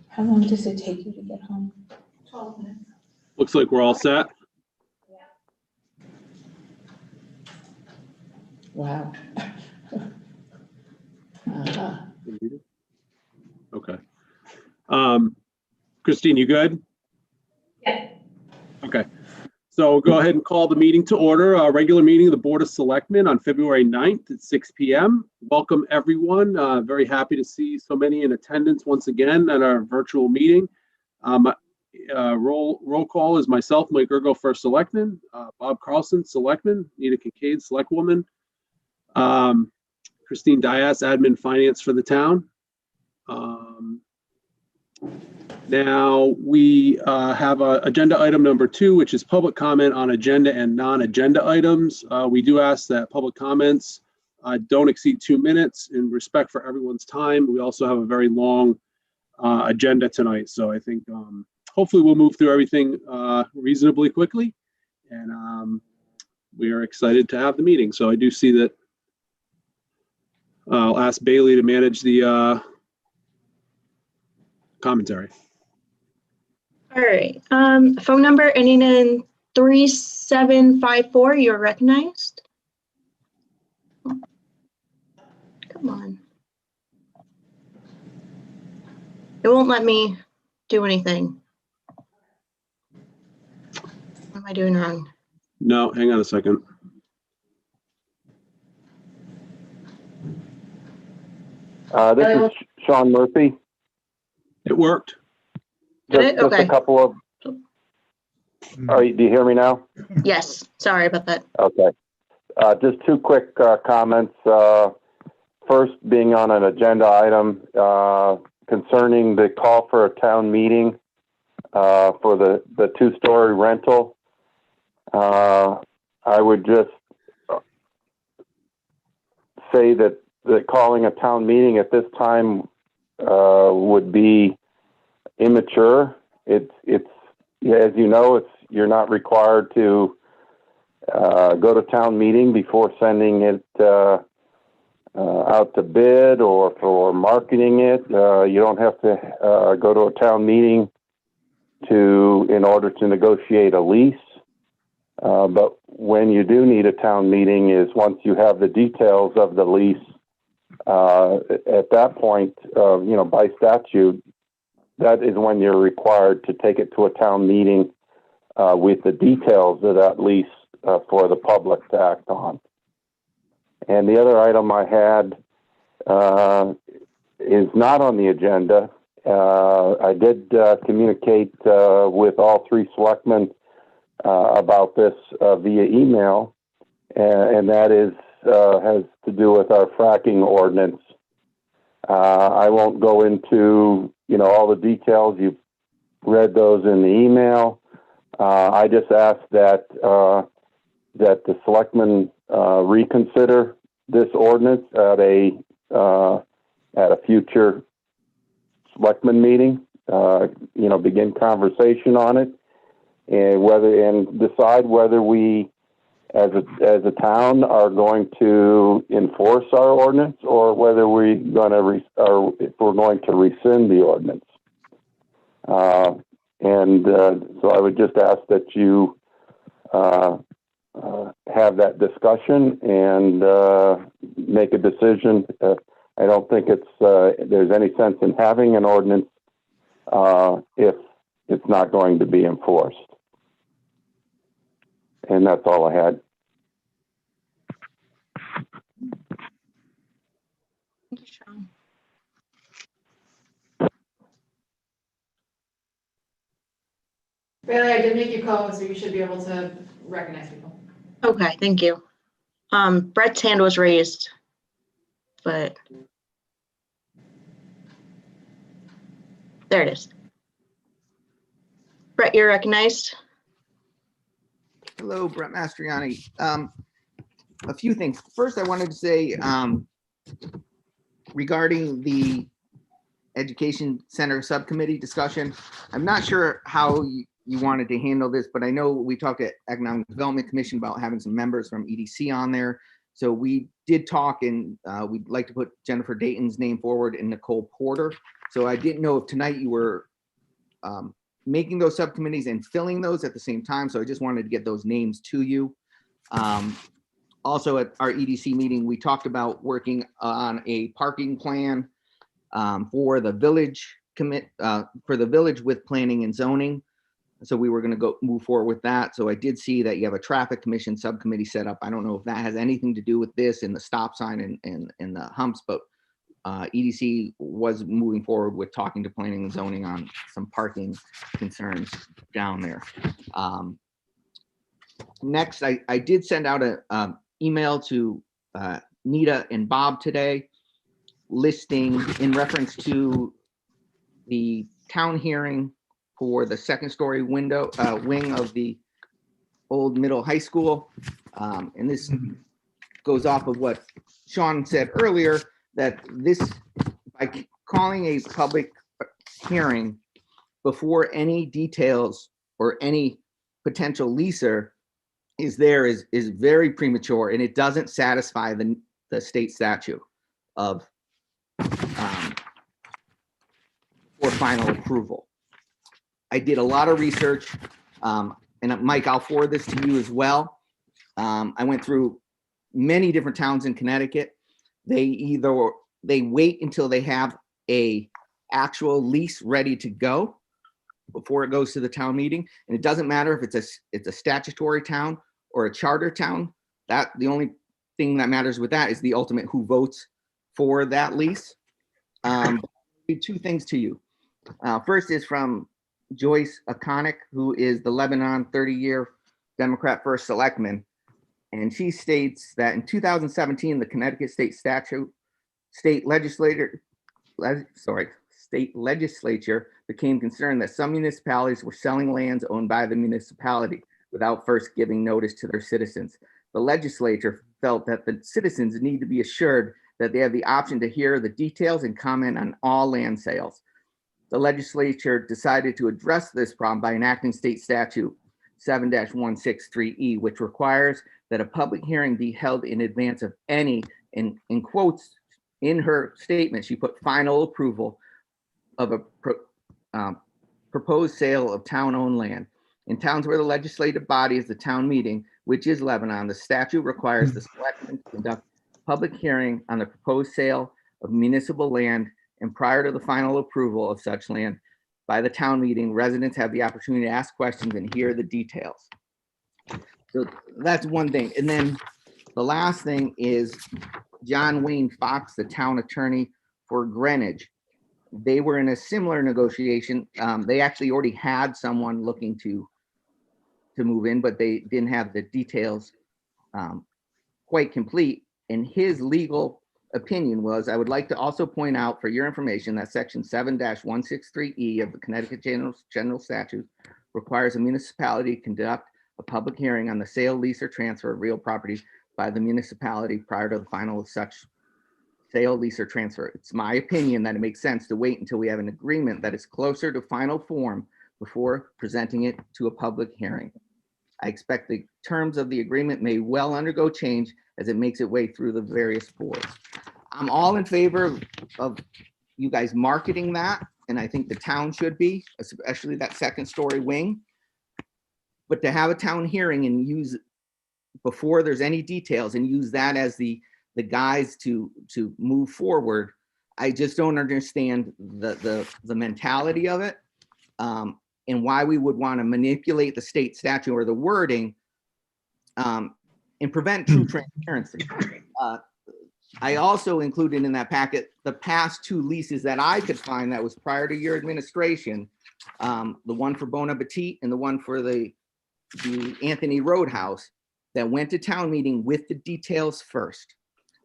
How long does it take you to get home? 12 minutes. Looks like we're all set. Wow. Okay. Christine, you good? Yeah. Okay. So go ahead and call the meeting to order. Our regular meeting of the Board of Selectmen on February 9th at 6 p.m. Welcome, everyone. Very happy to see so many in attendance once again at our virtual meeting. Roll call is myself, Mike Gergo, First Selectman, Bob Carlson, Selectman, Nita Kincaid, Selectwoman, Christine Dias, Admin Finance for the town. Now we have agenda item number 2, which is public comment on agenda and non-agenda items. We do ask that public comments don't exceed 2 minutes in respect for everyone's time. We also have a very long agenda tonight, so I think hopefully we'll move through everything reasonably quickly, and we are excited to have the meeting. So I do see that I'll ask Bailey to manage the commentary. All right. Phone number ending in 3754. You're recognized. Come on. It won't let me do anything. What am I doing wrong? No, hang on a second. This is Sean Murphy. It worked. Just Okay. a couple of. Do you hear me now? Yes. Sorry about that. Okay. Just 2 quick comments. First, being on an agenda item concerning the call for a town meeting for the 2-story rental. I would just say that calling a town meeting at this time would be immature. It's as you know, you're not required to go to town meeting before sending it out to bid or for marketing it. You don't have to go to a town meeting in order to negotiate a lease. But when you do need a town meeting is once you have the details of the lease. At that point, by statute, that is when you're required to take it to a town meeting with the details of that lease for the public to act on. And the other item I had is not on the agenda. I did communicate with all 3 selectmen about this via email, and that has to do with our fracking ordinance. I won't go into all the details. You've read those in the email. I just ask that the selectmen reconsider this ordinance at a future selectmen meeting. Begin conversation on it, and decide whether we, as a town, are going to enforce our ordinance or whether if we're going to rescind the ordinance. So I would just ask that you have that discussion and make a decision. I don't think there's any sense in having an ordinance if it's not going to be enforced. And that's all I had. Thank you, Sean. Bailey, I did make you call, so you should be able to recognize people. Okay, thank you. Brett's hand was raised, but there it is. Brett, you're recognized. Hello, Brett Mastriani. A few things. First, I wanted to say regarding the Education Center Subcommittee discussion, I'm not sure how you wanted to handle this, but I know we talked at Economic Development Commission about having some members from EDC on there. So we did talk, and we'd like to put Jennifer Dayton's name forward and Nicole Porter. So I didn't know if tonight you were making those subcommittees and filling those at the same time. So I just wanted to get those names to you. Also at our EDC meeting, we talked about working on a parking plan for the village with planning and zoning. So we were going to move forward with that. So I did see that you have a traffic commission subcommittee set up. I don't know if that has anything to do with this and the stop sign and the humps, but EDC was moving forward with talking to planning and zoning on some parking concerns down there. Next, I did send out an email to Nita and Bob today, listing in reference to the town hearing for the second story wing of the old middle high school. And this goes off of what Sean said earlier, that this, by calling a public hearing before any details or any potential leaser is very premature, and it doesn't satisfy the state statute of for final approval. I did a lot of research, and Mike, I'll forward this to you as well. I went through many different towns in Connecticut. They wait until they have a actual lease ready to go before it goes to the town meeting. And it doesn't matter if it's a statutory town or a charter town. That the only thing that matters with that is the ultimate who votes for that lease. Two things to you. First is from Joyce Akonic, who is the Lebanon 30-year Democrat first selectman. And she states that in 2017, the Connecticut state legislature became concerned that some municipalities were selling lands owned by the municipality without first giving notice to their citizens. The legislature felt that the citizens need to be assured that they have the option to hear the details and comment on all land sales. The legislature decided to address this problem by enacting state statute 7-163E, which requires that a public hearing be held in advance of any, in quotes in her statement, she put final approval of a proposed sale of town-owned land. In towns where the legislative body is the town meeting, which is Lebanon, the statute requires the selectmen to conduct a public hearing on the proposed sale of municipal land, and prior to the final approval of such land by the town meeting, residents have the opportunity to ask questions and hear the details. So that's one thing. And then the last thing is John Wayne Fox, the town attorney for Greenwich. They were in a similar negotiation. They actually already had someone looking to move in, but they didn't have the details quite complete. And his legal opinion was, I would like to also point out for your information that section 7-163E of the Connecticut General Statute requires a municipality to conduct a public hearing on the sale, lease, or transfer of real property by the municipality prior to the final of such sale, lease, or transfer. It's my opinion that it makes sense to wait until we have an agreement that is closer to final form before presenting it to a public hearing. I expect the terms of the agreement may well undergo change as it makes its way through the various boards. I'm all in favor of you guys marketing that, and I think the town should be, especially that second story wing. But to have a town hearing and use, before there's any details, and use that as the guise to move forward, I just don't understand the mentality of it, and why we would want to manipulate the state statute or the wording and prevent true transparency. I also included in that packet the past two leases that I could find that was prior to your administration, the one for Bon Appetit and the one for the Anthony Roadhouse, that went to town meeting with the details first.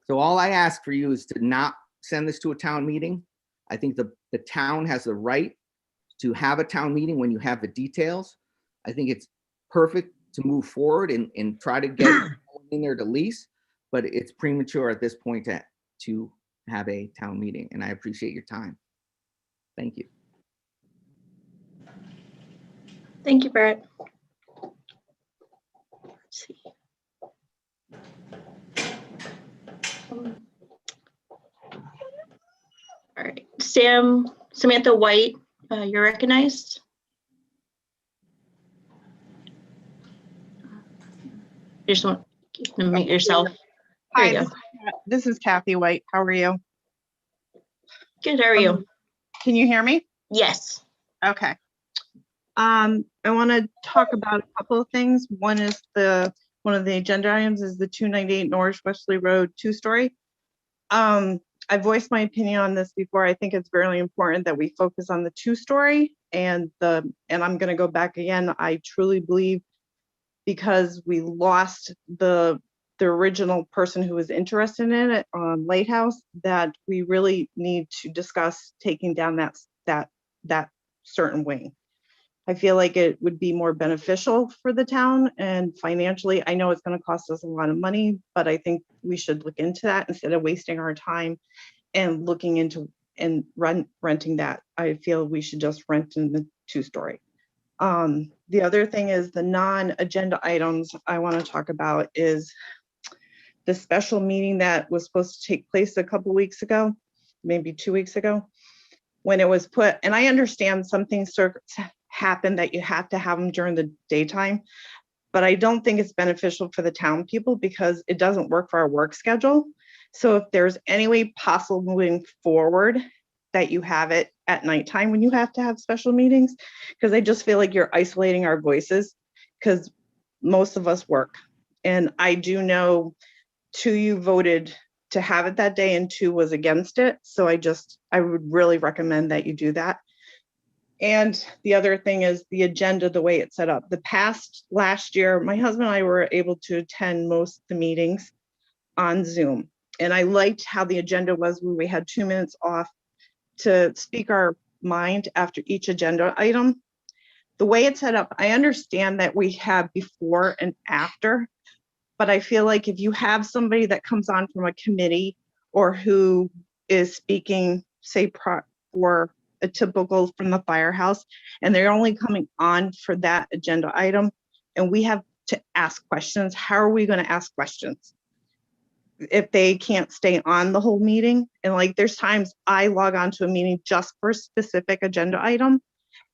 So all I ask for you is to not send this to a town meeting. I think the town has the right to have a town meeting when you have the details. I think it's perfect to move forward and try to get in there to lease, but it's premature at this point to have a town meeting, and I appreciate your time. Thank you. Thank you, Brett. Let's see. Samantha White, you're recognized. You just want to mute yourself. There Hi, you go. this is Kathy White. How are you? Good, how are you? Can you hear me? Yes. Okay. I want to talk about a couple of things. One is one of the agenda items is the 298 Norwich Westerly Road 2-story. I voiced my opinion on this before. I think it's very important that we focus on the 2-story and I'm going to go back again. I truly believe because we lost the original person who was interested in it on Lighthouse, that we really need to discuss taking down that certain wing. I feel like it would be more beneficial for the town and financially. I know it's going to cost us a lot of money, but I think we should look into that instead of wasting our time and looking into and renting that. I feel we should just rent in the 2-story. The other thing is the non-agenda items I want to talk about is the special meeting that was supposed to take place a couple weeks ago, maybe 2 weeks ago, when it was put, and I understand some things happen that you have to have them during the daytime, but I don't think it's beneficial for the town people because it doesn't work for our work schedule. So if there's any way possible moving forward that you have it at nighttime when you have to have special meetings, because I just feel like you're isolating our voices because most of us work. And I do know 2 you voted to have it that day and 2 was against it. So I would really recommend that you do that. And the other thing is the agenda, the way it's set up. Last year, my husband and I were able to attend most of the meetings on Zoom. And I liked how the agenda was where we had 2 minutes off to speak our mind after each agenda item. The way it's set up, I understand that we have before and after, but I feel like if you have somebody that comes on from a committee or who is speaking, say, for a typical from the firehouse, and they're only coming on for that agenda item, and we have to ask questions, how are we going to ask questions if they can't stay on the whole meeting? And like, there's times I log on to a meeting just for a specific agenda item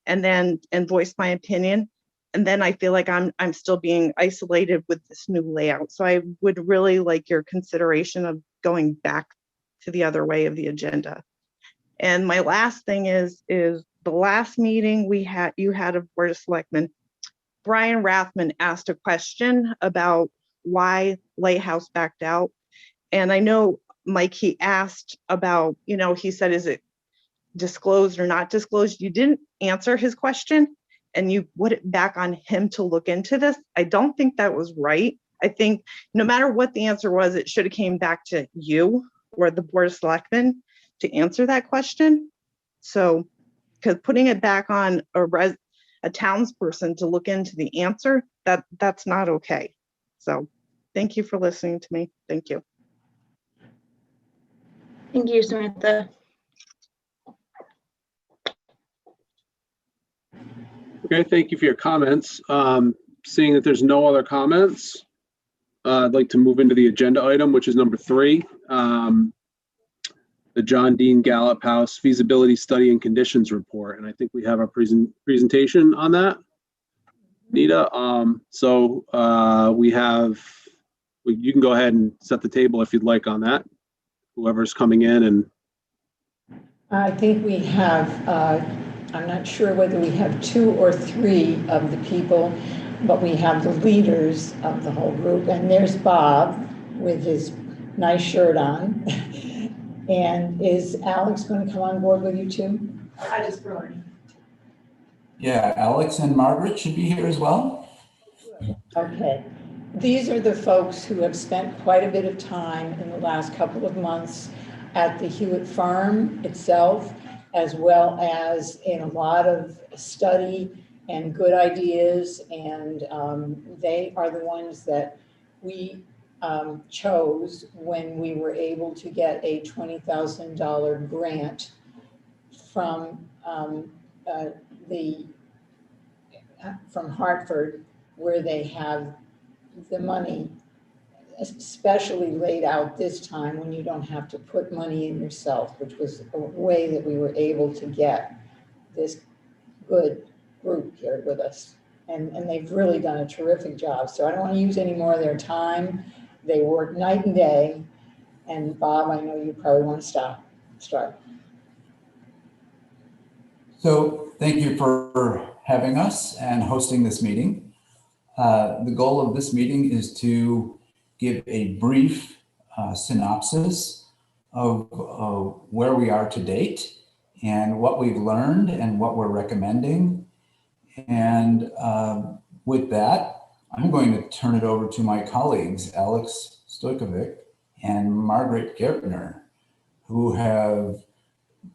and voice my opinion. And then I feel like I'm still being isolated with this new layout. So I would really like your consideration of going back to the other way of the agenda. And my last thing is the last meeting you had of Board of Selectmen, Brian Rathman asked a question about why Lighthouse backed out. And I know, Mike, he asked about, he said, is it disclosed or not disclosed? You didn't answer his question and you put it back on him to look into this. I don't think that was right. I think no matter what the answer was, it should have came back to you or the Board of Selectmen to answer that question. So, because putting it back on a townsperson to look into the answer, that's not okay. So thank you for listening to me. Thank you. Thank you, Samantha. Okay, thank you for your comments. Seeing that there's no other comments, I'd like to move into the agenda item, which is number 3. The John Dean Gallup House Feasibility Study and Conditions Report. And I think we have our presentation on that, Nita. You can go ahead and set the table if you'd like on that, whoever's coming in. And I think we have, I'm not sure whether we have 2 or 3 of the people, but we have the leaders of the whole group. And there's Bob with his nice shirt on. And is Alex going to come on board with you too? I just wrote it. Yeah, Alex and Margaret should be here as well. Okay. These are the folks who have spent quite a bit of time in the last couple of months at the Hewitt Farm itself, as well as in a lot of study and good ideas. And they are the ones that we chose when we were able to get a $20,000 grant from from Hartford, where they have the money especially laid out this time when you don't have to put money in yourself, which was a way that we were able to get this good group here with us. And they've really done a terrific job. So I don't want to use any more of their time. They work night and day. And Bob, I know you probably want to start. So thank you for having us and hosting this meeting. The goal of this meeting is to give a brief synopsis of where we are to date and what we've learned and what we're recommending. And with that, I'm going to turn it over to my colleagues, Alex Stojkovic and Margaret Gertner, who have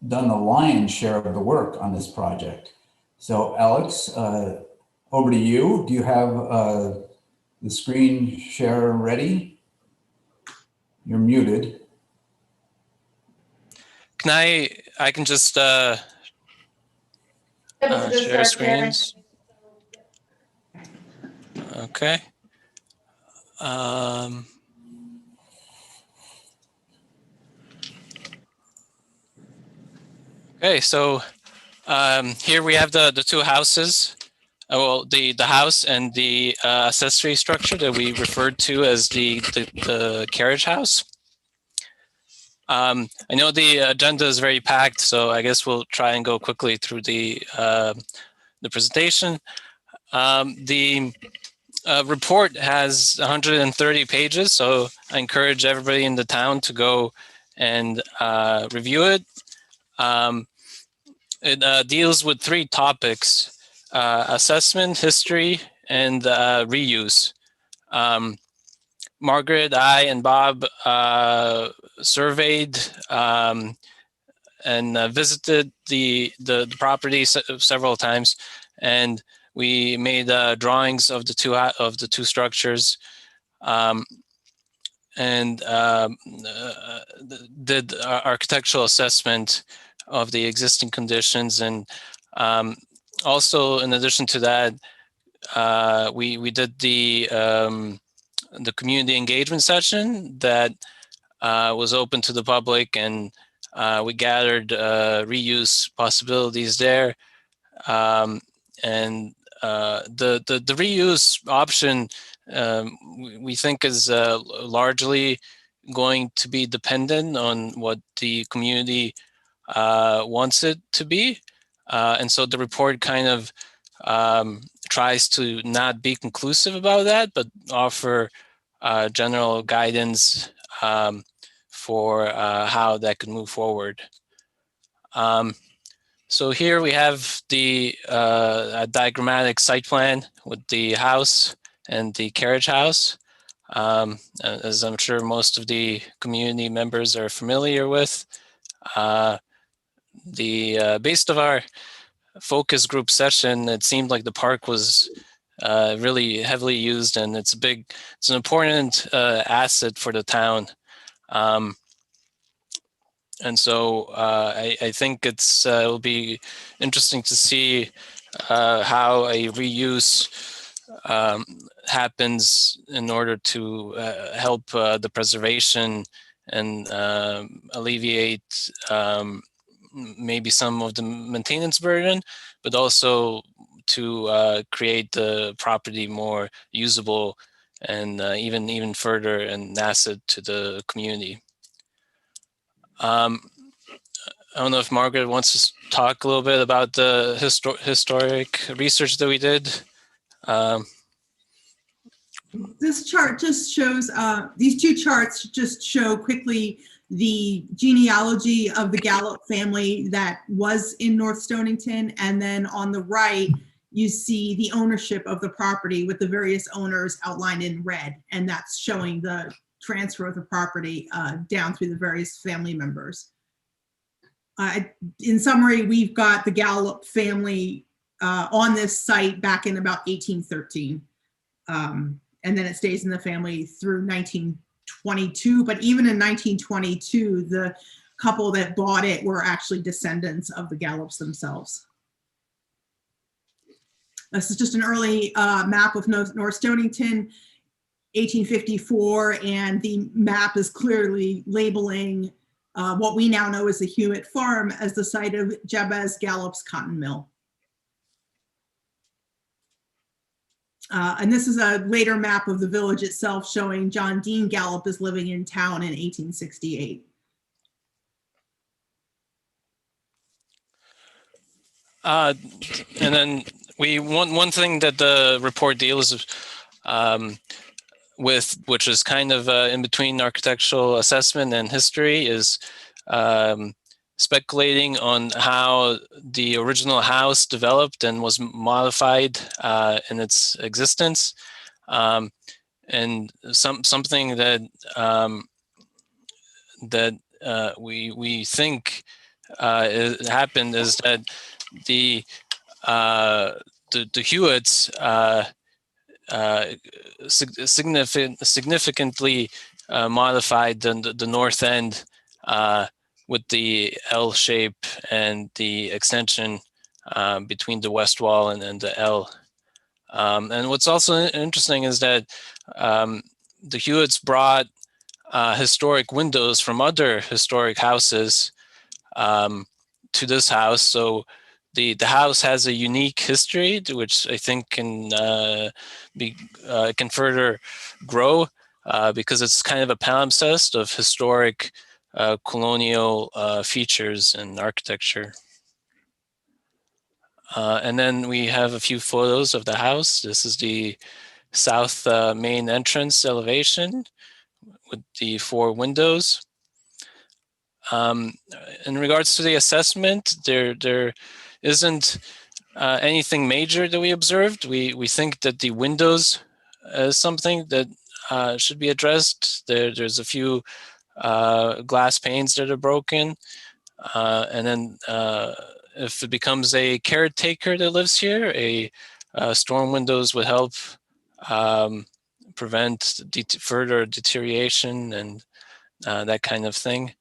done the lion's share of the work on this project. So Alex, over to you. Do you have the screen share ready? You're muted. Can I can just share screens. Okay. Okay, so here we have the two houses. Well, the house and the accessory structure that we referred to as the carriage house. I know the agenda is very packed, so I guess we'll try and go quickly through the presentation. The report has 130 pages, so I encourage everybody in the town to go and review it. It deals with 3 topics: assessment, history, and reuse. Margaret, I, and Bob surveyed and visited the property several times, and we made drawings of the two structures, and did architectural assessment of the existing conditions. And also, in addition to that, we did the community engagement session that was open to the public, and we gathered reuse possibilities there. And the reuse option, we think, is largely going to be dependent on what the community wants it to be. And so the report kind of tries to not be conclusive about that, but offer general guidance for how that could move forward. So here we have the diagrammatic site plan with the house and the carriage house. As I'm sure most of the community members are familiar with, based on our focus group session, it seemed like the park was really heavily used, and it's an important asset for the town. And so I think it'll be interesting to see how a reuse happens in order to help the preservation and alleviate maybe some of the maintenance burden, but also to create the property more usable and even further an asset to the community. I don't know if Margaret wants to talk a little bit about the historic research that we did. This chart just shows, these 2 charts just show quickly the genealogy of the Gallup family that was in North Stonington. And then on the right, you see the ownership of the property with the various owners outlined in red. And that's showing the transfer of the property down through the various family members. In summary, we've got the Gallup family on this site back in about 1813. And then it stays in the family through 1922. But even in 1922, the couple that bought it were actually descendants of the Gallups themselves. This is just an early map of North Stonington. 1854, and the map is clearly labeling what we now know as the Hewitt Farm as the site of Jabez Gallup's cotton mill. And this is a later map of the village itself showing John Dean Gallup is living in town in 1868. And then one thing that the report deals with, which is kind of in between architectural assessment and history, is speculating on how the original house developed and was modified in its existence. And something that we think happened is that the Hewitts significantly modified the north end with the L shape and the extension between the west wall and the L. And what's also interesting is that the Hewitts brought historic windows from other historic houses to this house. So the house has a unique history, which I think can can further grow because it's kind of a palimpsest of historic colonial features and architecture. And then we have a few photos of the house. This is the south main entrance elevation with the 4 windows. In regards to the assessment, there isn't anything major that we observed. We think that the windows is something that should be addressed. There's a few glass panes that are broken. And then if it becomes a caretaker that lives here, storm windows would help prevent further deterioration and that kind of thing.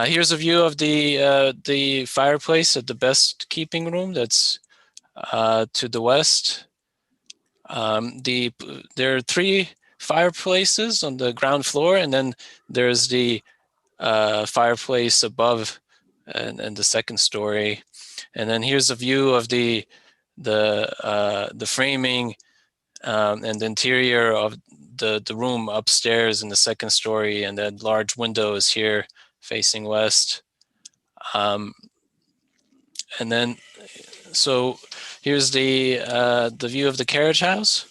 Here's a view of the fireplace at the best keeping room that's to the west. There are 3 fireplaces on the ground floor, and then there's the fireplace above and the second story. And then here's a view of the framing and the interior of the room upstairs in the second story, and that large window is here facing west. And then, so here's the view of the carriage house,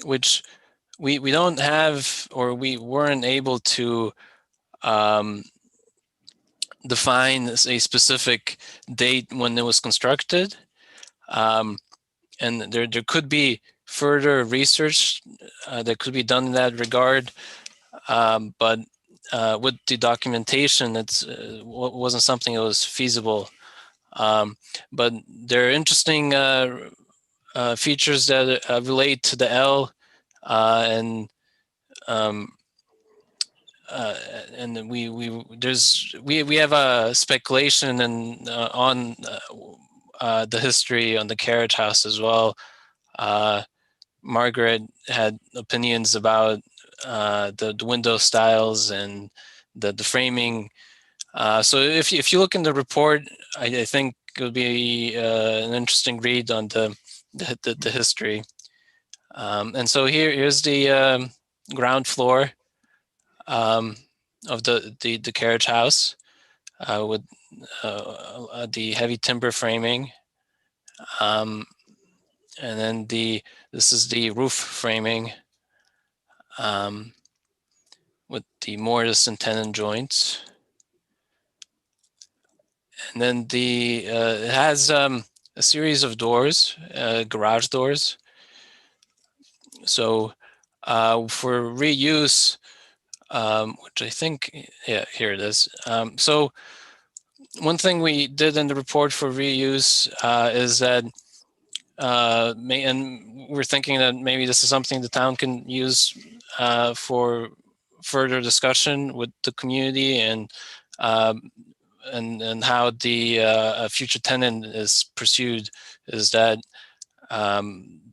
which we don't have, or we weren't able to define a specific date when it was constructed. And there could be further research that could be done in that regard. But with the documentation, it wasn't something that was feasible. But there are interesting features that relate to the L, and we have a speculation and on the history on the carriage house as well. Margaret had opinions about the window styles and the framing. So if you look in the report, I think it would be an interesting read on the history. And so here's the ground floor of the carriage house with the heavy timber framing. And then this is the roof framing with the mortise and tenon joints. And then it has a series of doors, garage doors. So for reuse, which I think, yeah, here it is. So one thing we did in the report for reuse is that, and we're thinking that maybe this is something the town can use for further discussion with the community and how the future tenant is pursued, is that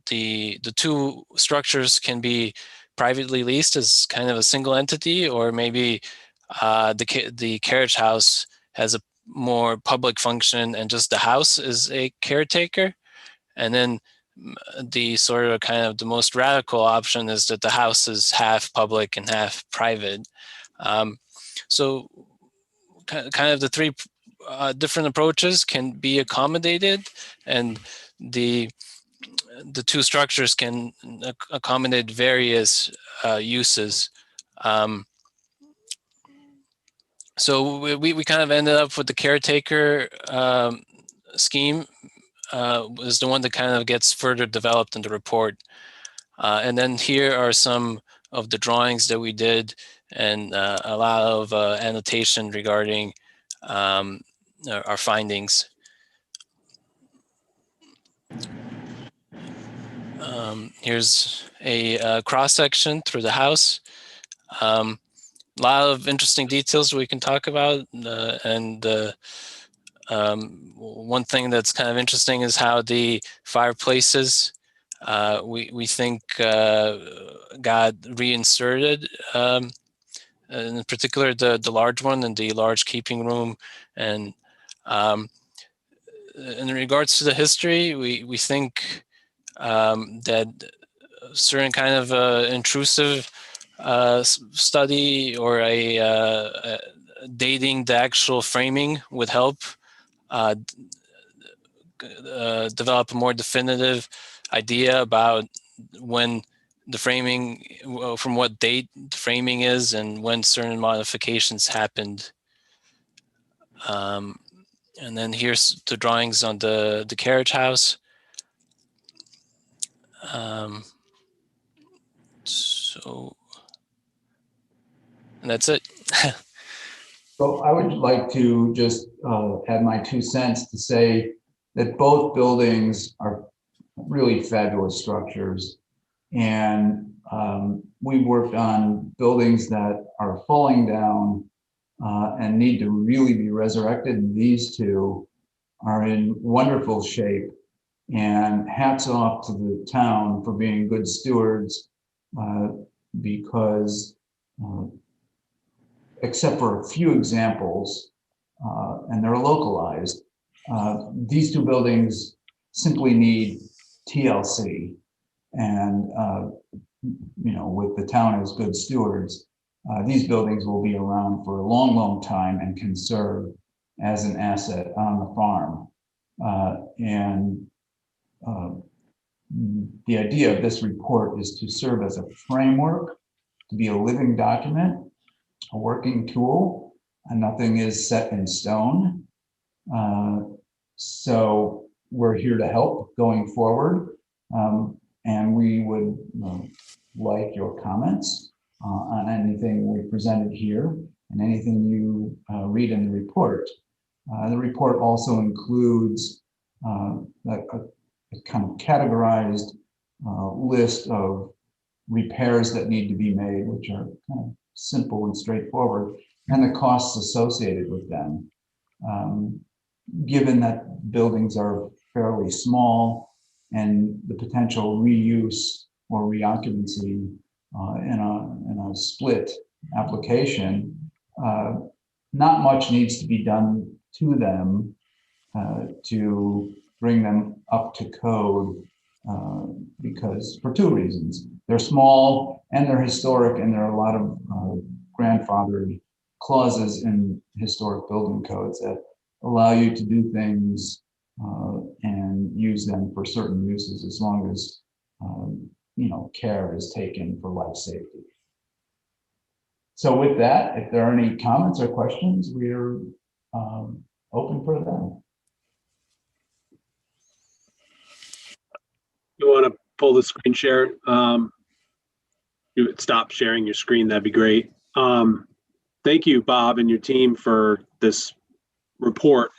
the two structures can be privately leased as kind of a single entity, or maybe the carriage house has a more public function and just the house is a caretaker. And then the sort of kind of the most radical option is that the house is half public and half private. So kind of the three different approaches can be accommodated, and the two structures can accommodate various uses. So we kind of ended up with the caretaker scheme was the one that kind of gets further developed in the report. And then here are some of the drawings that we did, and a lot of annotation regarding our findings. Here's a cross-section through the house. A lot of interesting details we can talk about, and one thing that's kind of interesting is how the fireplaces we think got reinserted, in particular the large one in the large keeping room. And in regards to the history, we think that certain kind of intrusive study or a dating the actual framing would help develop a more definitive idea about when the framing, from what date the framing is, and when certain modifications happened. And then here's the drawings on the carriage house. And that's it. So I would like to just add my 2 cents to say that both buildings are really fabulous structures. And we worked on buildings that are falling down and need to really be resurrected. And these two are in wonderful shape. And hats off to the town for being good stewards, because except for a few examples, and they're localized, these two buildings simply need TLC. And with the town as good stewards, these buildings will be around for a long, long time and can serve as an asset on the farm. The idea of this report is to serve as a framework, to be a living document, a working tool, and nothing is set in stone. So we're here to help going forward. And we would like your comments on anything we presented here and anything you read in the report. The report also includes a kind of categorized list of repairs that need to be made, which are kind of simple and straightforward, and the costs associated with them. Given that buildings are fairly small and the potential reuse or reoccupancy in a split application, not much needs to be done to them to bring them up to code, because for two reasons. They're small and they're historic, and there are a lot of grandfathered clauses in historic building codes that allow you to do things and use them for certain uses, as long as care is taken for life safety. So with that, if there are any comments or questions, we're open for them. You want to pull the screen share? You would stop sharing your screen, that'd be great. Thank you, Bob, and your team for this report.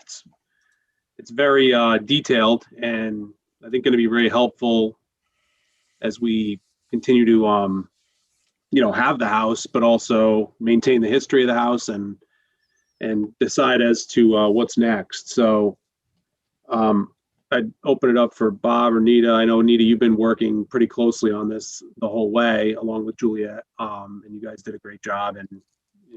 It's very detailed, and I think going to be very helpful as we continue to have the house, but also maintain the history of the house and decide as to what's next. So I'd open it up for Bob or Nita. I know, Nita, you've been working pretty closely on this the whole way, along with Juliet, and you guys did a great job in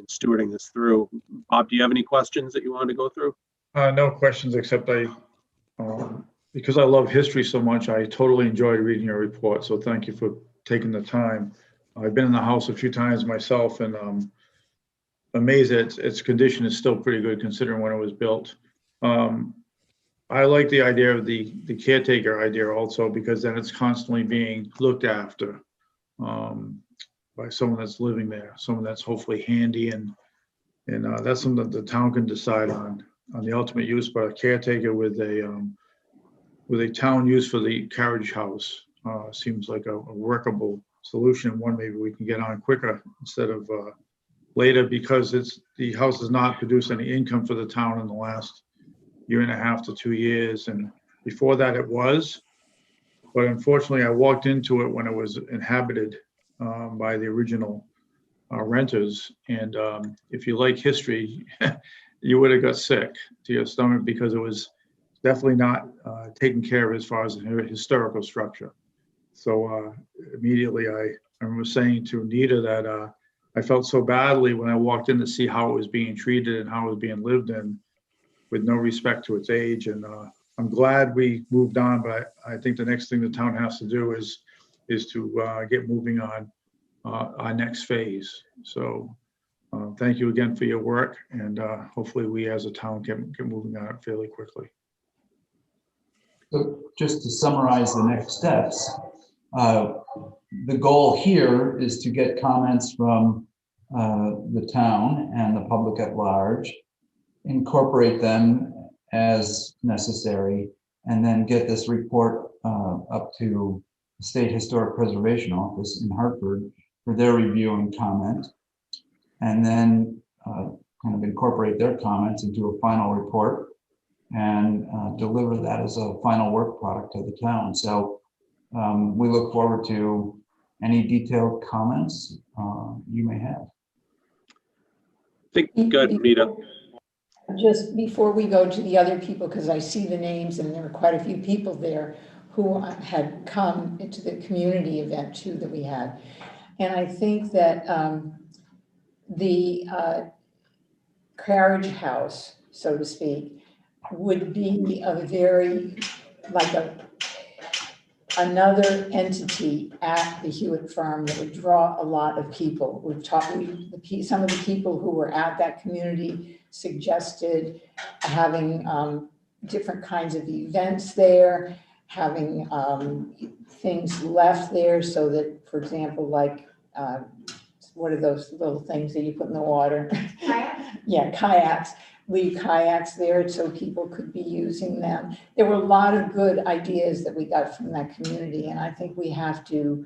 stewarding this through. Bob, do you have any questions that you wanted to go through? No questions, except because I love history so much, I totally enjoyed reading your report. So thank you for taking the time. I've been in the house a few times myself, and amazed that its condition is still pretty good considering when it was built. I like the idea of the caretaker idea also, because then it's constantly being looked after by someone that's living there, someone that's hopefully handy, and that's something that the town can decide on the ultimate use. But a caretaker with a town use for the carriage house seems like a workable solution, one maybe we can get on quicker instead of later, because the house has not produced any income for the town in the last year and a half to 2 years, and before that it was. But unfortunately, I walked into it when it was inhabited by the original renters, and if you like history, you would have got sick to your stomach, because it was definitely not taken care of as far as the historical structure. So immediately I remember saying to Nita that I felt so badly when I walked in to see how it was being treated and how it was being lived in, with no respect to its age. And I'm glad we moved on, but I think the next thing the town has to do is to get moving on our next phase. So thank you again for your work, and hopefully we as a town can get moving on it fairly quickly. So just to summarize the next steps, the goal here is to get comments from the town and the public at large, incorporate them as necessary, and then get this report up to the State Historic Preservation Office in Hartford for their review and comment, and then kind of incorporate their comments into a final report and deliver that as a final work product to the town. So we look forward to any detailed comments you may have. Good, Nita. Just before we go to the other people, because I see the names and there are quite a few people there who had come into the community event too that we had. And I think that the carriage house, so to speak, would be a very, like another entity at the Hewitt Farm that would draw a lot of people. We've talked, some of the people who were at that community suggested having different kinds of events there, having things left there so that, for example, like, what are those little things that you put in the water? Kayaks? Yeah, kayaks. Leave kayaks there so people could be using them. There were a lot of good ideas that we got from that community, and I think we have to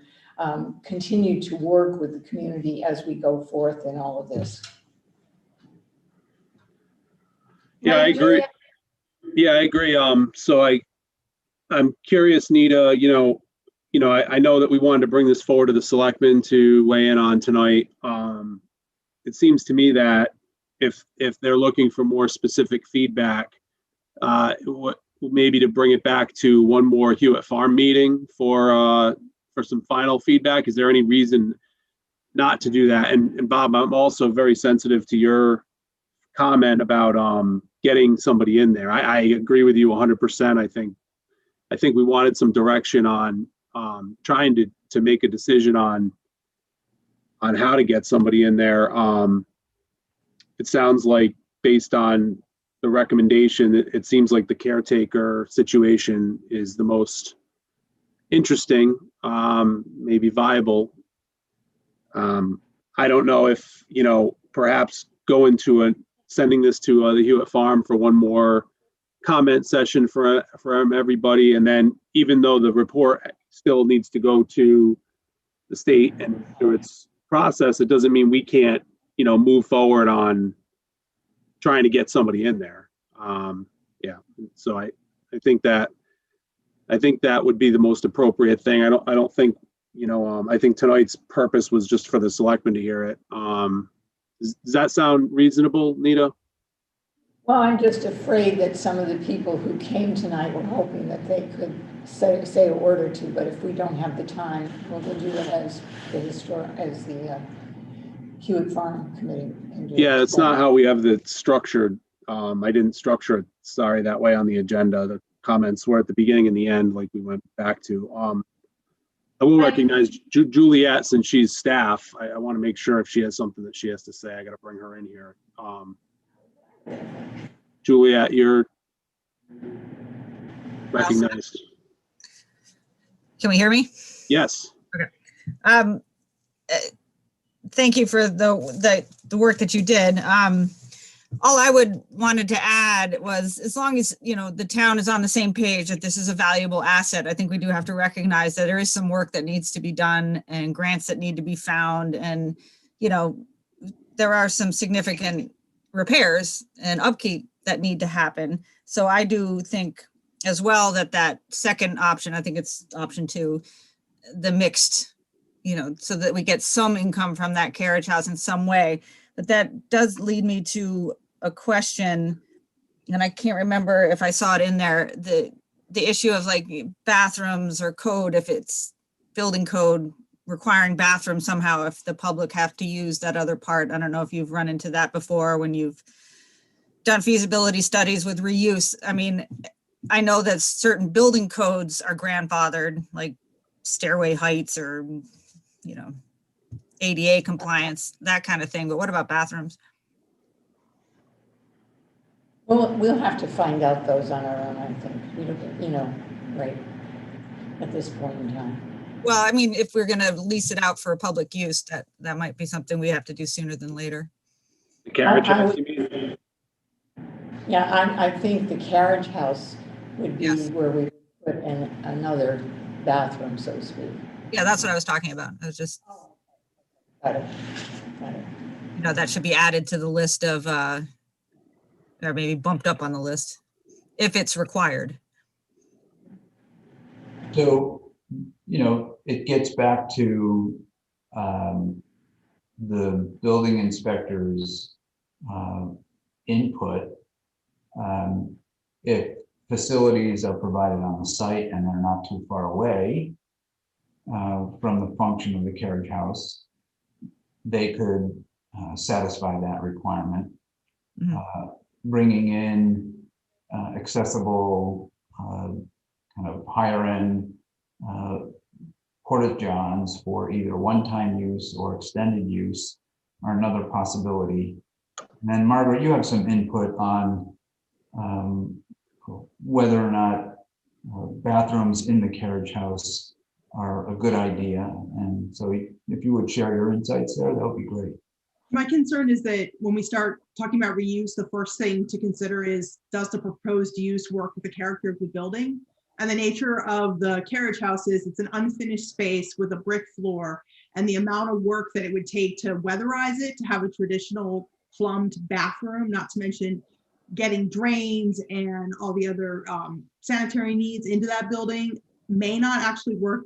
continue to work with the community as we go forth in all of this. Yeah, I agree. Yeah, I agree. So I'm curious, Nita, I know that we wanted to bring this forward to the selectmen to weigh in on tonight. It seems to me that if they're looking for more specific feedback, maybe to bring it back to one more Hewitt Farm meeting for some final feedback. Is there any reason not to do that? And Bob, I'm also very sensitive to your comment about getting somebody in there. I agree with you 100%. I think we wanted some direction on trying to make a decision on how to get somebody in there. It sounds like, based on the recommendation, it seems like the caretaker situation is the most interesting, maybe viable. I don't know if, perhaps going to sending this to the Hewitt Farm for one more comment session from everybody. And then, even though the report still needs to go to the state and through its process, it doesn't mean we can't, move forward on trying to get somebody in there. Yeah. So I think that would be the most appropriate thing. I don't think, I think tonight's purpose was just for the selectmen to hear it. Does that sound reasonable, Nita? Well, I'm just afraid that some of the people who came tonight were hoping that they could say a word or two, but if we don't have the time, we'll do it as the Hewitt Farm Committee can do it. Yeah, it's not how we have it structured. I didn't structure it, sorry, that way on the agenda. The comments were at the beginning and the end, like we went back to. I will recognize Juliet, since she's staff. I want to make sure if she has something that she has to say, I got to bring her in here. Juliet, you're recognized. Can we hear me? Yes. Okay. Thank you for the work that you did. All I wanted to add was, as long as, you know, the town is on the same page that this is a valuable asset, I think we do have to recognize that there is some work that needs to be done and grants that need to be found. And, you know, there are some significant repairs and upkeep that need to happen. So I do think as well that second option, I think it's option 2, the mixed, you know, so that we get some income from that carriage house in some way. But that does lead me to a question, and I can't remember if I saw it in there, the issue of like bathrooms or code, if it's building code requiring bathrooms somehow, if the public have to use that other part. I don't know if you've run into that before when you've done feasibility studies with reuse. I mean, I know that certain building codes are grandfathered, like stairway heights or, you know, ADA compliance, that kind of thing. But what about bathrooms? Well, we'll have to find out those on our own, I think. We don't, you know, right at this point in time. Well, I mean, if we're going to lease it out for public use, that might be something we have to do sooner than later. The carriage house, you mean? Yeah, I think the carriage house would be where we put in another bathroom, so to speak. Yeah, that's what I was talking about. I was just, Got it. you know, that should be added to the list of, or maybe bumped up on the list if it's required. So, you know, it gets back to the building inspector's input. If facilities are provided on the site and they're not too far away from the function of the carriage house, they could satisfy that requirement. Mm-hmm. Bringing in accessible kind of higher end porta-johns for either one-time use or extended use are another possibility. And then Margaret, you have some input on whether or not bathrooms in the carriage house are a good idea. And so if you would share your insights there, that would be great. My concern is that when we start talking about reuse, the first thing to consider is, does the proposed use work with the character of the building? And the nature of the carriage house is it's an unfinished space with a brick floor, and the amount of work that it would take to weatherize it, to have a traditional plumbed bathroom, not to mention getting drains and all the other sanitary needs into that building, may not actually work.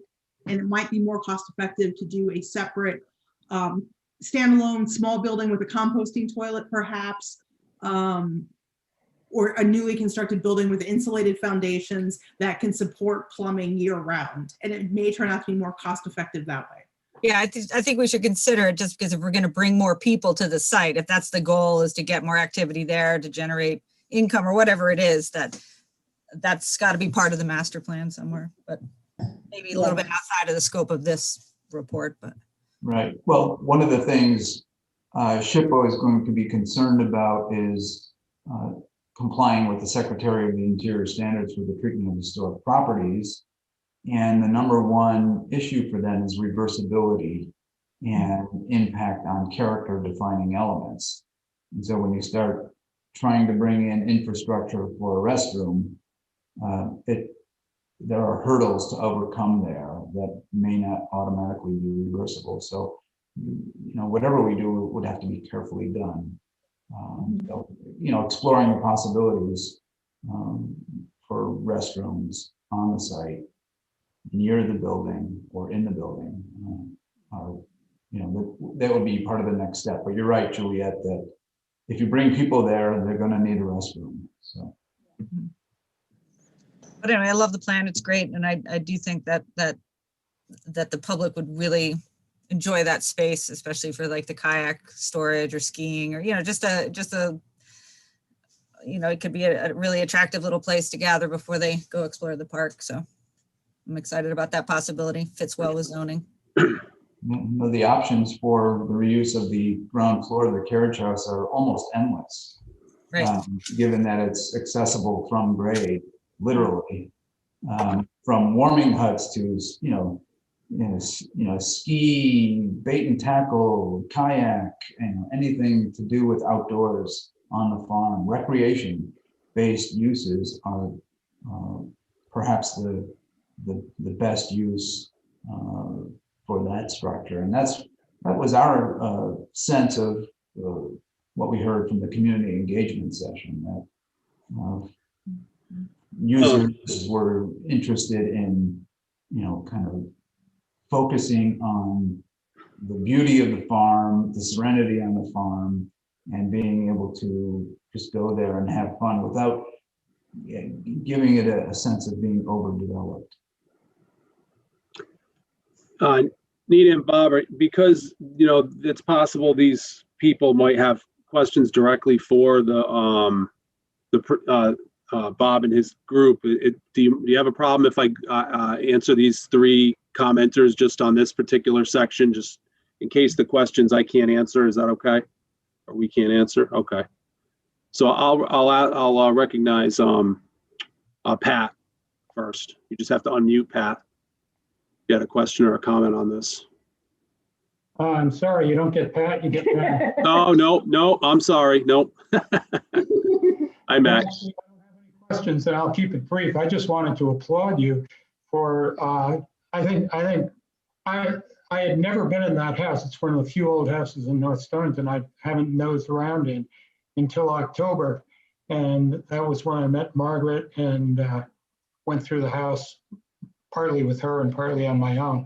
And it might be more cost effective to do a separate standalone small building with a composting toilet, perhaps, or a newly constructed building with insulated foundations that can support plumbing year round. And it may turn out to be more cost effective that way. Yeah, I think we should consider it, just because if we're going to bring more people to the site, if that's the goal, is to get more activity there to generate income or whatever it is, that's got to be part of the master plan somewhere, but maybe a little bit outside of the scope of this report. But right. Well, one of the things SHPO is going to be concerned about is complying with the Secretary of the Interior standards for the treatment of historic properties. And the number one issue for them is reversibility and impact on character defining elements. And so when you start trying to bring in infrastructure for a restroom, there are hurdles to overcome there that may not automatically be reversible. So, you know, whatever we do would have to be carefully done. So, you know, exploring the possibilities for restrooms on the site, near the building or in the building, you know, that would be part of the next step. But you're right, Juliet, that if you bring people there, they're going to need a restroom. So. But anyway, I love the plan. It's great. And I do think that the public would really enjoy that space, especially for like the kayak storage or skiing, or, just a, it could be a really attractive little place to gather before they go explore the park. So I'm excited about that possibility. Fits well with zoning. The options for the reuse of the ground floor of the carriage house are almost endless. Right. Given that it's accessible from grade, literally, from warming huts to, ski, bait and tackle, kayak, anything to do with outdoors on the farm. Recreation-based uses are perhaps the best use for that structure, and that was our sense of what we heard from the community engagement session, that users were interested in, kind of focusing on the beauty of the farm, the serenity on the farm, and being able to just go there and have fun without giving it a sense of being overdeveloped. Nita and Bob, because it's possible these people might have questions directly for the Bob and his group. Do you have a problem if I answer these three commenters just on this particular section, just in case the questions I can't answer? Is that okay? Or we can't answer? Okay. So I'll recognize Pat first. You just have to unmute Pat. You had a question or a comment on this? I'm sorry, you don't get Pat, you get Pat. Oh, no, I'm sorry. Nope. I'm Max. Actually, I don't have any questions, and I'll keep it brief. I just wanted to applaud you for, I think I had never been in that house. It's one of the few old houses in North Stonington I haven't nosed around in until October. And that was when I met Margaret and went through the house, partly with her and partly on my own.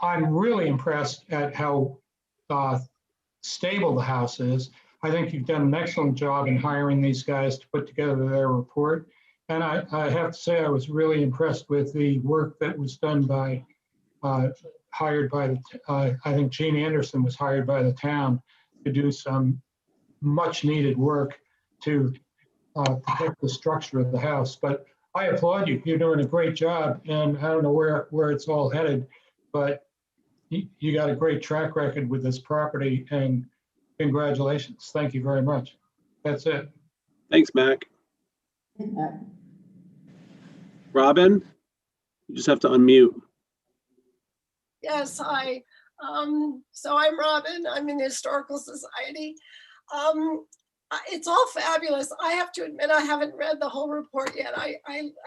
I'm really impressed at how stable the house is. I think you've done an excellent job in hiring these guys to put together their report. And I have to say, I was really impressed with the work that was done by, hired by, I think Gene Anderson was hired by the town to do some much needed work to protect the structure of the house. But I applaud you. You're doing a great job, and I don't know where it's all headed, but you got a great track record with this property, and congratulations. Thank you very much. That's it. Thanks, Mac. Robin, you just have to unmute. Yes, hi. So I'm Robin. I'm in the Historical Society. It's all fabulous. I have to admit, I haven't read the whole report yet. I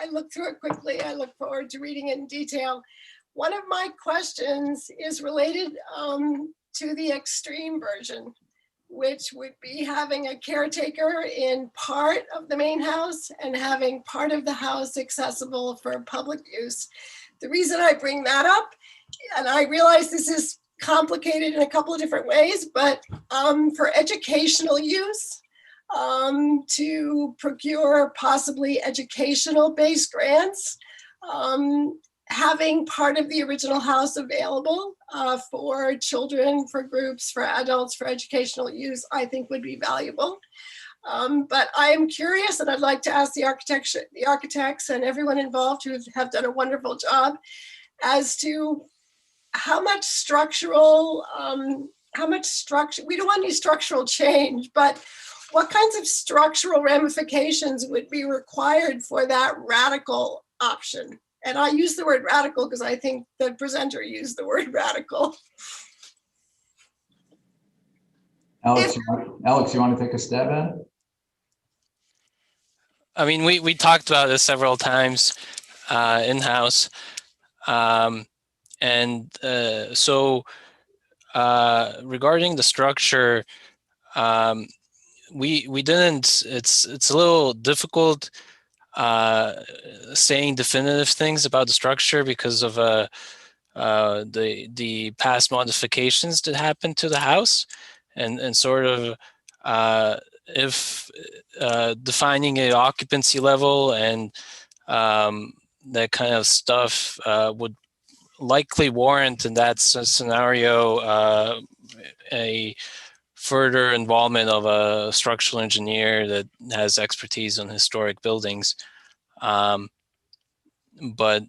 looked through it quickly. I look forward to reading it in detail. One of my questions is related to the extreme version, which would be having a caretaker in part of the main house and having part of the house accessible for public use. The reason I bring that up, and I realize this is complicated in a couple of different ways, but for educational use, to procure possibly educational-based grants, having part of the original house available for children, for groups, for adults, for educational use, I think would be valuable. But I am curious, and I'd like to ask the architects and everyone involved who have done a wonderful job as to how much structural, we don't want any structural change, but what kinds of structural ramifications would be required for that radical option? And I use the word radical because I think the presenter used the word radical. Alex, you want to take a stab at it? I mean, we talked about this several times in-house. So regarding the structure, we didn't, it's a little difficult saying definitive things about the structure because of the past modifications that happened to the house, and sort of if defining an occupancy level and that kind of stuff would likely warrant in that scenario a further involvement of a structural engineer that has expertise on historic buildings. But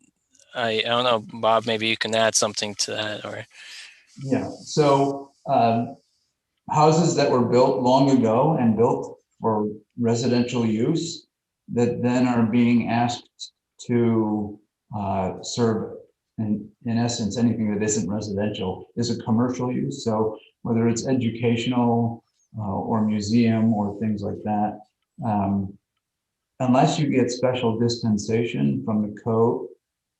I don't know, Bob, maybe you can add something to that, or. Yeah, so houses that were built long ago and built for residential use that then are being asked to serve, in essence, anything that isn't residential is a commercial use. So whether it's educational or museum or things like that, unless you get special dispensation from the code,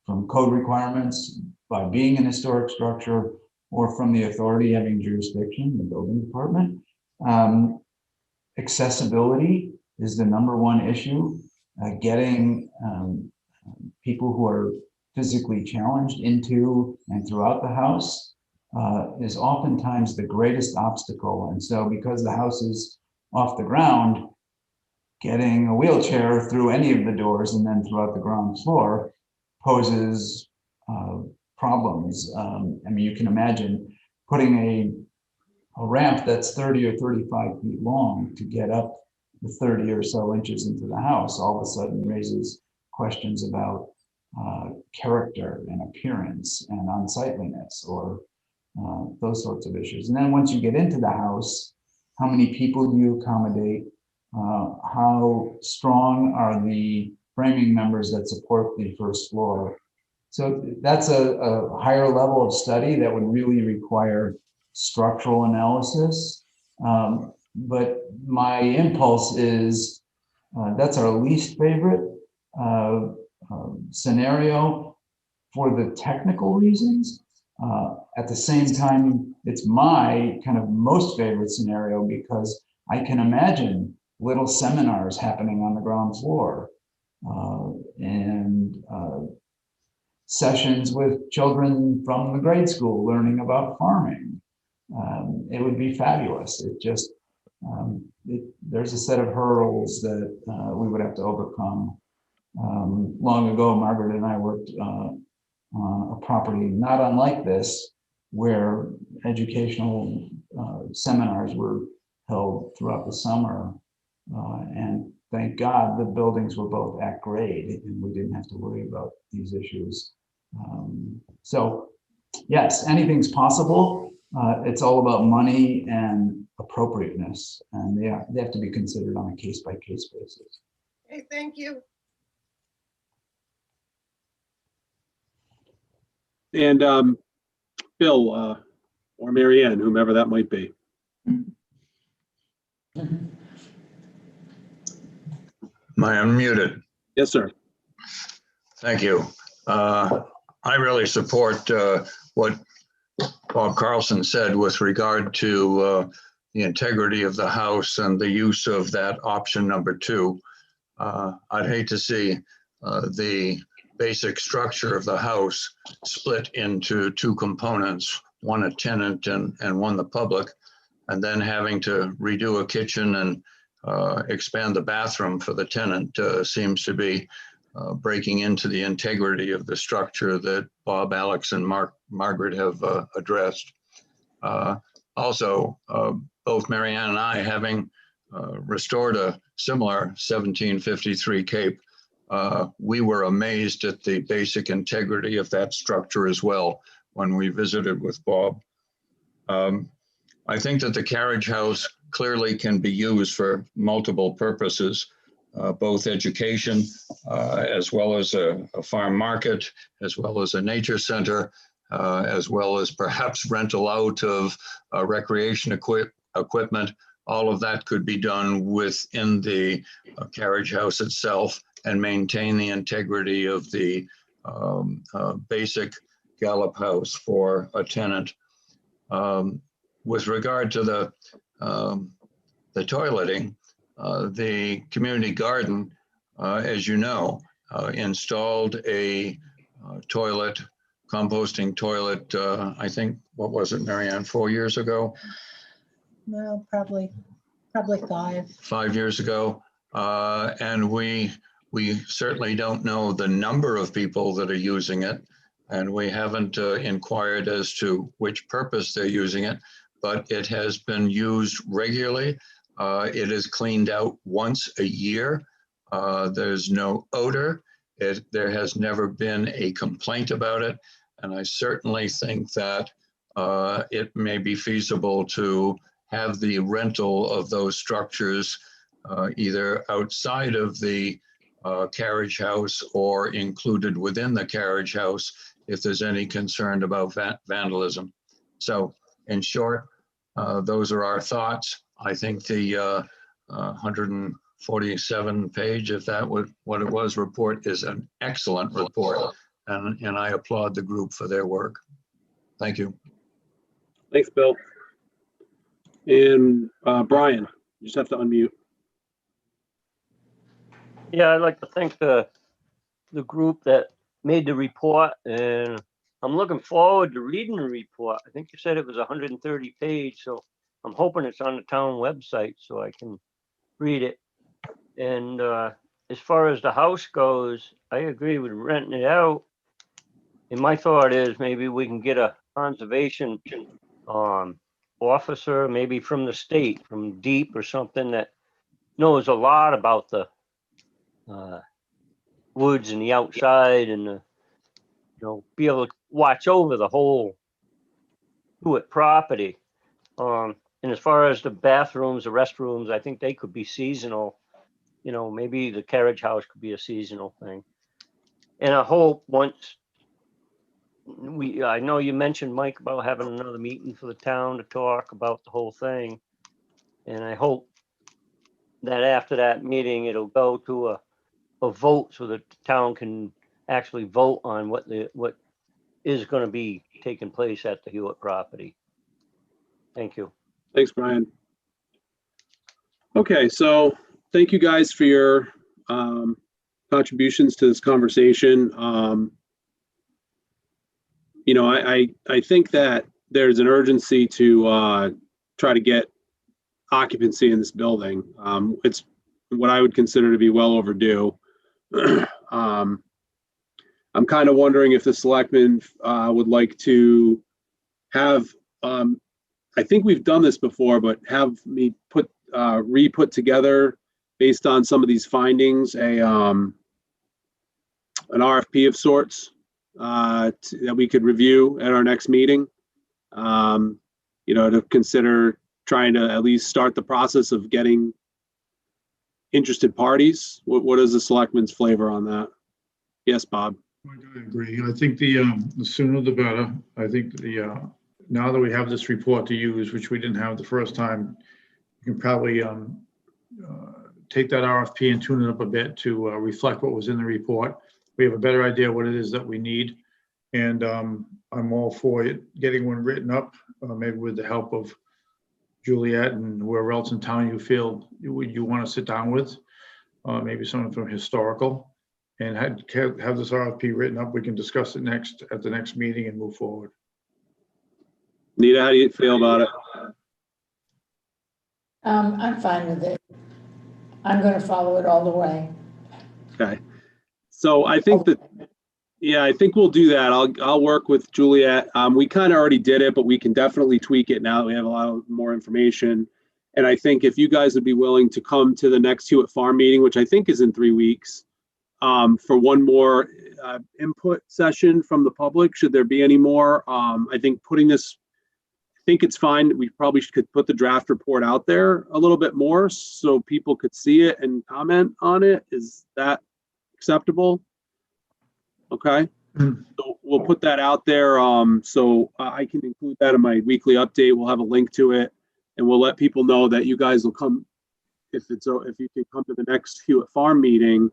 from code requirements by being an historic structure, or from the authority having jurisdiction, the building department. Accessibility is the #1 issue. Getting people who are physically challenged into and throughout the house is oftentimes the greatest obstacle. And so because the house is off the ground, getting a wheelchair through any of the doors and then throughout the ground floor poses problems. I mean, you can imagine putting a ramp that's 30 or 35 feet long to get up the 30 or so inches into the house all of a sudden raises questions about character and appearance and unsightliness or those sorts of issues. And then once you get into the house, how many people do you accommodate? How strong are the framing members that support the first floor? So that's a higher level of study that would really require structural analysis. But my impulse is that's our least favorite scenario for the technical reasons. At the same time, it's my kind of most favorite scenario because I can imagine little seminars happening on the ground floor and sessions with children from the grade school learning about farming. It would be fabulous. It just, there's a set of hurdles that we would have to overcome. Long ago, Margaret and I worked on a property not unlike this, where educational seminars were held throughout the summer. And thank God the buildings were both at grade and we didn't have to worry about these issues. So yes, anything's possible. It's all about money and appropriateness, and they have to be considered on a case-by-case basis. Okay, thank you. And Bill or Mary Ann, whomever that might be. Am I unmuted? Yes, sir. Thank you. I really support what Bob Carlson said with regard to the integrity of the house and the use of that option #2. I'd hate to see the basic structure of the house split into 2 components, one a tenant and one the public, and then having to redo a kitchen and expand the bathroom for the tenant seems to be breaking into the integrity of the structure that Bob, Alex, and Margaret have addressed. Also, both Mary Ann and I, having restored a similar 1753 Cape, we were amazed at the basic integrity of that structure as well when we visited with Bob. I think that the carriage house clearly can be used for multiple purposes, both education, as well as a farm market, as well as a nature center, as well as perhaps rental out of recreation equipment. All of that could be done within the carriage house itself and maintain the integrity of the basic gallop house for a tenant. With regard to the toileting, the community garden, as you know, installed a toilet, composting toilet, I think, what was it, Mary Ann, 4 years ago? No, probably Probably 5. 5 years ago. And we certainly don't know the number of people that are using it. And we haven't inquired as to which purpose they're using it, but it has been used regularly. It is cleaned out once a year. There's no odor. There has never been a complaint about it. And I certainly think that it may be feasible to have the rental of those structures either outside of the carriage house or included within the carriage house if there's any concern about vandalism. So in short, those are our thoughts. I think the 147 page, if that was what it was, report is an excellent report. And I applaud the group for their work. Thank you. Thanks, Bill. And Brian, you just have to unmute. Yeah, I'd like to thank the group that made the report, and I'm looking forward to reading the report. I think you said it was 130 page, so I'm hoping it's on the town website so I can read it. And as far as the house goes, I agree with renting it out. And my thought is maybe we can get a conservation officer, maybe from the state, from DEEP or something, that knows a lot about the woods and the outside, and be able to watch over the whole Hewitt property. And as far as the bathrooms, the restrooms, I think they could be seasonal. Maybe the carriage house could be a seasonal thing. And I hope once I know you mentioned, Mike, about having another meeting for the town to talk about the whole thing. And I hope that after that meeting, it'll go to a vote so that the town can actually vote on what is going to be taking place at the Hewitt property. Thank you. Thanks, Brian. Okay, so thank you guys for your contributions to this conversation. I think that there's an urgency to try to get occupancy in this building. It's what I would consider to be well overdue. I'm kind of wondering if the selectmen would like to have, I think we've done this before, but have me re-put together based on some of these findings, an RFP of sorts that we could review at our next meeting. To consider trying to at least start the process of getting interested parties. What is the selectmen's flavor on that? Yes, Bob. I agree. I think the sooner the better. I think now that we have this report to use, which we didn't have the first time, you can probably take that RFP and tune it up a bit to reflect what was in the report. We have a better idea what it is that we need. And I'm all for it, getting one written up, maybe with the help of Juliet and whoever else in town you feel you want to sit down with, maybe someone from historical, and have this RFP written up. We can discuss it at the next meeting and move forward. Nita, how do you feel about it? I'm fine with it. I'm going to follow it all the way. Okay. So I think that, yeah, I think we'll do that. I'll work with Juliet. We kind of already did it, but we can definitely tweak it now that we have a lot more information. And I think if you guys would be willing to come to the next Hewitt Farm meeting, which I think is in 3 weeks, for one more input session from the public, should there be any more, I think it's fine. We probably could put the draft report out there a little bit more so people could see it and comment on it. Is that acceptable? Okay. So we'll put that out there. So I can include that in my weekly update. We'll have a link to it, and we'll let people know that you guys will come if you can come to the next Hewitt Farm meeting.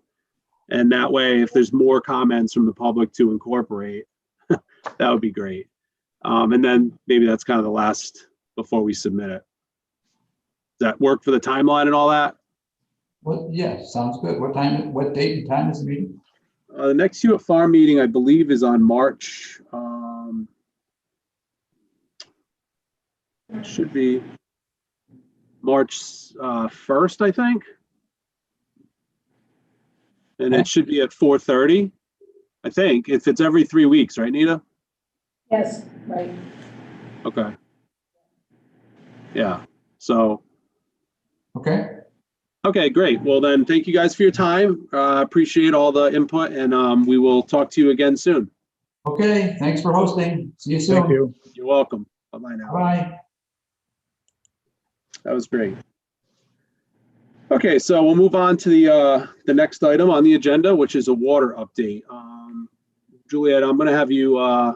And that way, if there's more comments from the public to incorporate, that would be great. And then maybe that's kind of the last before we submit it. Does that work for the timeline and all that? Well, yeah, sounds good. What date and time is the meeting? The next Hewitt Farm meeting, I believe, is on March. It should be March 1st, I think. And it should be at 4:30, I think. If it's every 3 weeks, right, Nita? Yes, right. Okay. Yeah, so. Okay. Okay, great. Well then, thank you guys for your time. Appreciate all the input, and we will talk to you again soon. Okay, thanks for hosting. See you soon. Thank you. You're welcome. Bye-bye now. Bye. That was great. Okay, so we'll move on to the next item on the agenda, which is a water update. Juliet, I'm going to have you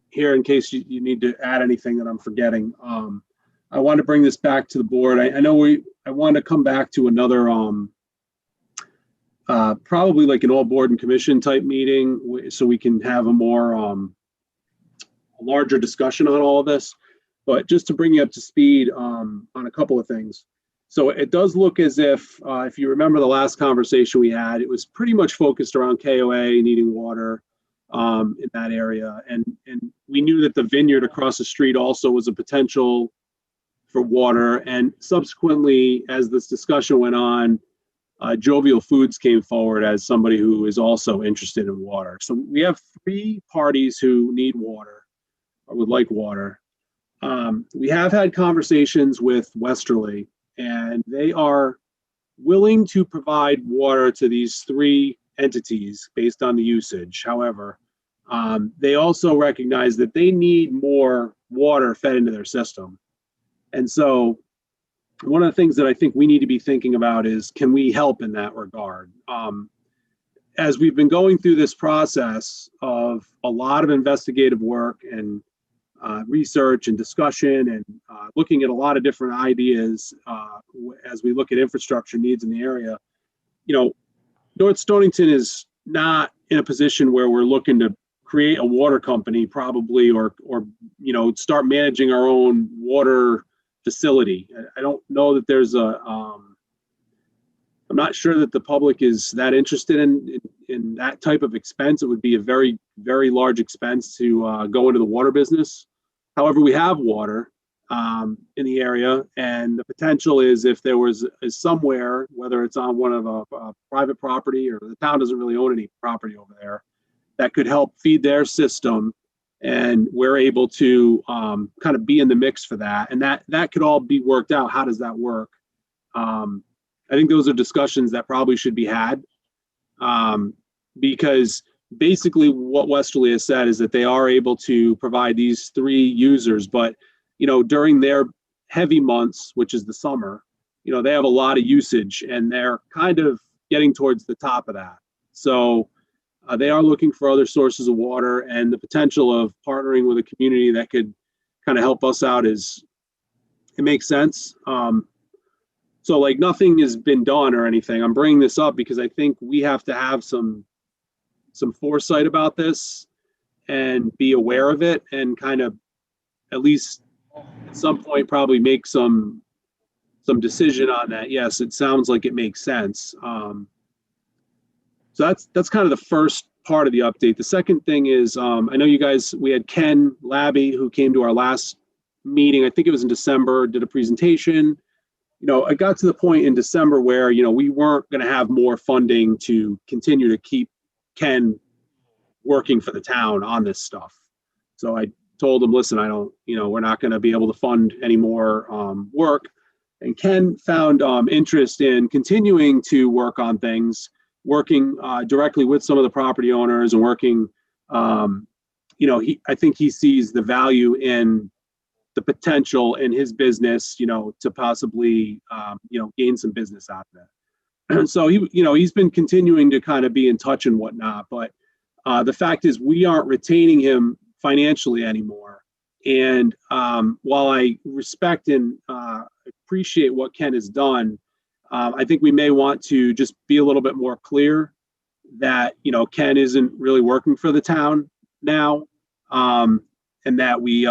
here in case you need to add anything that I'm forgetting. I want to bring this back to the board. I know I want to come back to another probably like an all board and commission type meeting so we can have a more a larger discussion on all of this. But just to bring you up to speed on a couple of things. So it does look as if you remember the last conversation we had, it was pretty much focused around KOA needing water in that area. And we knew that the vineyard across the street also was a potential for water. And subsequently, as this discussion went on, Jovial Foods came forward as somebody who is also interested in water. So we have 3 parties who need water or would like water. We have had conversations with Westerly, and they are willing to provide water to these 3 entities based on the usage. However, they also recognize that they need more water fed into their system. And so one of the things that I think we need to be thinking about is, can we help in that regard? As we've been going through this process of a lot of investigative work and research and discussion and looking at a lot of different ideas as we look at infrastructure needs in the area, North Stonington is not in a position where we're looking to create a water company probably or start managing our own water facility. I don't know that there's I'm not sure that the public is that interested in that type of expense. It would be a very, very large expense to go into the water business. However, we have water in the area, and the potential is if there was somewhere, whether it's on one of a private property or the town doesn't really own any property over there, that could help feed their system, and we're able to kind of be in the mix for that. And that could all be worked out. How does that work? I think those are discussions that probably should be had because basically what Westerly has said is that they are able to provide these 3 users, but during their heavy months, which is the summer, they have a lot of usage and they're kind of getting towards the top of that. So they are looking for other sources of water, and the potential of partnering with a community that could kind of help us out it makes sense. So like nothing has been done or anything. I'm bringing this up because I think we have to have some foresight about this and be aware of it and kind of at least at some point probably make some decision on that. Yes, it sounds like it makes sense. So that's kind of the first part of the update. The second thing is I know you guys, we had Ken Labby who came to our last meeting. I think it was in December, did a presentation. It got to the point in December where, we weren't going to have more funding to continue to keep Ken working for the town on this stuff. So I told him, listen, we're not going to be able to fund any more work. And Ken found interest in continuing to work on things, working directly with some of the property owners and working, I think he sees the value in the potential in his business, to possibly, gain some business out of it. And so he's been continuing to kind of be in touch and whatnot, but the fact is we aren't retaining him financially anymore. And while I respect and appreciate what Ken has done, I think we may want to just be a little bit more clear that, Ken isn't really working for the town now, and that we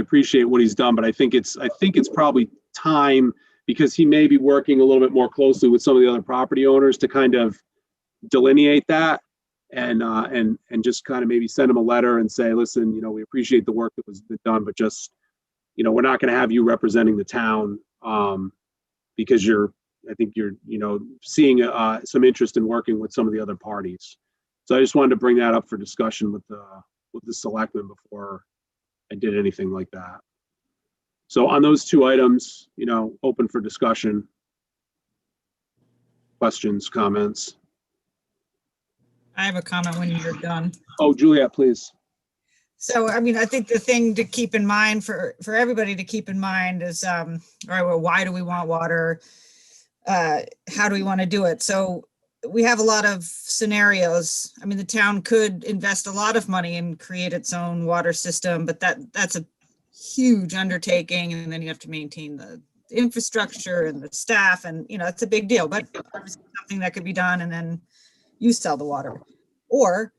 appreciate what he's done, but I think it's probably time, because he may be working a little bit more closely with some of the other property owners to kind of delineate that and just kind of maybe send him a letter and say, listen, we appreciate the work that was been done, but just, you know, we're not going to have you representing the town because I think you're, you know, seeing some interest in working with some of the other parties. So I just wanted to bring that up for discussion with the selectmen before I did anything like that. So on those two items, you know, open for discussion, questions, comments. I have a comment when you're done. Oh, Juliet, please. So, I mean, I think the thing to keep in mind for everybody to keep in mind is, all right, well, why do we want water? How do we want to do it? So we have a lot of scenarios. I mean, the town could invest a lot of money and create its own water system, but that's a huge undertaking. And then you have to maintain the infrastructure and the staff, and, you know, it's a big deal, but obviously something that could be done, and then you sell the water. Or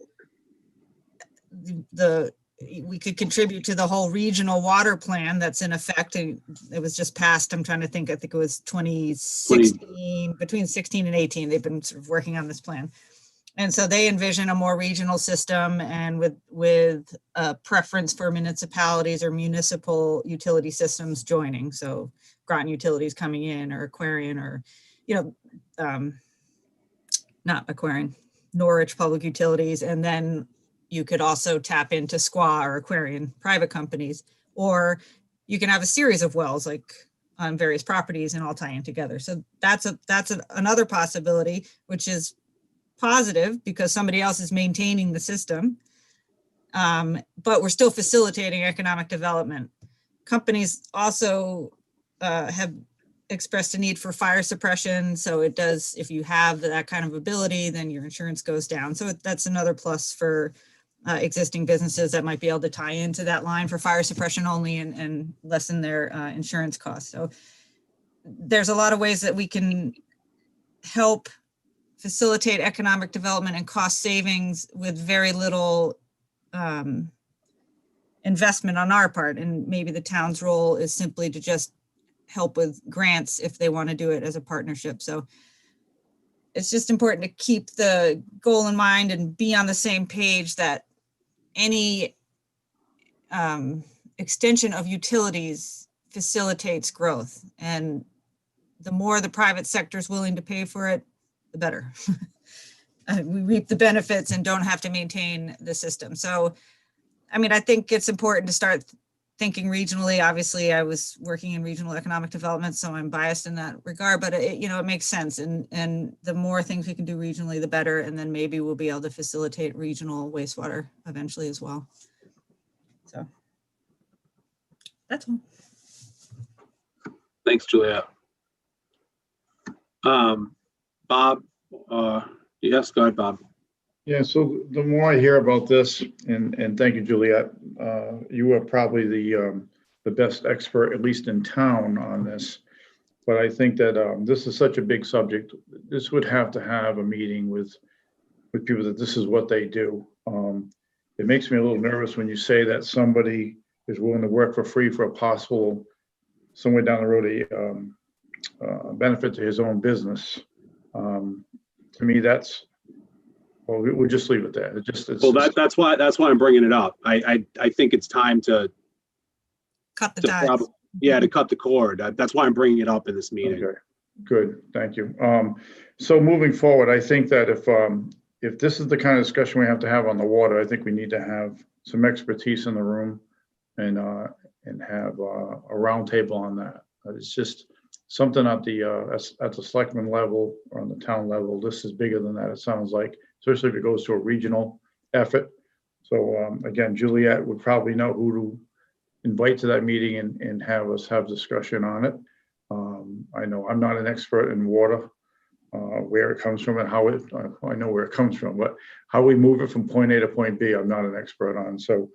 we could contribute to the whole regional water plan that's in effect. And it was just passed. I'm trying to think, I think it was 2016, between 16 and 18, they've been sort of working on this plan. And so they envision a more regional system, and with a preference for municipalities or municipal utility systems joining. So Groton Utilities coming in, or Aquarian, or, you know, not Aquarian, Norwich Public Utilities. And then you could also tap into SQA or Aquarian private companies, or you can have a series of wells like on various properties and all tie in together. So that's another possibility, which is positive because somebody else is maintaining the system, but we're still facilitating economic development. Companies also have expressed a need for fire suppression. So it does, if you have that kind of ability, then your insurance goes down. So that's another plus for existing businesses that might be able to tie into that line for fire suppression only and lessen their insurance costs. So there's a lot of ways that we can help facilitate economic development and cost savings with very little investment on our part. And maybe the town's role is simply to just help with grants if they want to do it as a partnership. So it's just important to keep the goal in mind and be on the same page that any extension of utilities facilitates growth. And the more the private sector is willing to pay for it, the better. We reap the benefits and don't have to maintain the system. So, I mean, I think it's important to start thinking regionally. Obviously, I was working in regional economic development, so I'm biased in that regard, but it, you know, it makes sense. And the more things we can do regionally, the better. And then maybe we'll be able to facilitate regional wastewater eventually as well. So that's all. Thanks, Julia. Bob, yes, go ahead, Bob. Yeah, so the more I hear about this, and thank you, Juliet, you are probably the best expert, at least in town, on this. But I think that this is such a big subject. This would have to have a meeting with people that this is what they do. It makes me a little nervous when you say that somebody is willing to work for free for a possible, somewhere down the road, a benefit to his own business. To me, that's, well, we'll just leave it there. Well, that's why I'm bringing it up. I think it's time to cut the ties. To cut the cord. That's why I'm bringing it up in this meeting. Okay, good, thank you. So moving forward, I think that if this is the kind of discussion we have to have on the water, I think we need to have some expertise in the room and have a roundtable on that. It's just something at the selectman level or on the town level. This is bigger than that, it sounds like, especially if it goes to a regional effort. So again, Juliet would probably know who to invite to that meeting and have us have discussion on it. I know I'm not an expert in water, where it comes from and how it, I know where it comes from, but how we move it from point A to point B, I'm not an expert on. So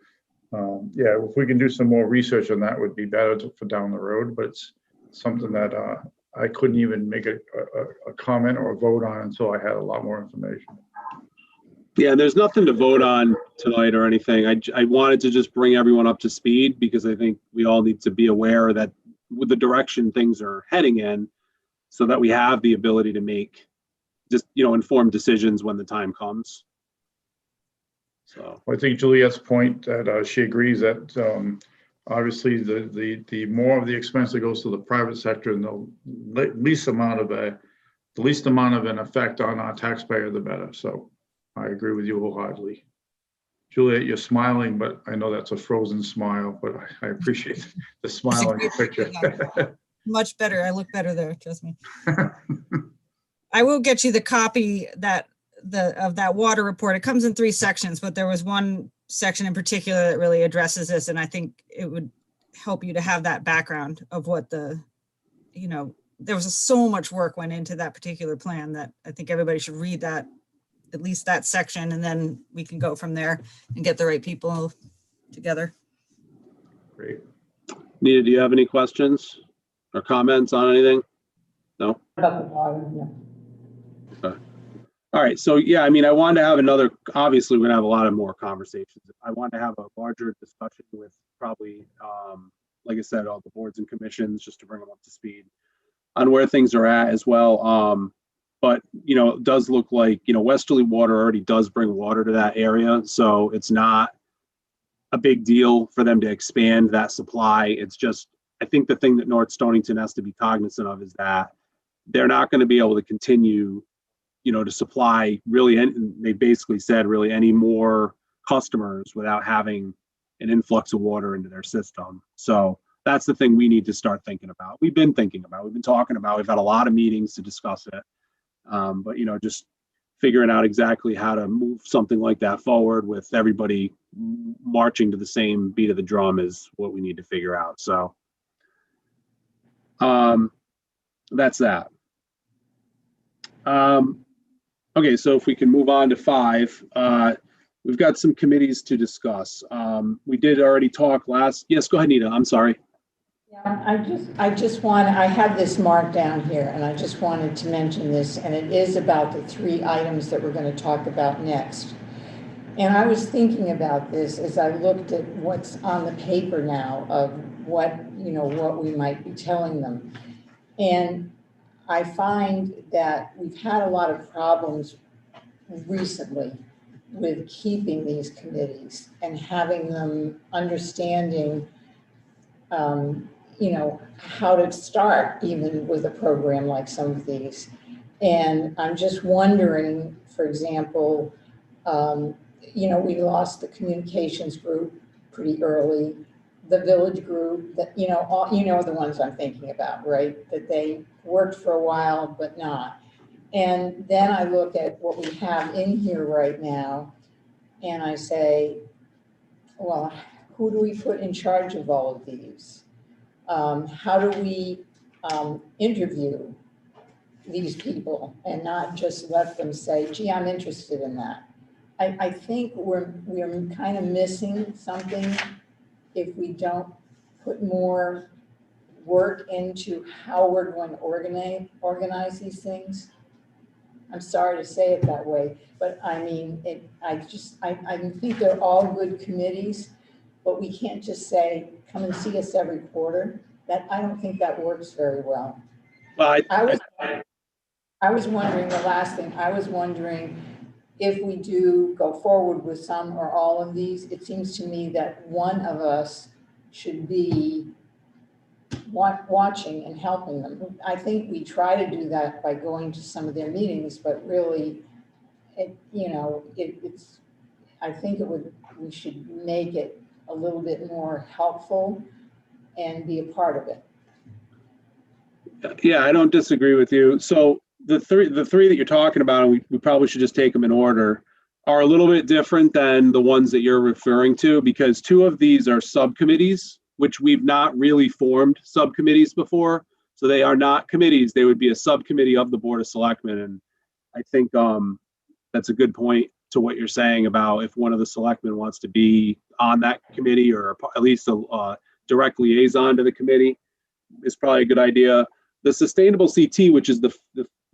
yeah, if we can do some more research on that would be better for down the road, but it's something that I couldn't even make a comment or a vote on until I had a lot more information. Yeah, there's nothing to vote on tonight or anything. I wanted to just bring everyone up to speed because I think we all need to be aware that with the direction things are heading in, so that we have the ability to make just, you know, informed decisions when the time comes. So I think Juliet's point that she agrees that Obviously, the more of the expense that goes to the private sector and the least amount of an effect on our taxpayer, the better. So I agree with you wholeheartedly. Juliet, you're smiling, but I know that's a frozen smile, but I appreciate the smile on your picture. Much better. I look better there, trust me. I will get you the copy of that water report. It comes in 3 sections, but there was one section in particular that really addresses this, and I think it would help you to have that background of what there was so much work went into that particular plan that I think everybody should read that, at least that section, and then we can go from there and get the right people together. Great. Nita, do you have any questions or comments on anything? No? About the water, no. Okay. All right. So, yeah, I mean, I wanted to have obviously we're gonna have a lot of more conversations. I want to have a larger discussion with probably, like I said, all the boards and commissions, just to bring them up to speed on where things are at as well. But, it does look like, Westerly Water already does bring water to that area. So it's not a big deal for them to expand that supply. It's just, I think the thing that North Stonington has to be cognizant of is that they're not going to be able to continue, to supply really, and they basically said really any more customers without having an influx of water into their system. So that's the thing we need to start thinking about. We've been talking about, we've had a lot of meetings to discuss it. But, just figuring out exactly how to move something like that forward with everybody marching to the same beat of the drum is what we need to figure out. So that's that. Okay, so if we can move on to 5, we've got some committees to discuss. We did already talk yes, go ahead, Nita, I'm sorry. Yeah, I have this marked down here, and I just wanted to mention this, and it is about the 3 items that we're going to talk about next. And I was thinking about this as I looked at what's on the paper now of what we might be telling them. And I find that we've had a lot of problems recently with keeping these committees and having them understanding how to start even with a program like some of these. And I'm just wondering, for example, we lost the communications group pretty early, the village group, that, the ones I'm thinking about, right? That they worked for a while, but not. And then I look at what we have in here right now, and I say, well, who do we put in charge of all of these? How do we interview these people and not just let them say, gee, I'm interested in that? I think we're kind of missing something if we don't put more work into how we're going to organize these things. I'm sorry to say it that way, but I mean, I think they're all good committees, but we can't just say, come and see us every quarter. I don't think that works very well. Well, I was wondering, the last thing, I was wondering if we do go forward with some or all of these, it seems to me that one of us should be watching and helping them. I think we try to do that by going to some of their meetings, but really, I think we should make it a little bit more helpful and be a part of it. Yeah, I don't disagree with you. So the three that you're talking about, and we probably should just take them in order, are a little bit different than the ones that you're referring to, because 2 of these are subcommittees, which we've not really formed subcommittees before. So they are not committees. They would be a subcommittee of the Board of Selectmen. And I think that's a good point to what you're saying about if one of the selectmen wants to be on that committee, or at least a direct liaison to the committee, is probably a good idea. The Sustainable CT, which is the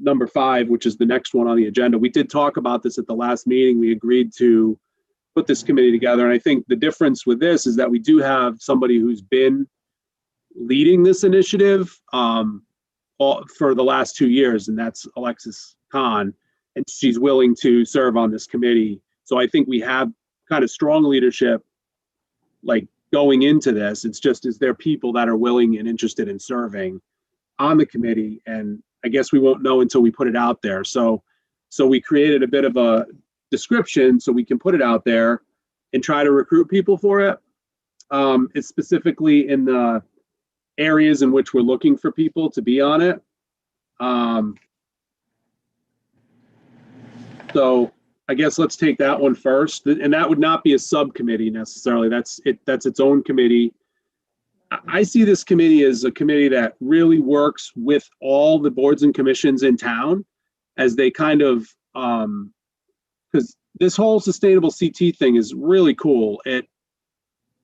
number 5, which is the next one on the agenda, we did talk about this at the last meeting. We agreed to put this committee together. And I think the difference with this is that we do have somebody who's been leading this initiative for the last 2 years, and that's Alexis Kahn, and she's willing to serve on this committee. So I think we have kind of strong leadership, like going into this. It's just, is there people that are willing and interested in serving on the committee? And I guess we won't know until we put it out there. So we created a bit of a description so we can put it out there and try to recruit people for it. It's specifically in the areas in which we're looking for people to be on it. So I guess let's take that one first. And that would not be a subcommittee necessarily. That's its own committee. I see this committee as a committee that really works with all the boards and commissions in town as they kind of, because this whole sustainable CT thing is really cool.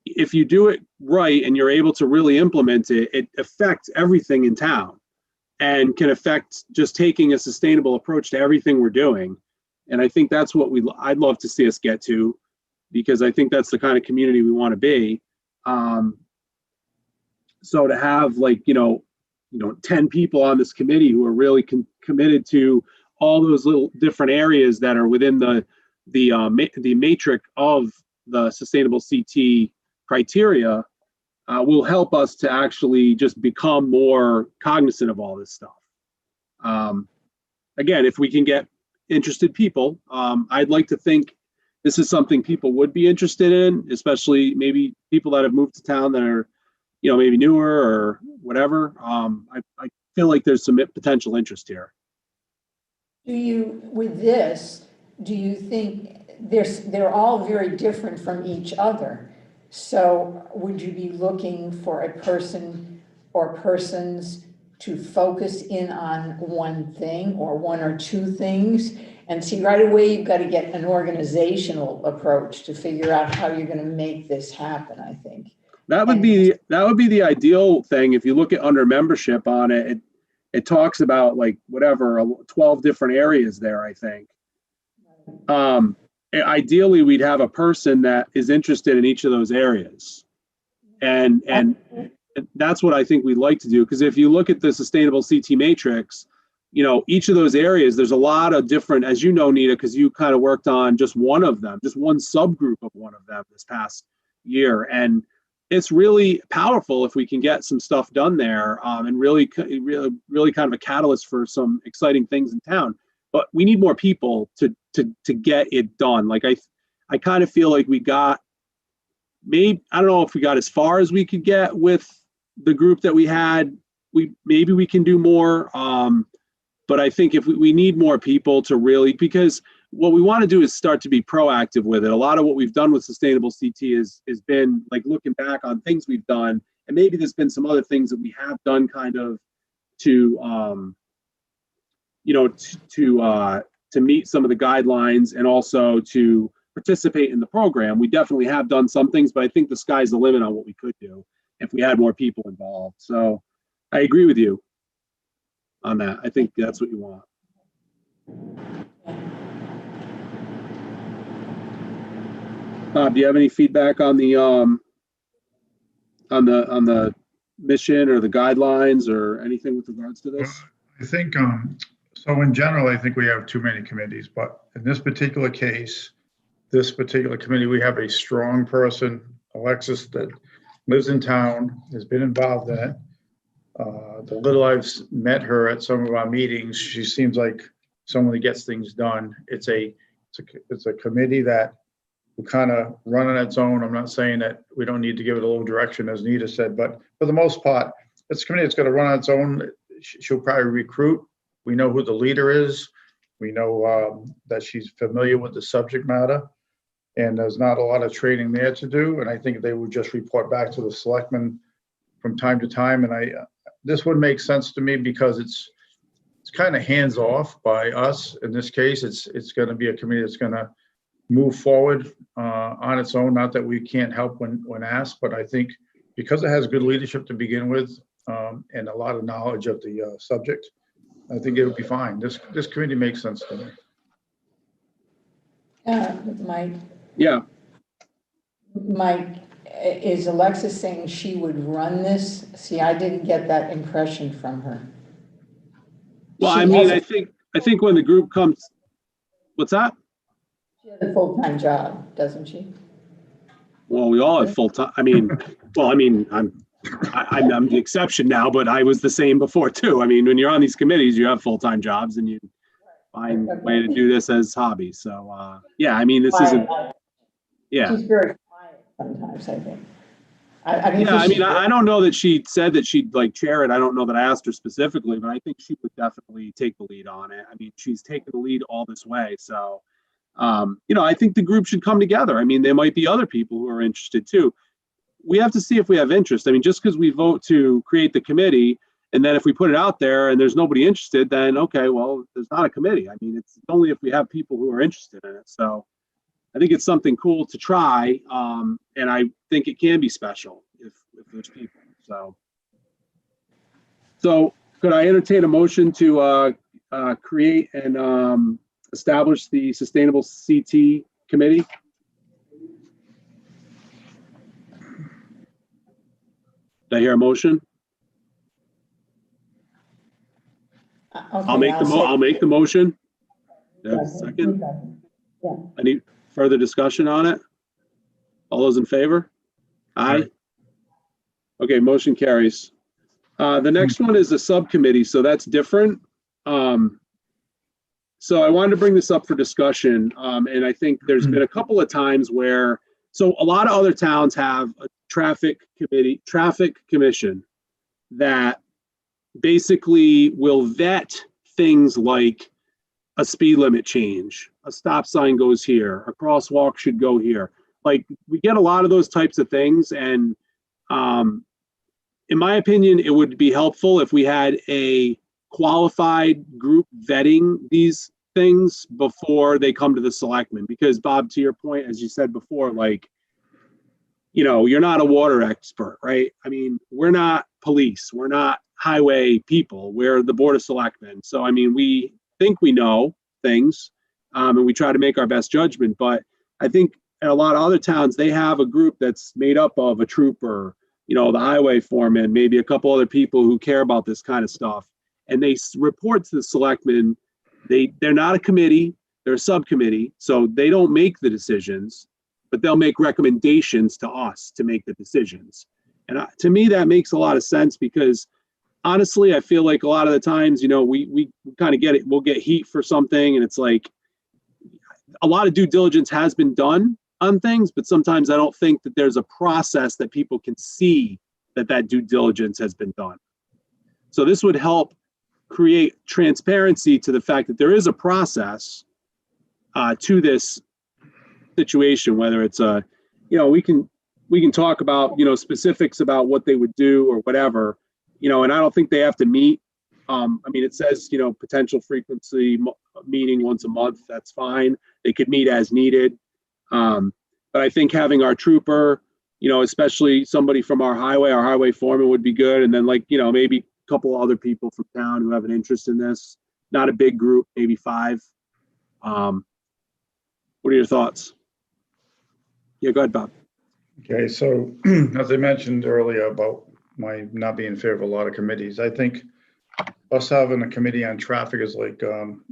If you do it right and you're able to really implement it, it affects everything in town and can affect just taking a sustainable approach to everything we're doing. And I think that's what I'd love to see us get to, because I think that's the kind of community we want to be. So to have 10 people on this committee who are really committed to all those little different areas that are within the matrix of the sustainable CT criteria will help us to actually just become more cognizant of all this stuff. Again, if we can get interested people, I'd like to think this is something people would be interested in, especially maybe people that have moved to town that are, maybe newer or whatever. I feel like there's some potential interest here. With this, do you think they're all very different from each other? So would you be looking for a person or persons to focus in on one thing or one or two things? And see, right away, you've got to get an organizational approach to figure out how you're going to make this happen, I think. That would be the ideal thing. If you look at under membership on it, it talks about 12 different areas there, I think. Ideally, we'd have a person that is interested in each of those areas. And that's what I think we'd like to do. Because if you look at the sustainable CT matrix, each of those areas, there's a lot of different, as you know, Nita, because you kind of worked on just one of them, just one subgroup of one of them this past year. And it's really powerful if we can get some stuff done there, and really kind of a catalyst for some exciting things in town. But we need more people to get it done. I kind of feel like we got, I don't know if we got as far as we could get with the group that we had. Maybe we can do more. But I think if we need more people to really, because what we want to do is start to be proactive with it. A lot of what we've done with sustainable CT has been looking back on things we've done, and maybe there's been some other things that we have done kind of to meet some of the guidelines and also to participate in the program. We definitely have done some things, but I think the sky's the limit on what we could do if we had more people involved. So I agree with you on that. I think that's what you want. Bob, do you have any feedback on the mission or the guidelines or anything with regards to this? I think, so in general, I think we have too many committees, but in this particular case, this particular committee, we have a strong person, Alexis, that lives in town, has been involved in it. The little I've met her at some of our meetings, she seems like someone that gets things done. It's a committee that will kind of run on its own. I'm not saying that we don't need to give it a little direction, as Nita said, but for the most part, it's a committee that's going to run on its own. She'll probably recruit. We know who the leader is. We know that she's familiar with the subject matter, and there's not a lot of training there to do. And I think they would just report back to the selectmen from time to time. And this would make sense to me because it's kind of hands off by us. In this case, it's going to be a committee that's going to move forward on its own. Not that we can't help when asked, but I think because it has good leadership to begin with and a lot of knowledge of the subject, I think it would be fine. This committee makes sense to me. Mike? Yeah. Mike, is Alexis saying she would run this? See, I didn't get that impression from her. Well, I mean, I think when the group comes, what's that? She has a full-time job, doesn't she? Well, we all have full-time, I mean, I'm the exception now, but I was the same before too. I mean, when you're on these committees, you have full-time jobs and you find a way to do this as hobbies. So, yeah, I mean, this isn't, yeah. She's very quiet sometimes, I think. I mean, Yeah, I mean, she's I don't know that she said that she'd like chair it. I don't know that I asked her specifically, but I think she would definitely take the lead on it. I mean, she's taken the lead all this way. So, I think the group should come together. I mean, there might be other people who are interested too. We have to see if we have interest. I mean, just because we vote to create the committee, and then if we put it out there and there's nobody interested, then okay, well, there's not a committee. I mean, it's only if we have people who are interested in it. So I think it's something cool to try. And I think it can be special if there's people. So could I entertain a motion to create and establish the Sustainable CT Committee? Did I hear a motion? okay, I'll make the motion. Second. Yeah. Any further discussion on it? All those in favor? Aye. Okay, motion carries. The next one is a subcommittee, so that's different. So I wanted to bring this up for discussion, and I think there's been a couple of times where, so a lot of other towns have a traffic commission that basically will vet things like a speed limit change, a stop sign goes here, a crosswalk should go here. Like, we get a lot of those types of things, and in my opinion, it would be helpful if we had a qualified group vetting these things before they come to the selectmen. Because Bob, to your point, as you said before, like, you're not a water expert, right? I mean, we're not police, we're not highway people, we're the Board of Selectmen. So, I mean, we think we know things, and we try to make our best judgment. But I think in a lot of other towns, they have a group that's made up of a trooper, the highway foreman, maybe a couple other people who care about this kind of stuff. And they report to the selectmen. They're not a committee, they're a subcommittee. So they don't make the decisions, but they'll make recommendations to us to make the decisions. And to me, that makes a lot of sense, because honestly, I feel like a lot of the times, we kind of get it. We'll get heat for something, and it's like a lot of due diligence has been done on things, but sometimes I don't think that there's a process that people can see that due diligence has been done. So this would help create transparency to the fact that there is a process to this situation, whether it's we can talk about, specifics about what they would do or whatever, and I don't think they have to meet. I mean, it says, potential frequency meeting once a month. That's fine. They could meet as needed. But I think having our trooper, especially somebody from our highway foreman would be good. And then maybe a couple other people from town who have an interest in this. Not a big group, maybe 5. What are your thoughts? Yeah, go ahead, Bob. Okay, so as I mentioned earlier about my not being in favor of a lot of committees, I think us having a committee on traffic is like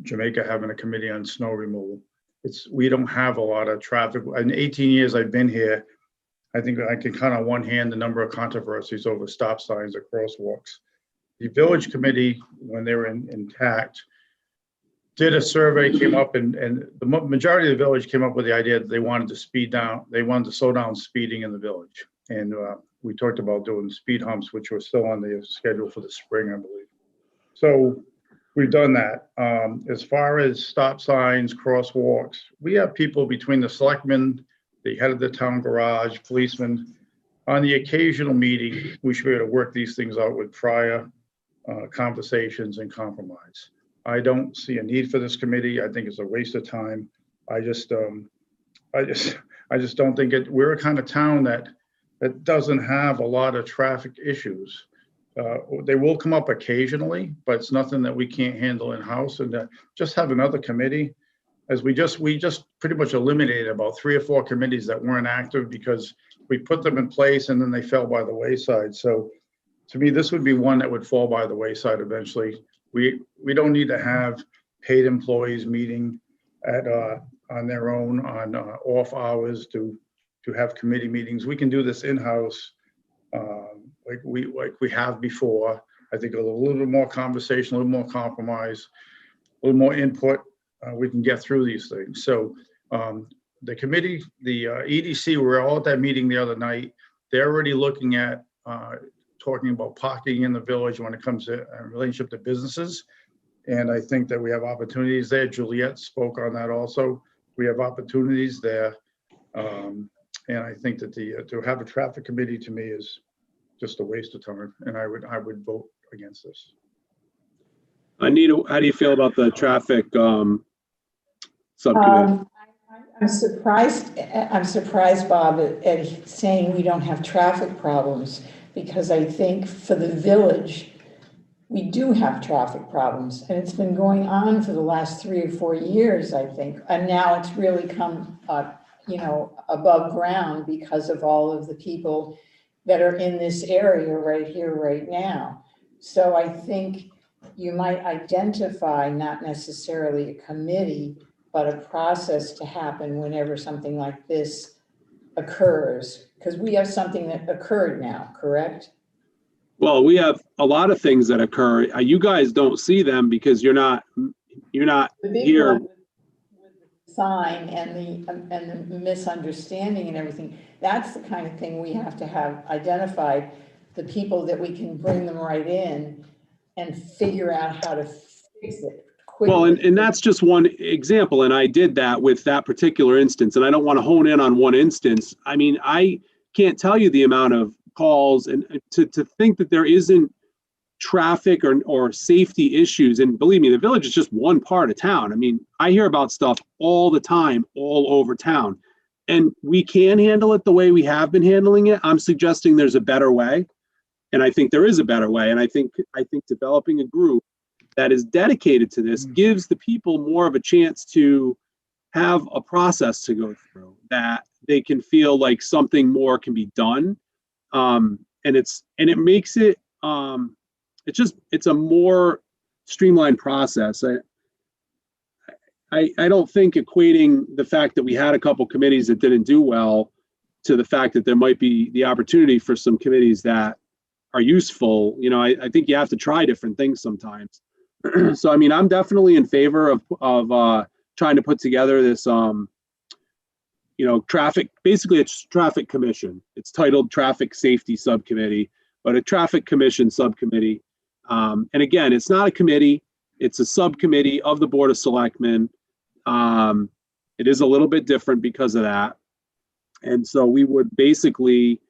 Jamaica having a committee on snow removal. We don't have a lot of traffic. In 18 years I've been here, I think I can count on one hand the number of controversies over stop signs or crosswalks. The village committee, when they were intact, did a survey, came up, and the majority of the village came up with the idea that they wanted to speed down, they wanted to slow down speeding in the village. And we talked about doing speed humps, which were still on the schedule for the spring, I believe. So we've done that. As far as stop signs, crosswalks, we have people between the selectmen, the head of the town garage, policemen. On the occasional meeting, we should be able to work these things out with prior conversations and compromise. I don't see a need for this committee. I think it's a waste of time. I just don't think it. We're a kind of town that doesn't have a lot of traffic issues. They will come up occasionally, but it's nothing that we can't handle in-house. And just have another committee, as we just pretty much eliminated about 3 or 4 committees that weren't active because we put them in place and then they fell by the wayside. So to me, this would be one that would fall by the wayside eventually. We don't need to have paid employees meeting on their own on off hours to to have committee meetings. We can do this in-house, like we have before. I think a little bit more conversation, a little more compromise, a little more input. We can get through these things. So the committee, the EDC, we were all at that meeting the other night. They're already looking at talking about parking in the village when it comes to relationship to businesses. And I think that we have opportunities there. Juliet spoke on that also. We have opportunities there. And I think that to have a traffic committee to me is just a waste of time. And I would vote against this. Anita, how do you feel about the traffic subcommittee? I'm surprised, Bob, at saying we don't have traffic problems, because I think for the village, we do have traffic problems, and it's been going on for the last 3 or 4 years, I think. And now it's really come up, above ground because of all of the people that are in this area right here, right now. So I think you might identify not necessarily a committee, but a process to happen whenever something like this occurs, because we have something that occurred now, correct? Well, we have a lot of things that occur. You guys don't see them because you're not The big here. one with the sign and the misunderstanding and everything, that's the kind of thing we have to have identified, the people that we can bring them right in and figure out how to fix it quickly. Well, and that's just one example, and I did that with that particular instance, and I don't want to hone in on one instance. I mean, I can't tell you the amount of calls and to think that there isn't traffic or safety issues. And believe me, the village is just one part of town. I mean, I hear about stuff all the time, all over town, and we can handle it the way we have been handling it. I'm suggesting there's a better way, and I think there is a better way. And I think developing a group that is dedicated to this gives the people more of a chance to have a process to go through, that they can feel like something more can be done. And it makes it, it's a more streamlined process. I don't think equating the fact that we had a couple committees that didn't do well to the fact that there might be the opportunity for some committees that are useful. I think you have to try different things sometimes. So, I mean, I'm definitely in favor of trying to put together this, basically it's traffic commission. It's titled Traffic Safety Subcommittee, but a traffic commission subcommittee. And again, it's not a committee, it's a subcommittee of the Board of Selectmen. It is a little bit different because of that. And so we would basically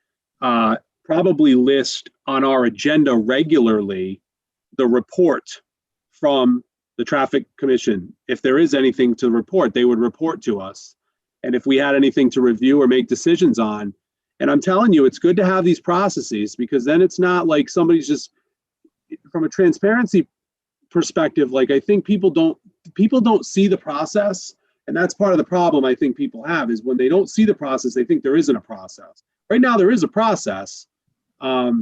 probably list on our agenda regularly the report from the traffic commission. If there is anything to report, they would report to us. And if we had anything to review or make decisions on, and I'm telling you, it's good to have these processes, because then it's not like somebody's just, from a transparency perspective, like I think people don't see the process. And that's part of the problem I think people have, is when they don't see the process, they think there isn't a process. Right now there is a process, but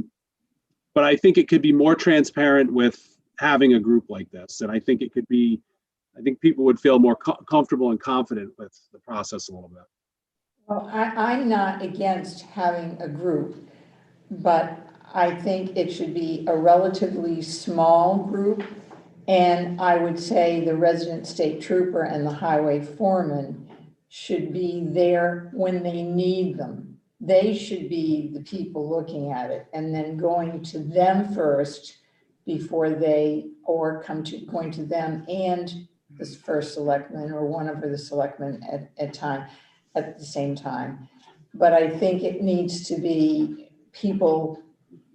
I think it could be more transparent with having a group like this. And I think people would feel more comfortable and confident with the process a little bit. Well, I'm not against having a group, but I think it should be a relatively small group. And I would say the resident state trooper and the highway foreman should be there when they need them. They should be the people looking at it and then going to them first before going to them and the first selectman or one of the selectmen at the same time. But I think it needs to be people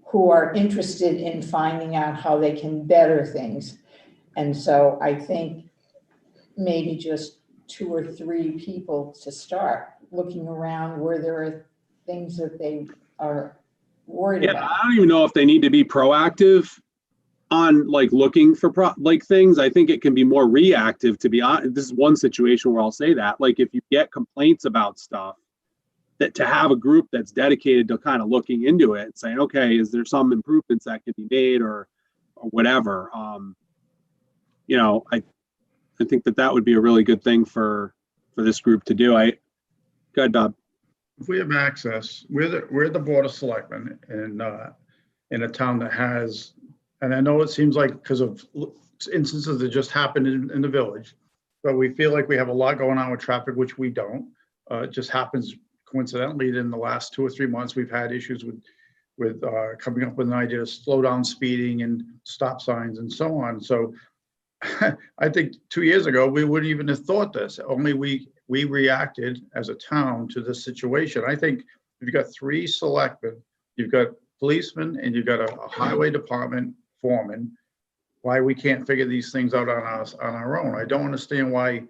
who are interested in finding out how they can better things. And so I think maybe just 2 or 3 people to start looking around where there are things that they are worried about. I don't even know if they need to be proactive on like looking for things. I think it can be more reactive, to be honest. This is one situation where I'll say that, like, if you get complaints about stuff, that to have a group that's dedicated to kind of looking into it and saying, okay, is there some improvements that can be made or whatever. I think that would be a really good thing for this group to do. Go ahead, Bob. if we have access, we're the Board of Selectmen in a town that has, and I know it seems like because of instances that just happened in the village, but we feel like we have a lot going on with traffic, which we don't. It just happens coincidentally that in the last 2 or 3 months, we've had issues with coming up with an idea to slow down speeding and stop signs and so on. So I think 2 years ago, we wouldn't even have thought this, only we reacted as a town to this situation. I think if you've got 3 selectmen, you've got policemen, and you've got a highway department foreman, why we can't figure these things out on our own. I don't understand why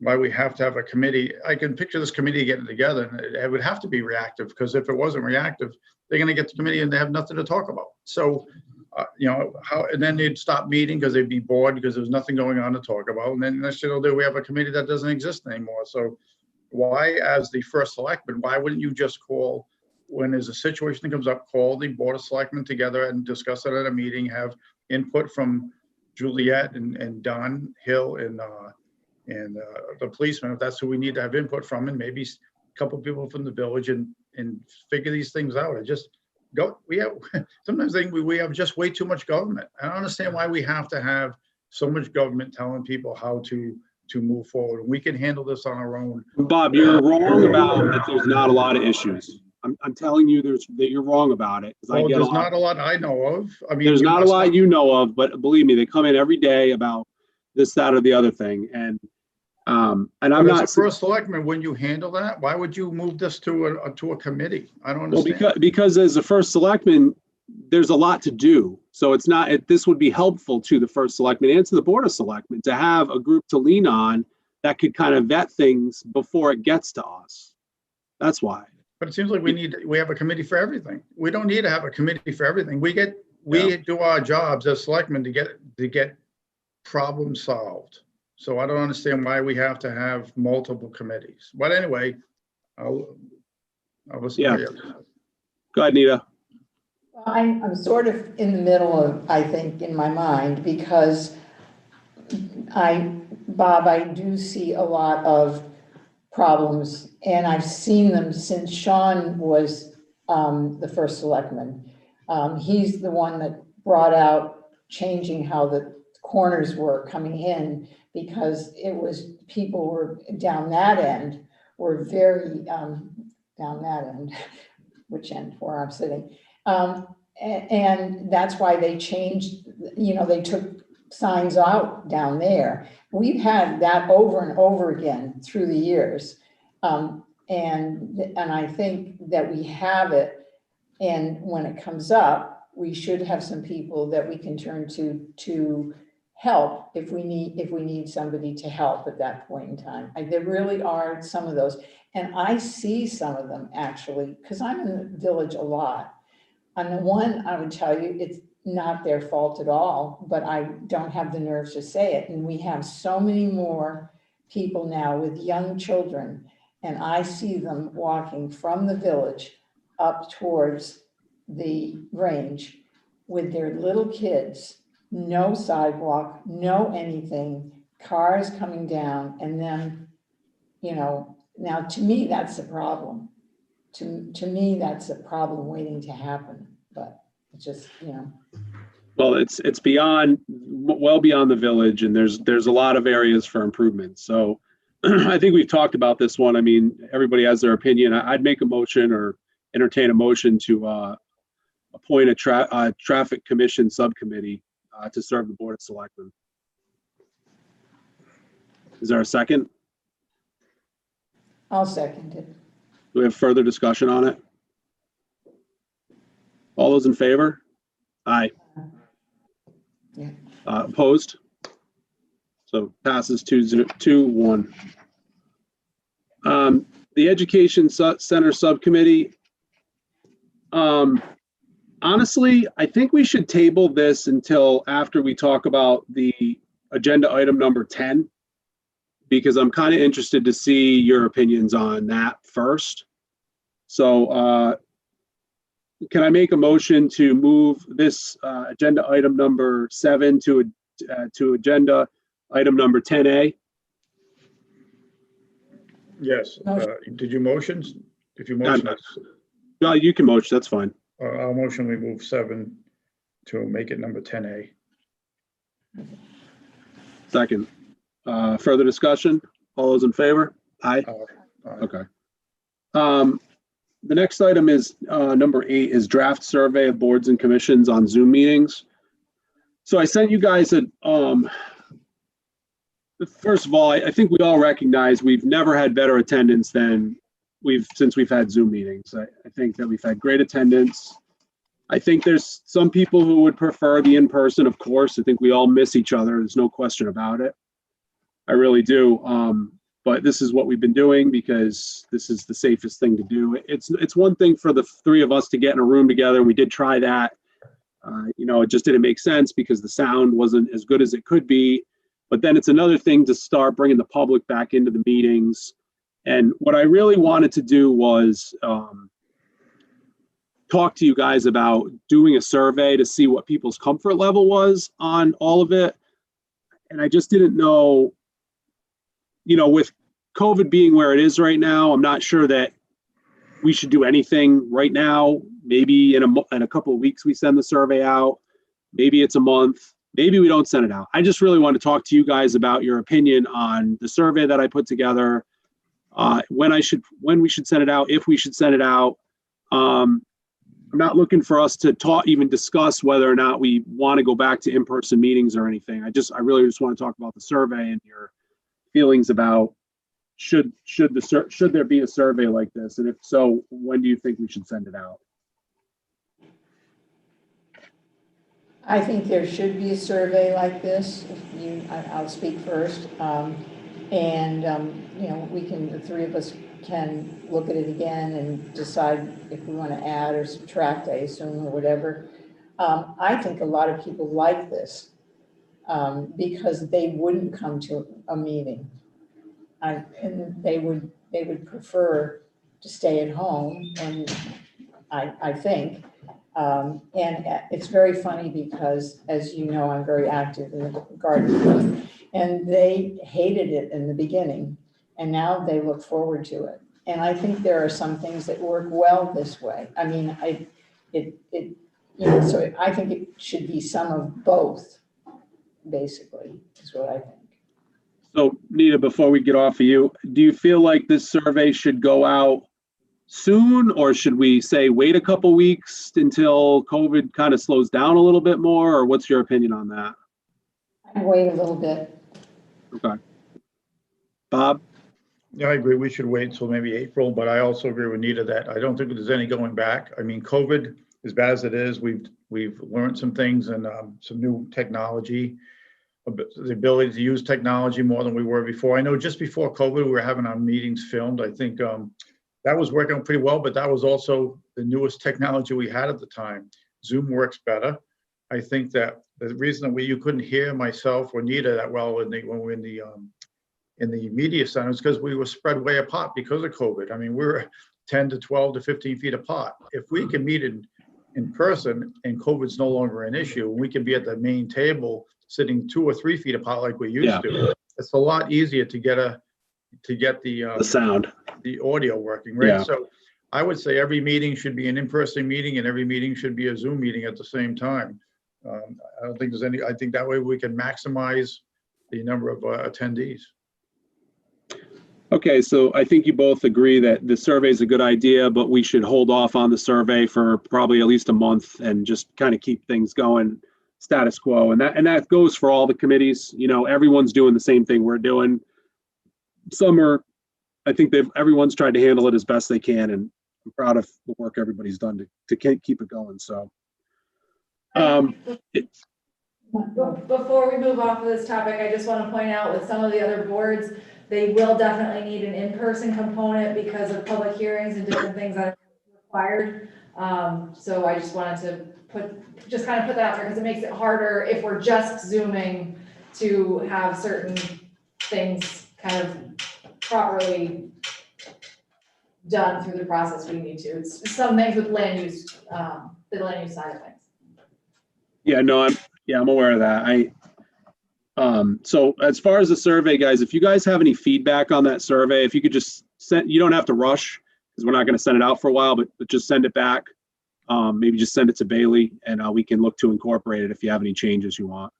we have to have a committee. I can picture this committee getting together, and it would have to be reactive, because if it wasn't reactive, they're going to get the committee and they have nothing to talk about. So, and then they'd stop meeting because they'd be bored because there's nothing going on to talk about. And then next thing they'll do, we have a committee that doesn't exist anymore. So why, as the first selectman, why wouldn't you just call, when there's a situation that comes up, call the Board of Selectmen together and discuss it at a meeting, have input from Juliet and Don Hill and the policeman, if that's who we need to have input from, and maybe a couple of people from the village, and figure these things out. Sometimes I think we have just way too much government. I don't understand why we have to have so much government telling people how to move forward. We can handle this on our own. Bob, you're wrong about that there's not a lot of issues. I'm telling you that you're wrong about it. Well, there's not a lot I know of. I mean, there's not a lot you know of, but believe me, they come in every day about this, that, or the other thing. And I'm not. As a first selectman, when you handle that, why would you move this to a committee? I don't understand. Well, because as a first selectman, there's a lot to do. So it's not. This would be helpful to the first selectman and to the Board of Selectmen to have a group to lean on that could kind of vet things before it gets to us. That's why. But it seems like we have a committee for everything. We don't need to have a committee for everything. We do our jobs as selectmen to get problems solved. So I don't understand why we have to have multiple committees. But anyway, I'll listen to you. Go ahead, Nita. I'm sort of in the middle of, I think, in my mind, because Bob, I do see a lot of problems, and I've seen them since Sean was the first selectman. He's the one that brought out changing how the corners were coming in, because it was, people were down that end, were very, down that end, which end, where I'm sitting. And that's why they changed, they took signs out down there. We've had that over and over again through the years. And I think that we have it, and when it comes up, we should have some people that we can turn to help if we need somebody to help at that point in time. There really are some of those, and I see some of them actually, because I'm in the village a lot. On the one, I would tell you, it's not their fault at all, but I don't have the nerves to say it. And we have so many more people now with young children, and I see them walking from the village up towards the range with their little kids, no sidewalk, no anything, cars coming down, and then, now to me, that's a problem. To me, that's a problem waiting to happen, but it's just, Well, it's well beyond the village, and there's a lot of areas for improvement. So I think we've talked about this one. I mean, everybody has their opinion. I'd make a motion or entertain a motion to appoint a traffic commission subcommittee to serve the Board of Selectmen. Is there a second? I'll second it. Do we have further discussion on it? All those in favor? Aye. Yeah. Opposed? So passes 2-1. The Education Center Subcommittee. Honestly, I think we should table this until after we talk about the agenda item number 10, because I'm kind of interested to see your opinions on that first. So can I make a motion to move this agenda item number 7 to agenda item number 10A? Yes. Did you motion? if you motion it, No, you can motion, that's fine. I'll motion we move 7 to make it number 10A. Second. Further discussion? All those in favor? Aye. Okay. The next item is number 8 is draft survey of boards and commissions on Zoom meetings. So I sent you guys a, first of all, I think we all recognize we've never had better attendance than since we've had Zoom meetings. I think that we've had great attendance. I think there's some people who would prefer the in-person, of course. I think we all miss each other. There's no question about it. I really do. But this is what we've been doing because this is the safest thing to do. It's one thing for the 3 of us to get in a room together. We did try that. It just didn't make sense because the sound wasn't as good as it could be. But then it's another thing to start bringing the public back into the meetings. And what I really wanted to do was talk to you guys about doing a survey to see what people's comfort level was on all of it. And I just didn't know, with COVID being where it is right now, I'm not sure that we should do anything right now. Maybe in a couple of weeks we send the survey out. Maybe it's a month. Maybe we don't send it out. I just really want to talk to you guys about your opinion on the survey that I put together, when we should send it out, if we should send it out. I'm not looking for us to even discuss whether or not we want to go back to in-person meetings or anything. I really just want to talk about the survey and your feelings about should there be a survey like this, and if so, when do you think we should send it out? I think there should be a survey like this. I'll speak first. The 3 of us can look at it again and decide if we want to add or subtract, I assume, or whatever. I think a lot of people like this because they wouldn't come to a meeting. And they would prefer to stay at home, and I think. And it's very funny because, as you know, I'm very active in the garden club, and they hated it in the beginning, and now they look forward to it. And I think there are some things that work well this way. I mean, so I think it should be some of both, basically, is what I think. So, Nita, before we get off of you, do you feel like this survey should go out soon, or should we say wait a couple weeks until COVID kind of slows down a little bit more, or what's your opinion on that? I'd wait a little bit. Okay. Bob? Yeah, I agree. We should wait until maybe April, but I also agree with Nita that I don't think there's any going back. I mean, COVID, as bad as it is, we've learned some things and some new technology, the ability to use technology more than we were before. I know just before COVID, we were having our meetings filmed. I think that was working pretty well, but that was also the newest technology we had at the time. Zoom works better. I think that the reason that you couldn't hear myself or Nita that well when we were in the media center is because we were spread way apart because of COVID. I mean, we were 10 to 12 to 15 feet apart. If we can meet in person and COVID's no longer an issue, we can be at the main table sitting 2 or 3 feet apart like we used to. It's a lot easier to get the sound, the audio working, right? Yeah. So I would say every meeting should be an in-person meeting and every meeting should be a Zoom meeting at the same time. I don't think there's any, I think that way we can maximize the number of attendees. Okay, so I think you both agree that the survey is a good idea, but we should hold off on the survey for probably at least a month and just kind of keep things going status quo. And that goes for all the committees. Everyone's doing the same thing we're doing. I think everyone's tried to handle it as best they can, and I'm proud of the work everybody's done to keep it going. So, before we move off of this topic, I just want to point out with some of the other boards, they will definitely need an in-person component because of public hearings and different things that are required. So I just wanted to put that out there because it makes it harder if we're just Zooming to have certain things kind of properly done through the process we need to. It's some things with land use, the land use side of things. Yeah, no, I'm aware of that. So as far as the survey, guys, if you guys have any feedback on that survey, if you could just you don't have to rush. because we're not going to send it out for a while, but just send it back. Maybe just send it to Bailey, and we can look to incorporate it if you have any changes you want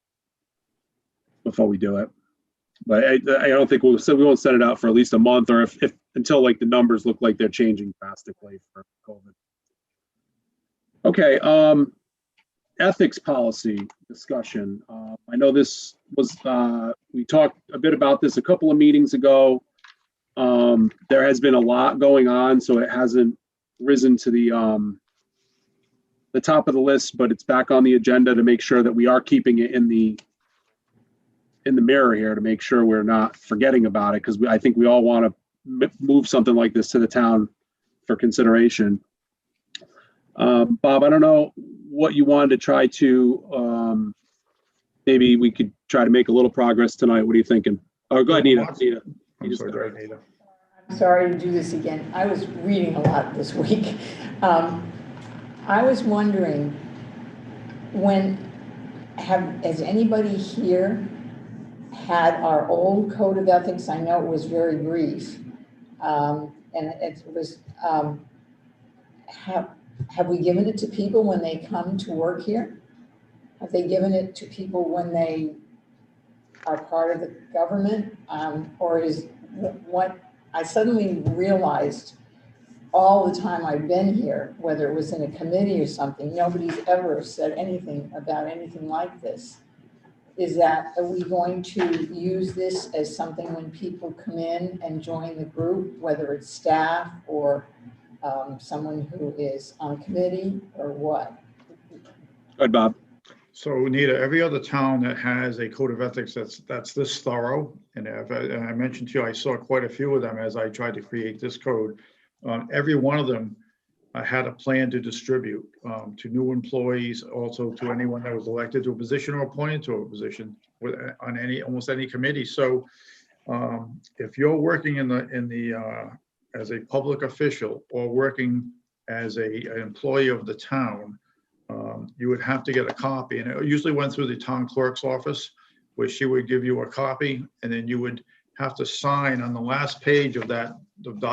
before we do it. But I don't think we won't send it out for at least a month, or if until like the numbers look like they're changing drastically for COVID. Okay, ethics policy discussion. I know this was, we talked a bit about this a couple of meetings ago. There has been a lot going on, so it hasn't risen to the top of the list, but it's back on the agenda to make sure that we are keeping it in the mirror here, to make sure we're not forgetting about it, because I think we all want to move something like this to the town for consideration. Bob, I don't know what you wanted to try to, maybe we could try to make a little progress tonight. What are you thinking? Oh, go ahead, Nita. I'm sorry, go ahead, Nita. I'm sorry to do this again. I was reading a lot this week. I was wondering, has anybody here had our old code of ethics? I know it was very brief. And it was, have we given it to people when they come to work here? Have they given it to people when they are part of the government? Or is what I suddenly realized all the time I've been here, whether it was in a committee or something, nobody's ever said anything about anything like this. Are we going to use this as something when people come in and join the group, whether it's staff or someone who is on committee or what? Good, Bob. So Nita, every other town that has a code of ethics that's this thorough, and I mentioned to you, I saw quite a few of them as I tried to create this code. Every one of them had a plan to distribute to new employees, also to anyone that was elected to a position or appointed to a position on almost any committee. So if you're working as a public official or working as an employee of the town, you would have to get a copy, and it usually went through the town clerk's office, where she would give you a copy, and then you would have to sign on the last page of the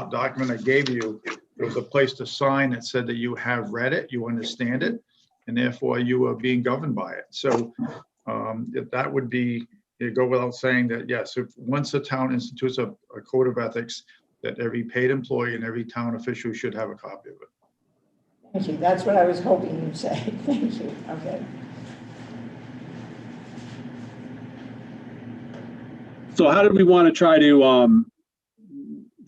document I gave you. There was a place to sign that said that you have read it, you understand it, and therefore you are being governed by it. So that would be, it go without saying that, yes, if once a town institutes a code of ethics, that every paid employee and every town official should have a copy of it. Thank you. That's what I was hoping you'd say. Thank you. Okay. So how did we want to try to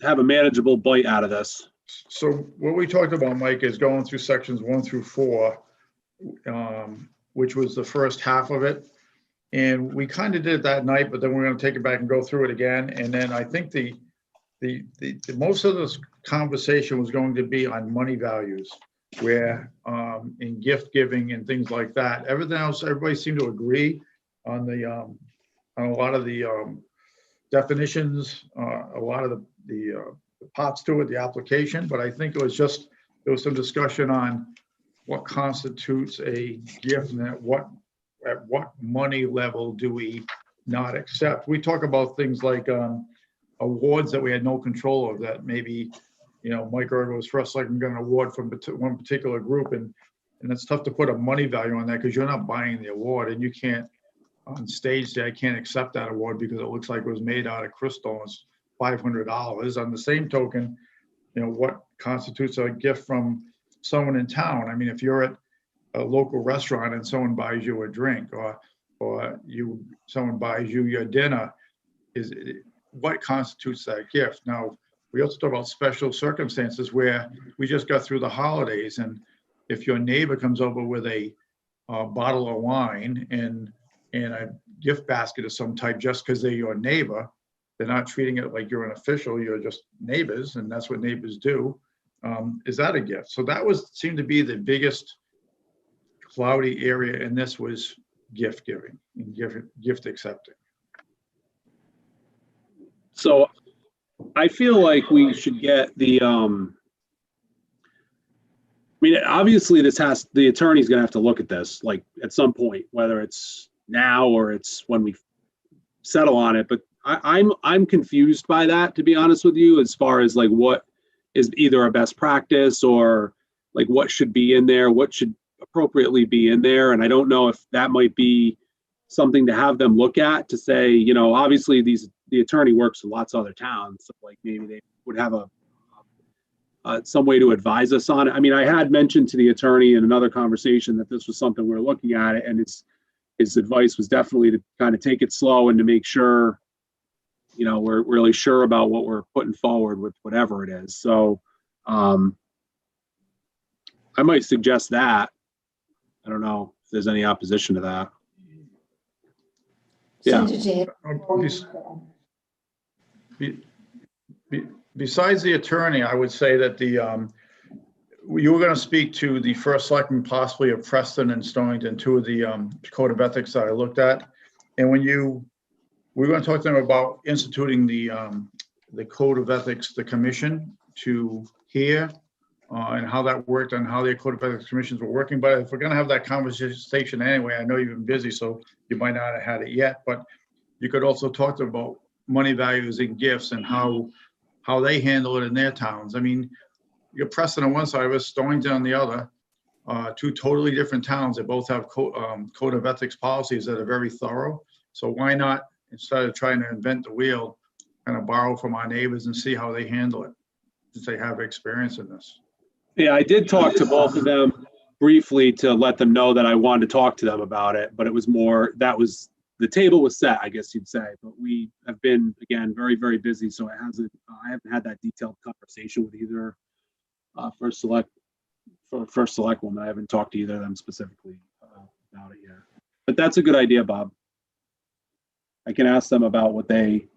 have a manageable bite out of this? So what we talked about, Mike, is going through sections 1 through 4, which was the first half of it. And we kind of did it that night, but then we're going to take it back and go through it again. And then I think the most of this conversation was going to be on money values, where in gift giving and things like that. Everything else, everybody seemed to agree on a lot of the definitions, a lot of the parts to it, the application. But I think it was just, there was some discussion on what constitutes a gift and at what money level do we not accept. We talk about things like awards that we had no control of, that maybe, Mike Ergo was first like, I'm going to award from one particular group, and it's tough to put a money value on that because you're not buying the award, and you can't on stage say I can't accept that award because it looks like it was made out of crystal and it's $500. On the same token, what constitutes a gift from someone in town? I mean, if you're at a local restaurant and someone buys you a drink, or someone buys you your dinner, what constitutes that gift? Now, we also talk about special circumstances where we just got through the holidays, and if your neighbor comes over with a bottle of wine and a gift basket of some type just because they're your neighbor, they're not treating it like you're an official, you're just neighbors, and that's what neighbors do. Is that a gift? So that seemed to be the biggest cloudy area in this, was gift giving and gift accepting. So I feel like we should get the, obviously the attorney's gonna have to look at this, like at some point, whether it's now or it's when we settle on it. But I'm confused by that, to be honest with you, as far as like what is either a best practice or like what should be in there, what should appropriately be in there. And I don't know if that might be something to have them look at to say, you know, obviously the attorney works in lots of other towns, so like maybe they would have some way to advise us on it. I mean, I had mentioned to the attorney in another conversation that this was something we were looking at it, and his advice was definitely to kind of take it slow and to make sure, you know, we're really sure about what we're putting forward with whatever it is. So I might suggest that. I don't know if there's any opposition to that. Yeah. Besides the attorney, I would say that you were going to speak to the first selectman possibly of Preston and Stonington, two of the code of ethics that I looked at. And we're going to talk to them about instituting the code of ethics, the commission to hear and how that worked and how their code of ethics commissions were working. But if we're going to have that conversation anyway, I know you've been busy, so you might not have had it yet, but you could also talk to them about money values and gifts and how they handle it in their towns. I mean, you're Preston on one side of us, Stonington on the other, two totally different towns that both have code of ethics policies that are very thorough. So why not, instead of trying to invent the wheel, kind of borrow from our neighbors and see how they handle it, since they have experience in this. Yeah, I did talk to both of them briefly to let them know that I wanted to talk to them about it, but it was more, the table was set, I guess you'd say, but we have been, again, very, very busy. So I haven't had that detailed conversation with either first selectwoman. I haven't talked to either of them specifically about it yet, but that's a good idea, Bob. I can ask them about what they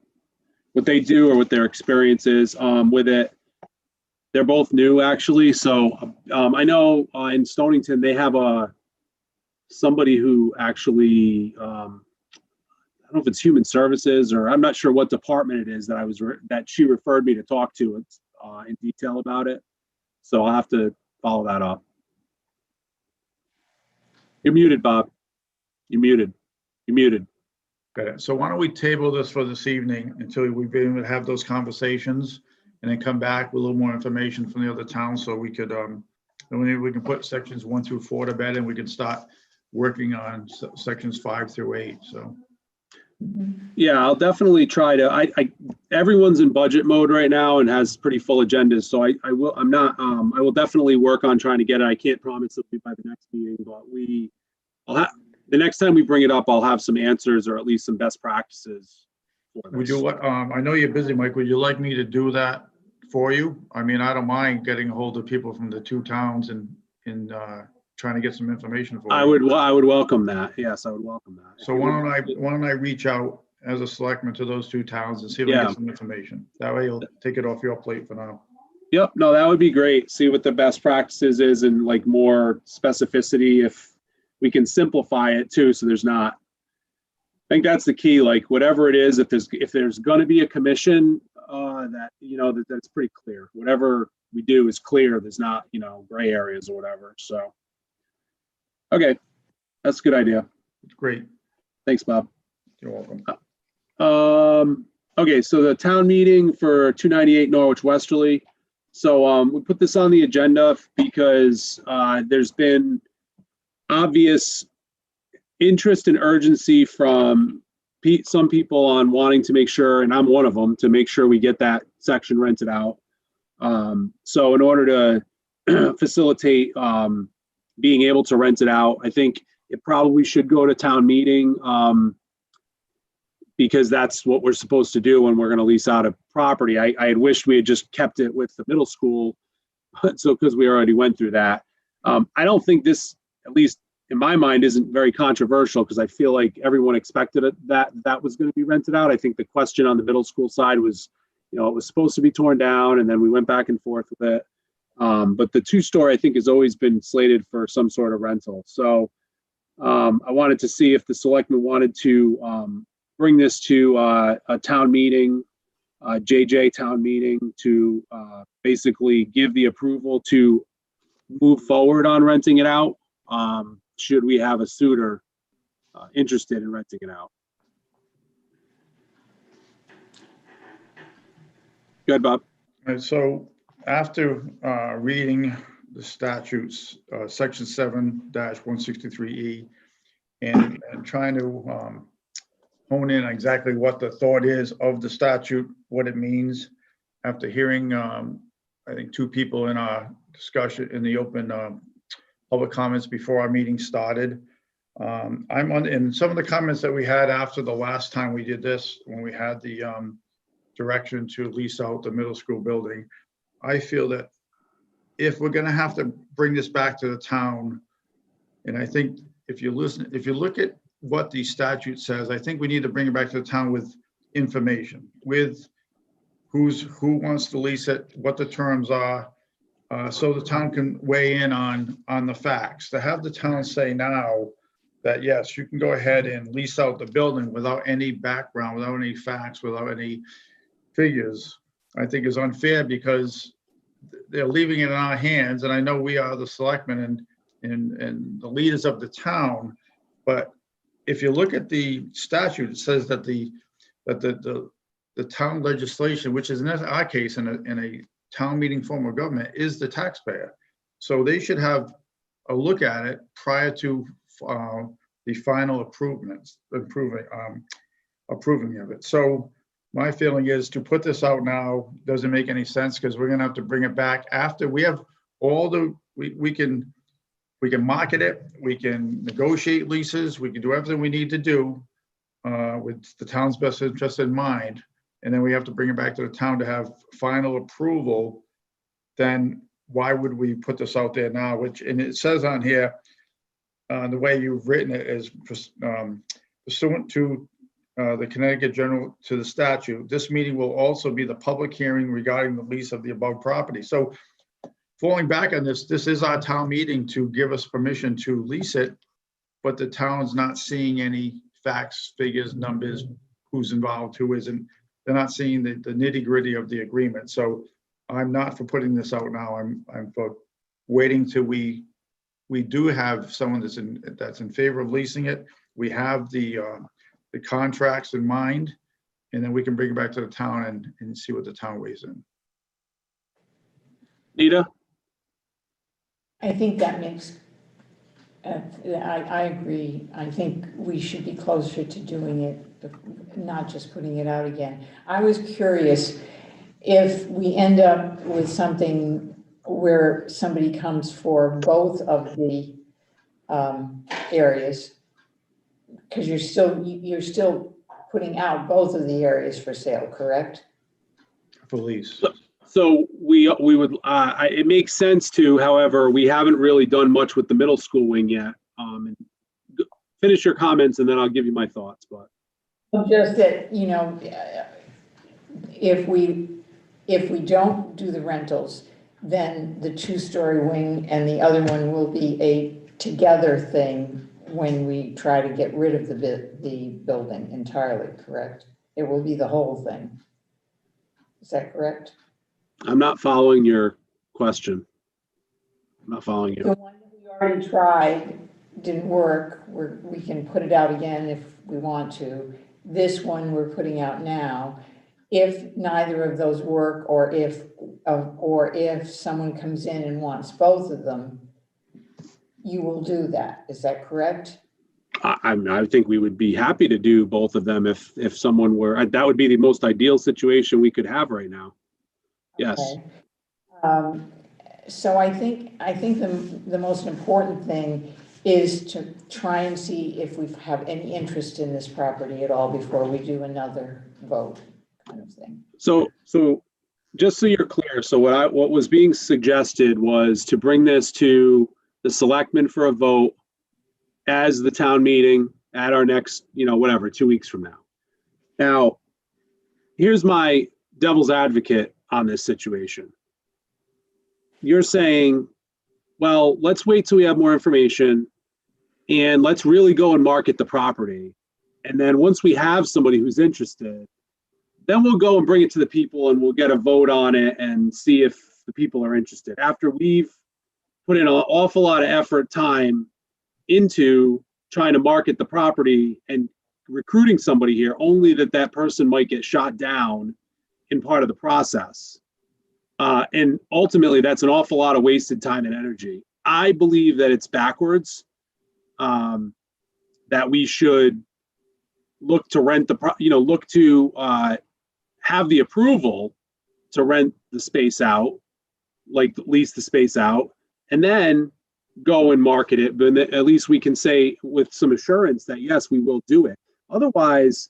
do or what their experience is with it. They're both new, actually. So I know in Stonington, they have somebody who actually, I don't know if it's human services or I'm not sure what department it is that she referred me to talk to in detail about it. So I'll have to follow that up. You're muted, Bob. You're muted. You're muted. Got it. So why don't we table this for this evening until we've been able to have those conversations and then come back with a little more information from the other towns so we could, and maybe we can put sections 1 through 4 to bed and we can start working on sections 5 through 8. So. Yeah, I'll definitely try to. Everyone's in budget mode right now and has pretty full agendas. So I will definitely work on trying to get it. I can't promise it'll be by the next meeting, but the next time we bring it up, I'll have some answers or at least some best practices. Would you? I know you're busy, Mike. Would you like me to do that for you? I mean, I don't mind getting a hold of people from the two towns and trying to get some information for you. I would welcome that. Yes, I would welcome that. So why don't I reach out as a selectman to those two towns and see if I can get some information. That way you'll take it off your plate for now. Yep. No, that would be great. See what the best practices is and like more specificity if we can simplify it too. So there's not, I think that's the key, like whatever it is, if there's going to be a commission that, you know, that's pretty clear. Whatever we do is clear. There's not, you know, gray areas or whatever. So, okay. That's a good idea. Great. Thanks, Bob. You're welcome. Okay, so the town meeting for 298 Norwich Westerly. So we put this on the agenda because there's been obvious interest and urgency from some people on wanting to make sure, and I'm one of them, to make sure we get that section rented out. So in order to facilitate being able to rent it out, I think it probably should go to town meeting because that's what we're supposed to do when we're going to lease out a property. I had wished we had just kept it with the middle school, but so because we already went through that. I don't think this, at least in my mind, isn't very controversial because I feel like everyone expected that was going to be rented out. I think the question on the middle school side was, you know, it was supposed to be torn down and then we went back and forth with it. But the two-story, I think, has always been slated for some sort of rental. So I wanted to see if the selectmen wanted to bring this to a town meeting, JJ town meeting, to basically give the approval to move forward on renting it out. Should we have a suitor interested in renting it out? Good, Bob. And so after reading the statutes, section 7-163E, and trying to hone in on exactly what the thought is of the statute, what it means, after hearing, I think, two people in our discussion in the open public comments before our meeting started. I'm on, in some of the comments that we had after the last time we did this, when we had the direction to lease out the middle school building, I feel that if we're gonna have to bring this back to the town, and I think if you look at what the statute says, I think we need to bring it back to the town with information, with who wants to lease it, what the terms are, so the town can weigh in on the facts. To have the town say now that, yes, you can go ahead and lease out the building without any background, without any facts, without any figures, I think is unfair, because they're leaving it in our hands. And I know we are the selectmen and the leaders of the town, but if you look at the statute, it says that the town legislation, which is in our case in a town meeting form of government, is the taxpayer. So they should have a look at it prior to the final approving of it. So my feeling is to put this out now doesn't make any sense, because we're gonna have to bring it back after we have all the, we can market it, we can negotiate leases, we can do everything we need to do with the town's best interest in mind. And then we have to bring it back to the town to have final approval. Then why would we put this out there now? Which, and it says on here, the way you've written it is pursuant to the Connecticut General, to the statute, this meeting will also be the public hearing regarding the lease of the above property. So falling back on this is our town meeting to give us permission to lease it, but the town's not seeing any facts, figures, numbers, who's involved, who isn't. They're not seeing the nitty gritty of the agreement. So I'm not for putting this out now. I'm for waiting till we do have someone that's in favor of leasing it. We have the contracts in mind, and then we can bring it back to the town and see what the town weighs in. Nita? I think that makes, I agree. I think we should be closer to doing it, not just putting it out again. I was curious if we end up with something where somebody comes for both of the areas, because you're still putting out both of the areas for sale, correct? For lease. So we would, it makes sense to, however, we haven't really done much with the middle school wing yet. Finish your comments and then I'll give you my thoughts, but. Just that, you know, if we don't do the rentals, then the two-story wing and the other one will be a together thing when we try to get rid of the building entirely, correct? It will be the whole thing. Is that correct? I'm not following your question. I'm not following you. The one that we already tried didn't work. We can put it out again if we want to. This one we're putting out now. If neither of those work, or if someone comes in and wants both of them, you will do that. Is that correct? I think we would be happy to do both of them if someone were, that would be the most ideal situation we could have right now. Yes. Okay. So I think the most important thing is to try and see if we have any interest in this property at all before we do another vote, kind of thing. So just so you're clear, so what was being suggested was to bring this to the selectmen for a vote as the town meeting at our next, 2 weeks from now. Now, here's my devil's advocate on this situation. You're saying, well, let's wait till we have more information and let's really go and market the property. And then once we have somebody who's interested, then we'll go and bring it to the people and we'll get a vote on it and see if the people are interested. After we've put in an awful lot of effort, time into trying to market the property and recruiting somebody here, only that person might get shot down in part of the process. And ultimately, that's an awful lot of wasted time and energy. I believe that it's backwards, that we should look to rent look to have the approval to rent the space out, like lease the space out, and then go and market it. But at least we can say with some assurance that yes, we will do it. Otherwise,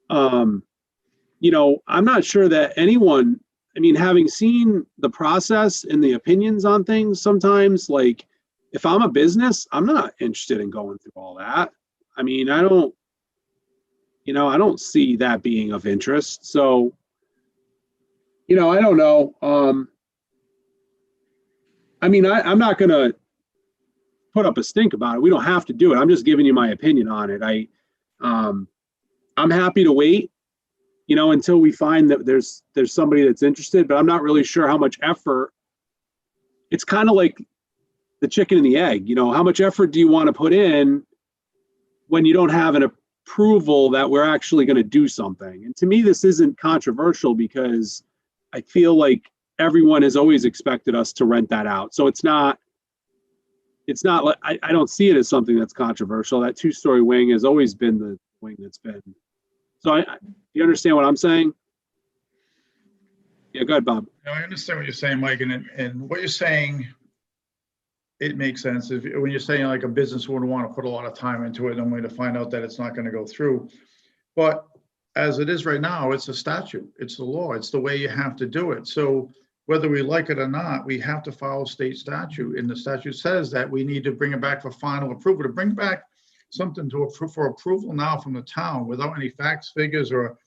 I'm not sure that anyone, having seen the process and the opinions on things sometimes, like if I'm a business, I'm not interested in going through all that. I don't see that being of interest. So, I don't know. I'm not going to put up a stink about it. We don't have to do it. I'm just giving you my opinion on it. I'm happy to wait, until we find that there's somebody that's interested, but I'm not really sure how much effort. It's kind of like the chicken and the egg, how much effort do you want to put in when you don't have an approval that we're actually going to do something? And to me, this isn't controversial because I feel like everyone has always expected us to rent that out. So it's not like, I don't see it as something that's controversial. That 2-story wing has always been the wing that's been. So you understand what I'm saying? Yeah, go ahead, Bob. No, I understand what you're saying, Mike, and what you're saying, it makes sense. When you're saying like a business wouldn't want to put a lot of time into it only to find out that it's not going to go through. But as it is right now, it's a statute, it's the law, it's the way you have to do it. So whether we like it or not, we have to follow state statute. And the statute says that we need to bring it back for final approval. To bring back something for approval now from the town without any facts, figures, or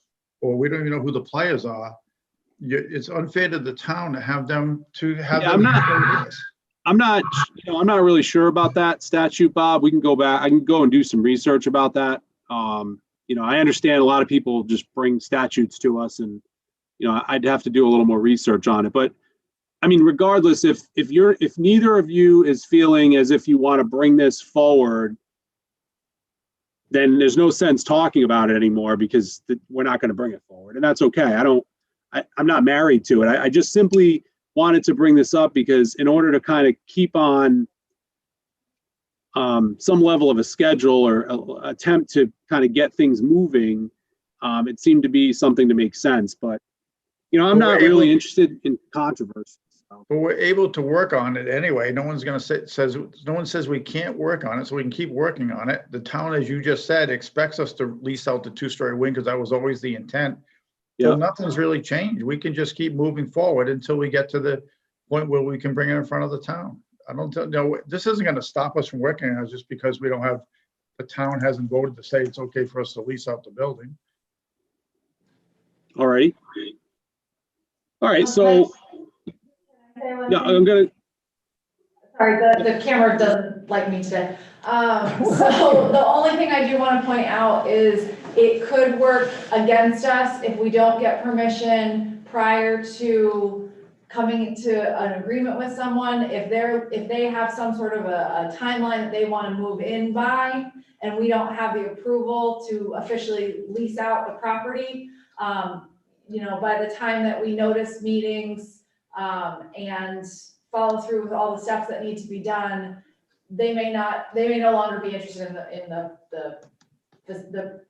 we don't even know who the players are. It's unfair to the town to have them I'm not really sure about that statute, Bob. We can go back. I can go and do some research about that. I understand a lot of people just bring statutes to us, and I'd have to do a little more research on it. But regardless, if neither of you is feeling as if you want to bring this forward, then there's no sense talking about it anymore because we're not going to bring it forward, and that's okay. I'm not married to it. I just simply wanted to bring this up because in order to kind of keep on some level of a schedule or attempt to kind of get things moving, it seemed to be something to make sense. But I'm not really interested in controversy. So. But we're able to work on it anyway. No one's going to no one says we can't work on it, so we can keep working on it. The town, as you just said, expects us to lease out the 2-story wing because that was always the intent. So nothing's really changed. We can just keep moving forward until we get to the point where we can bring it in front of the town. I don't know. This isn't going to stop us from working on it just because the town hasn't voted to say it's okay for us to lease out the building. All right. So yeah, I'm gonna. Sorry, the camera doesn't like me today. So the only thing I do want to point out is it could work against us if we don't get permission prior to coming into an agreement with someone. If they have some sort of a timeline that they want to move in by, and we don't have the approval to officially lease out the property, by the time that we notice meetings and follow through with all the steps that need to be done, they may no longer be interested in the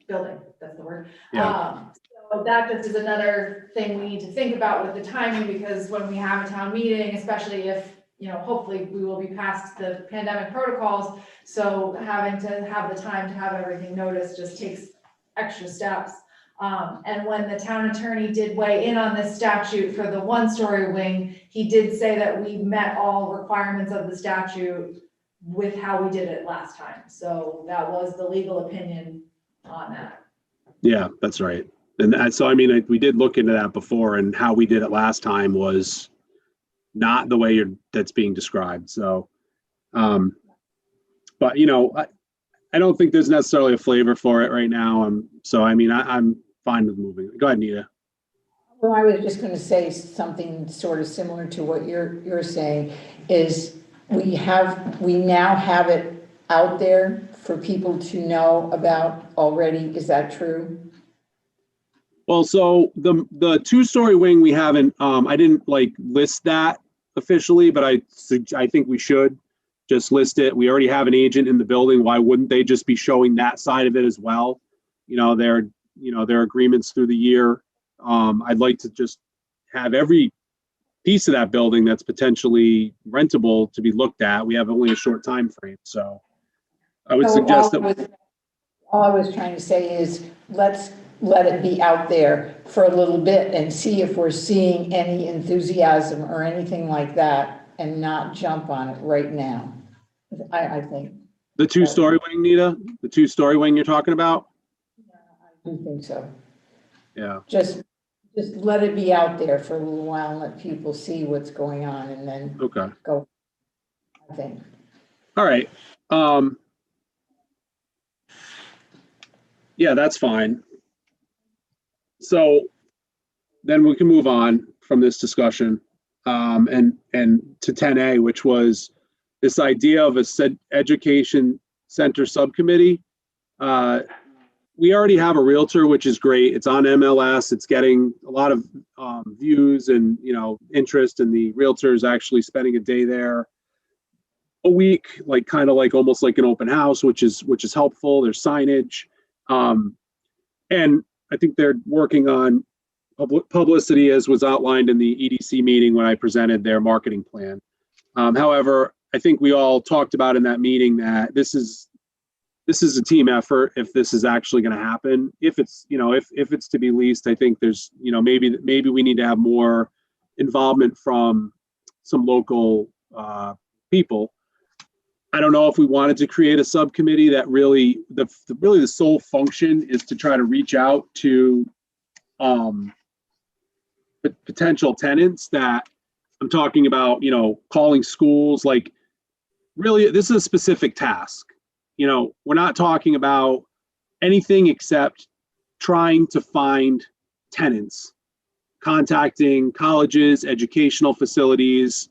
building. That's the word. Yeah. So that just is another thing we need to think about with the timing, because when we have a town meeting, especially if, hopefully we will be past the pandemic protocols. So having to have the time to have everything noticed just takes extra steps. And when the town attorney did weigh in on this statute for the 1-story wing, he did say that we met all requirements of the statute with how we did it last time. So that was the legal opinion on that. Yeah, that's right. And so, we did look into that before, and how we did it last time was not the way that's being described. So, but I don't think there's necessarily a flavor for it right now. I'm fine with moving. Go ahead, Nita. Well, I was just going to say something sort of similar to what you're saying. Is we now have it out there for people to know about already. Is that true? Well, so the two-story wing, we haven't, I didn't like list that officially, but I think we should just list it. We already have an agent in the building. Why wouldn't they just be showing that side of it as well? Their agreements through the year. I'd like to just have every piece of that building that's potentially rentable to be looked at. We have only a short time frame, so I would suggest that. All I was trying to say is, let's let it be out there for a little bit and see if we're seeing any enthusiasm or anything like that, and not jump on it right now. I think. The two-story wing, Nita? The two-story wing you're talking about? I do think so. Yeah. Just let it be out there for a little while and let people see what's going on, and then Okay. go, I think. All right. Yeah, that's fine. So then we can move on from this discussion and to 10A, which was this idea of a education center subcommittee. We already have a realtor, which is great. It's on MLS. It's getting a lot of views and interest, and the realtor is actually spending a day there a week, like kind of like almost like an open house, which is helpful. There's signage, and I think they're working on publicity, as was outlined in the EDC meeting when I presented their marketing plan. However, I think we all talked about in that meeting that this is a team effort if this is actually going to happen. If it's if it's to be leased, I think there's maybe we need to have more involvement from some local people. I don't know if we wanted to create a subcommittee that really the sole function is to try to reach out to potential tenants that I'm talking about, calling schools. Like, really, this is a specific task. We're not talking about anything except trying to find tenants, contacting colleges, educational facilities,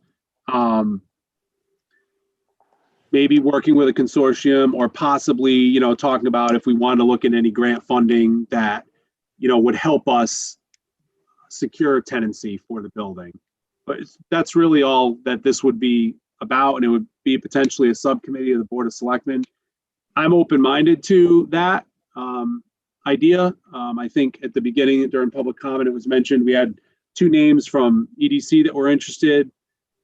maybe working with a consortium, or possibly, talking about if we want to look at any grant funding that, would help us secure tenancy for the building. But that's really all that this would be about, and it would be potentially a subcommittee of the Board of Selectmen. I'm open-minded to that idea. I think at the beginning during public comment, it was mentioned we had 2 names from EDC that were interested.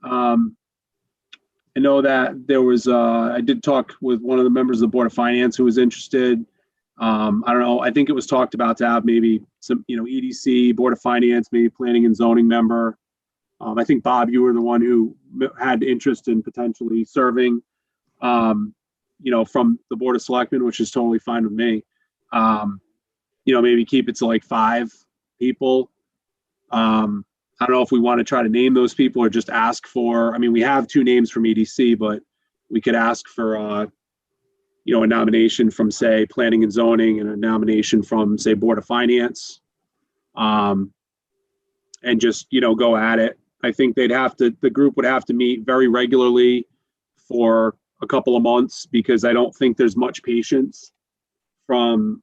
I know that there was, I did talk with one of the members of the Board of Finance who was interested. I don't know, I think it was talked about to have maybe some, EDC, Board of Finance, maybe Planning and Zoning member. I think, Bob, you were the one who had interest in potentially serving, from the Board of Selectmen, which is totally fine with me. Maybe keep it to like 5 people. I don't know if we want to try to name those people or just ask for, we have 2 names from EDC, but we could ask for, a nomination from, say, Planning and Zoning, and a nomination from, say, Board of Finance, and just, go at it. I think the group would have to meet very regularly for a couple of months, because I don't think there's much patience from,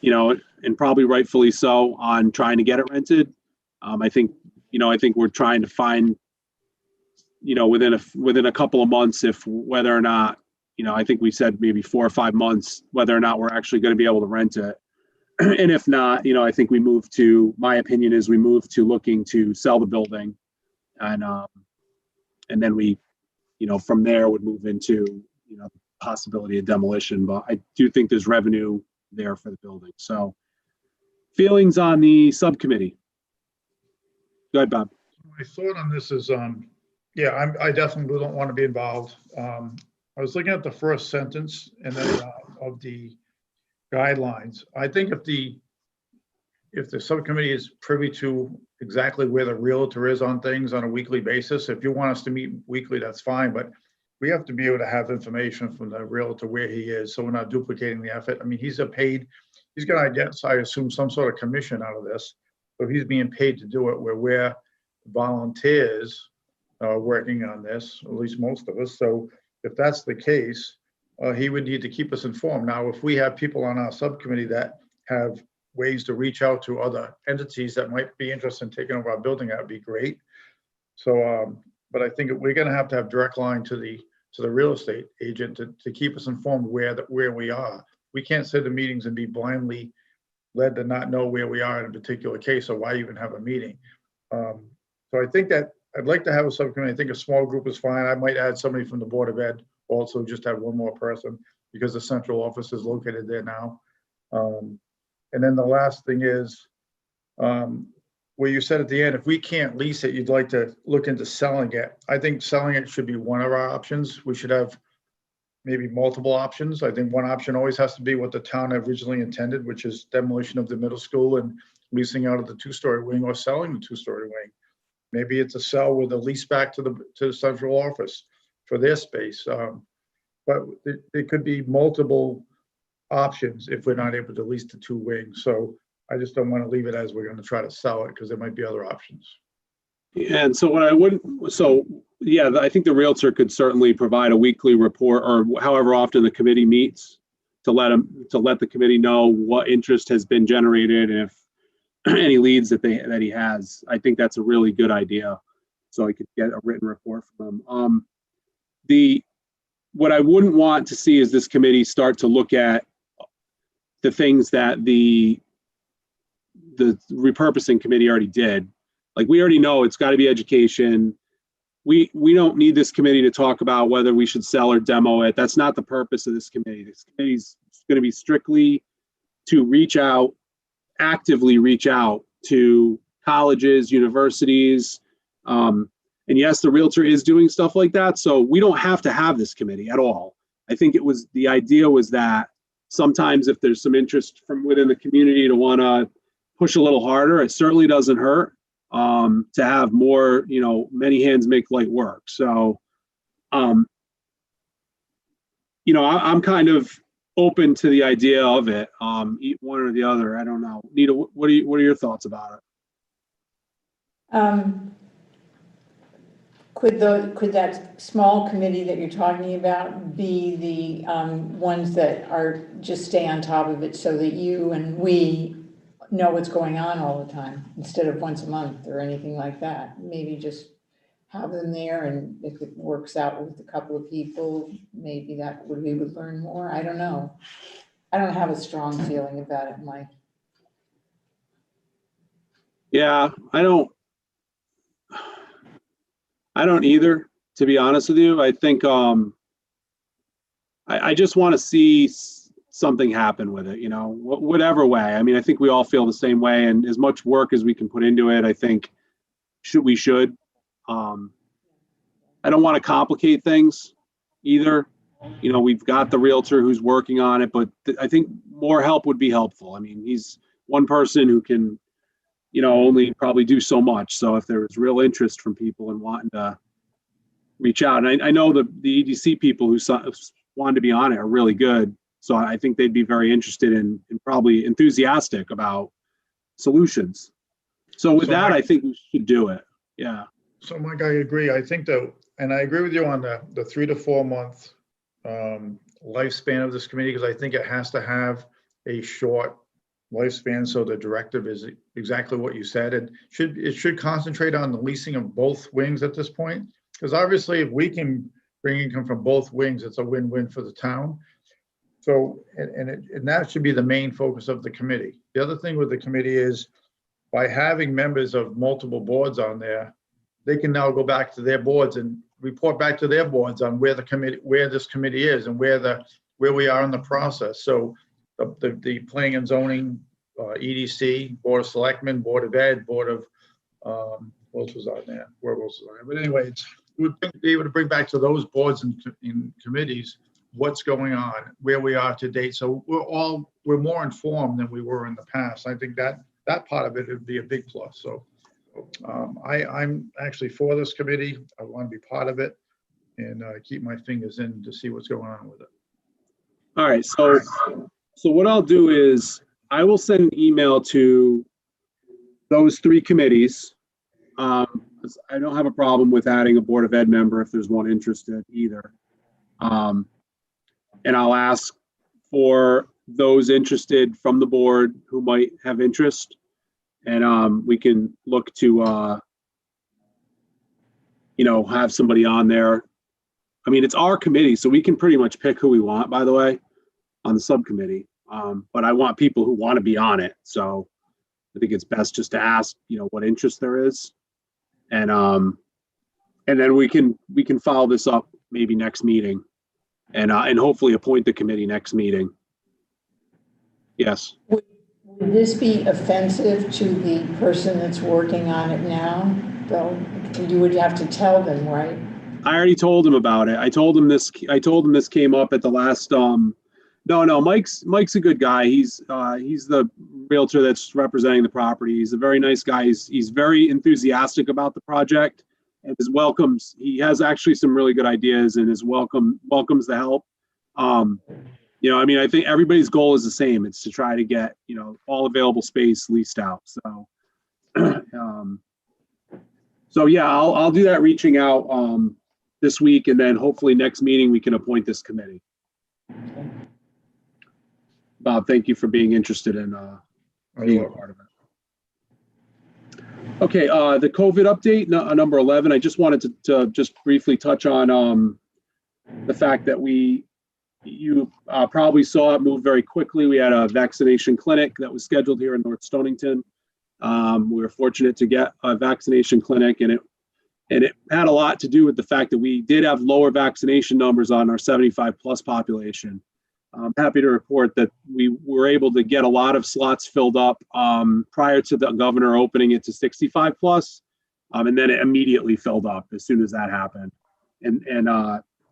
and probably rightfully so, on trying to get it rented. I think we're trying to find, within a couple of months, whether or not, I think we said maybe 4 or 5 months, whether or not we're actually going to be able to rent it. And if not, I think my opinion is we move to looking to sell the building, and then we, from there would move into, possibility of demolition. But I do think there's revenue there for the building. So, feelings on the subcommittee? Go ahead, Bob. My thought on this is, I definitely don't want to be involved. I was looking at the first sentence and then of the guidelines. I think if the subcommittee is privy to exactly where the realtor is on things on a weekly basis, if you want us to meet weekly, that's fine, but we have to be able to have information from the realtor where he is, so we're not duplicating the effort. He's gonna get, I assume, some sort of commission out of this. So he's being paid to do it, where we're volunteers working on this, at least most of us. So if that's the case, he would need to keep us informed. Now, if we have people on our subcommittee that have ways to reach out to other entities that might be interested in taking over our building, that would be great. So, but I think we're going to have direct line to the real estate agent to keep us informed where we are. We can't sit in meetings and be blindly led to not know where we are in a particular case or why even have a meeting. So I think that I'd like to have a subcommittee. I think a small group is fine. I might add somebody from the Board of Ed, also just have one more person because the central office is located there now. And then the last thing is, where you said at the end, if we can't lease it, you'd like to look into selling it. I think selling it should be one of our options. We should have maybe multiple options. I think one option always has to be what the town originally intended, which is demolition of the middle school and leasing out of the two-story wing or selling the two-story wing. Maybe it's a sell with a lease back to the central office for their space. But there could be multiple options if we're not able to lease the two wings. So I just don't want to leave it as we're going to try to sell it because there might be other options. And so yeah, I think the Realtor could certainly provide a weekly report or however often the committee meets to let the committee know what interest has been generated and if any leads that he has. I think that's a really good idea. So I could get a written report from them. What I wouldn't want to see is this committee start to look at the things that the repurposing committee already did. Like we already know it's got to be education. We don't need this committee to talk about whether we should sell or demo it. That's not the purpose of this committee. This committee's going to be strictly to actively reach out to colleges, universities. And yes, the Realtor is doing stuff like that. So we don't have to have this committee at all. I think the idea was that sometimes if there's some interest from within the community to want to push a little harder, it certainly doesn't hurt to have more, many hands make light work. So, I'm kind of open to the idea of it, one or the other. I don't know. Nita, what are your thoughts about it? Could that small committee that you're talking about be the ones that just stay on top of it so that you and we know what's going on all the time instead of once a month or anything like that? Maybe just have them there, and if it works out with a couple of people, maybe we would learn more. I don't know. I don't have a strong feeling about it, Mike. Yeah, I don't either, to be honest with you. I think I just want to see something happen with it, whatever way. I mean, I think we all feel the same way, and as much work as we can put into it, I think we should. I don't want to complicate things either. We've got the Realtor who's working on it, but I think more help would be helpful. I mean, he's one person who can, only probably do so much. So if there was real interest from people and wanting to reach out, and I know the EDC people who wanted to be on it are really good. So I think they'd be very interested and probably enthusiastic about solutions. So with that, I think we should do it. Yeah. So Mike, I agree. I think and I agree with you on the 3 to 4 month lifespan of this committee, because I think it has to have a short lifespan. So the directive is exactly what you said. It should concentrate on the leasing of both wings at this point, because obviously if we can bring income from both wings, it's a win-win for the town. So, and that should be the main focus of the committee. The other thing with the committee is by having members of multiple boards on there, they can now go back to their boards and report back to their boards on where this committee is and where we are in the process. So the planning and zoning, EDC, Board of Selectmen, Board of Ed, Board of, what else was on there? Where else was on there? But anyway, we would be able to bring back to those boards and committees what's going on, where we are to date. So we're more informed than we were in the past. I think that part of it would be a big plus. So I'm actually for this committee. I want to be part of it and keep my fingers in to see what's going on with it. All right. So what I'll do is I will send an email to those 3 committees. I don't have a problem with adding a Board of Ed member if there's one interested either. And I'll ask for those interested from the board who might have interest. And we can look to, have somebody on there. I mean, it's our committee, so we can pretty much pick who we want, by the way, on the subcommittee. But I want people who want to be on it. So I think it's best just to ask, what interest there is. And then we can follow this up maybe next meeting and hopefully appoint the committee next meeting. Yes. Would this be offensive to the person that's working on it now, though? You would have to tell them, right? I already told him about it. I told him this came up at the last, no, Mike's a good guy. He's the realtor that's representing the property. He's a very nice guy. He's very enthusiastic about the project and he has actually some really good ideas and welcomes the help. I think everybody's goal is the same. It's to try to get, all available space leased out. So, so yeah, I'll do that reaching out, this week, and then hopefully next meeting we can appoint this committee. Bob, thank you for being interested in being a part of it. Okay, the COVID update, number 11. I just wanted to just briefly touch on the fact that you probably saw it move very quickly. We had a vaccination clinic that was scheduled here in North Stonington. We were fortunate to get a vaccination clinic, and it had a lot to do with the fact that we did have lower vaccination numbers on our 75 plus population. I'm happy to report that we were able to get a lot of slots filled up prior to the governor opening it to 65 plus, and then it immediately filled up as soon as that happened. And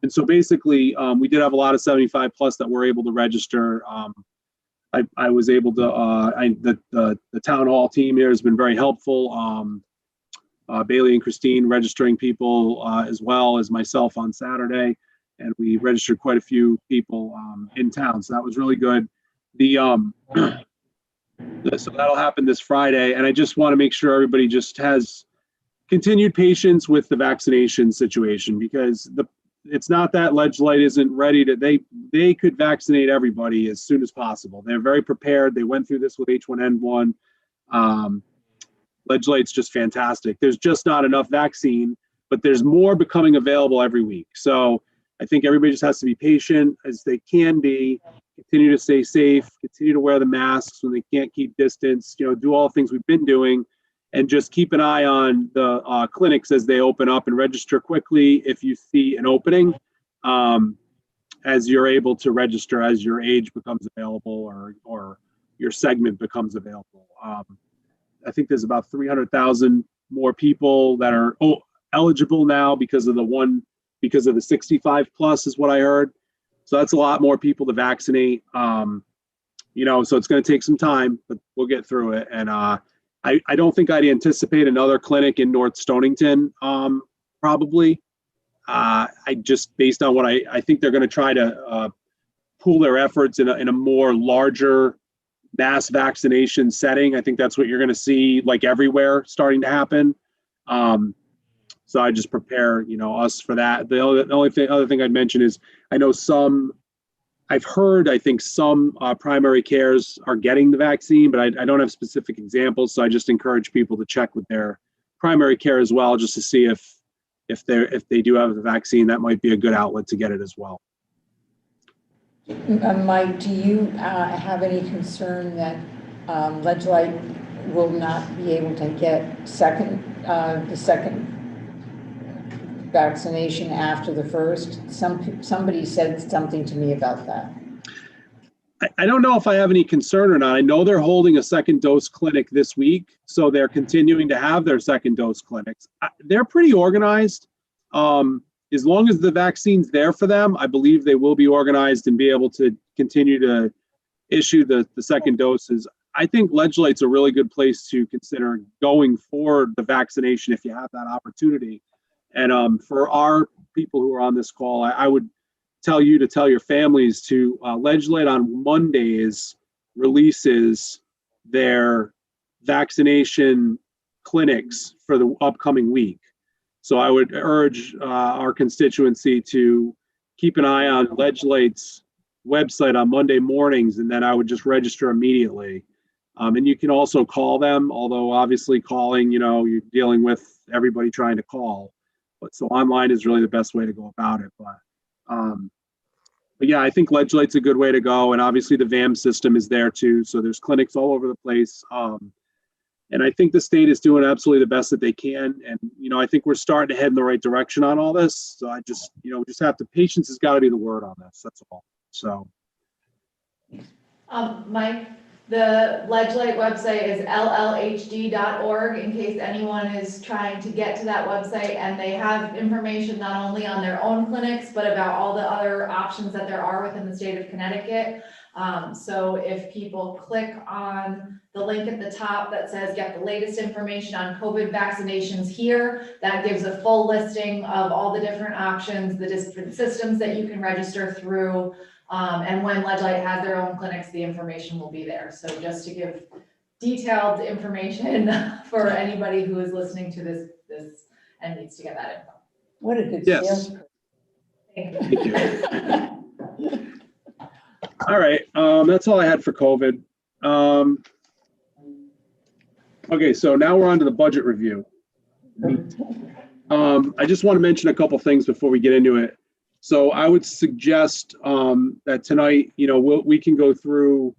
so basically, we did have a lot of 75 plus that were able to register. I was able to, the town hall team here has been very helpful. Bailey and Christine registering people as well as myself on Saturday. And we registered quite a few people in town. So that was really good. So that'll happen this Friday. And I just want to make sure everybody just has continued patience with the vaccination situation, because it's not that Ledge Light isn't ready to, they could vaccinate everybody as soon as possible. They're very prepared. They went through this with H1N1. Ledge Light's just fantastic. There's just not enough vaccine, but there's more becoming available every week. So I think everybody just has to be patient as they can be, continue to stay safe, continue to wear the masks when they can't keep distance, do all the things we've been doing, and just keep an eye on the clinics as they open up, and register quickly if you see an opening, as you're able to register as your age becomes available or your segment becomes available. I think there's about 300,000 more people that are eligible now because of the 65 plus is what I heard. So that's a lot more people to vaccinate. So it's going to take some time, but we'll get through it. And I don't think I'd anticipate another clinic in North Stonington, probably. I just, based on what I think they're going to try to pool their efforts in a more larger mass vaccination setting. I think that's what you're going to see, like everywhere, starting to happen. So I just prepare, us for that. The other thing I'd mention is I know I've heard, I think some primary cares are getting the vaccine, but I don't have specific examples. So I just encourage people to check with their primary care as well, just to see if they do have the vaccine, that might be a good outlet to get it as well. Mike, do you have any concern that Ledge Light will not be able to get the second vaccination after the first? Somebody said something to me about that. I don't know if I have any concern or not. I know they're holding a second dose clinic this week, so they're continuing to have their second dose clinics. They're pretty organized. As long as the vaccine's there for them, I believe they will be organized and be able to continue to issue the second doses. I think Ledge Light's a really good place to consider going for the vaccination if you have that opportunity. And for our people who are on this call, I would tell you to tell your families to Ledge Light on Mondays releases their vaccination clinics for the upcoming week. So I would urge our constituency to keep an eye on Ledge Light's website on Monday mornings, and then I would just register immediately. And you can also call them, although obviously calling, you're dealing with everybody trying to call. But so online is really the best way to go about it. But yeah, I think Ledgelight's a good way to go. And obviously the VAM system is there too. So there's clinics all over the place. And I think the state is doing absolutely the best that they can. And, I think we're starting to head in the right direction on all this. So I just, just have to, patience has got to be the word on this. That's all. So. Mike, the Ledgelight website is llhd.org in case anyone is trying to get to that website, and they have information not only on their own clinics, but about all the other options that there are within the state of Connecticut. So if people click on the link at the top that says get the latest information on COVID vaccinations here, that gives a full listing of all the different options, the different systems that you can register through. And when Ledgelight has their own clinics, the information will be there. So just to give detailed information for anybody who is listening to this and needs to get that info. What a good Yes. salesperson. Thank you. All right, that's all I had for COVID. Okay, so now we're on to the budget review. I just want to mention a couple things before we get into it. So I would suggest that tonight, we can go through,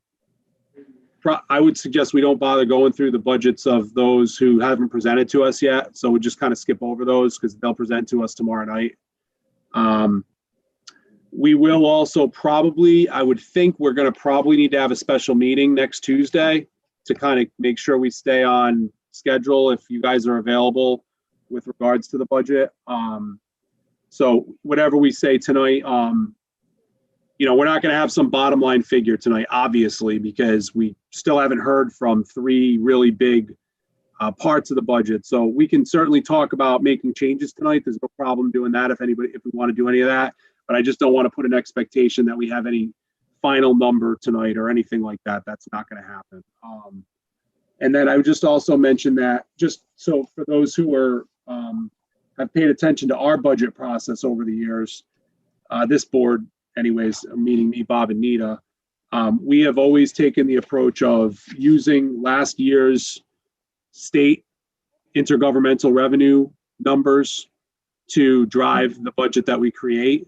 I would suggest we don't bother going through the budgets of those who haven't presented to us yet. So we just kind of skip over those because they'll present to us tomorrow night. We will also probably, I would think we're going to probably need to have a special meeting next Tuesday to kind of make sure we stay on schedule if you guys are available with regards to the budget. So whatever we say tonight, we're not going to have some bottom line figure tonight, obviously, because we still haven't heard from three really big parts of the budget. So we can certainly talk about making changes tonight. There's no problem doing that if we want to do any of that. But I just don't want to put an expectation that we have any final number tonight or anything like that. That's not going to happen. And then I would just also mention that, just so for those who are have paid attention to our budget process over the years, this board, anyways, meaning me, Bob, and Nita, we have always taken the approach of using last year's state intergovernmental revenue numbers to drive the budget that we create.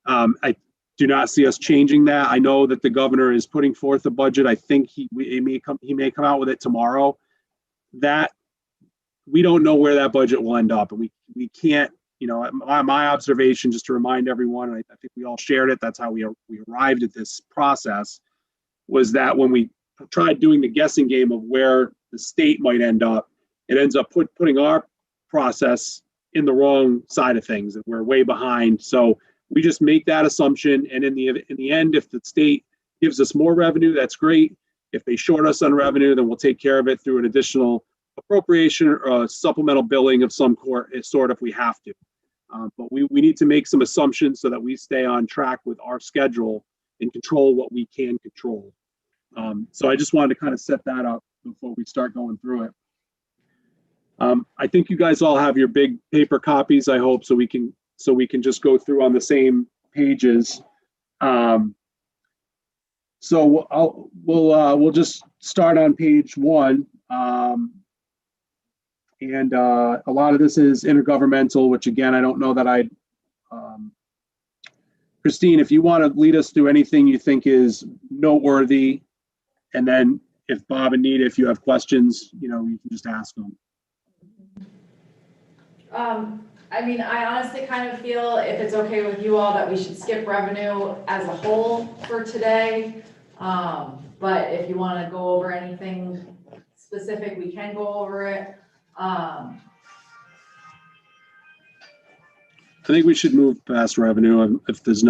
I do not see us changing that. I know that the governor is putting forth a budget. I think he may come out with it tomorrow. That we don't know where that budget will end up, and we can't. My observation, just to remind everyone, and I think we all shared it. That's how we arrived at this process. Was that when we tried doing the guessing game of where the state might end up, it ends up putting our process in the wrong side of things, and we're way behind. So we just make that assumption, and in the end, if the state gives us more revenue, that's great. If they short us on revenue, then we'll take care of it through an additional appropriation or supplemental billing of some sort if we have to. But we need to make some assumptions so that we stay on track with our schedule and control what we can control. So I just wanted to kind of set that up before we start going through it. I think you guys all have your big paper copies, I hope, so we can just go through on the same pages. So we'll just start on page 1. And a lot of this is intergovernmental, which again, I don't know that Christine, if you want to lead us through anything you think is noteworthy, and then if Bob and Nita, if you have questions, you can just ask them. I honestly kind of feel, if it's okay with you all, that we should skip revenue as a whole for today. But if you want to go over anything specific, we can go over it. I think we should move past revenue, and if there's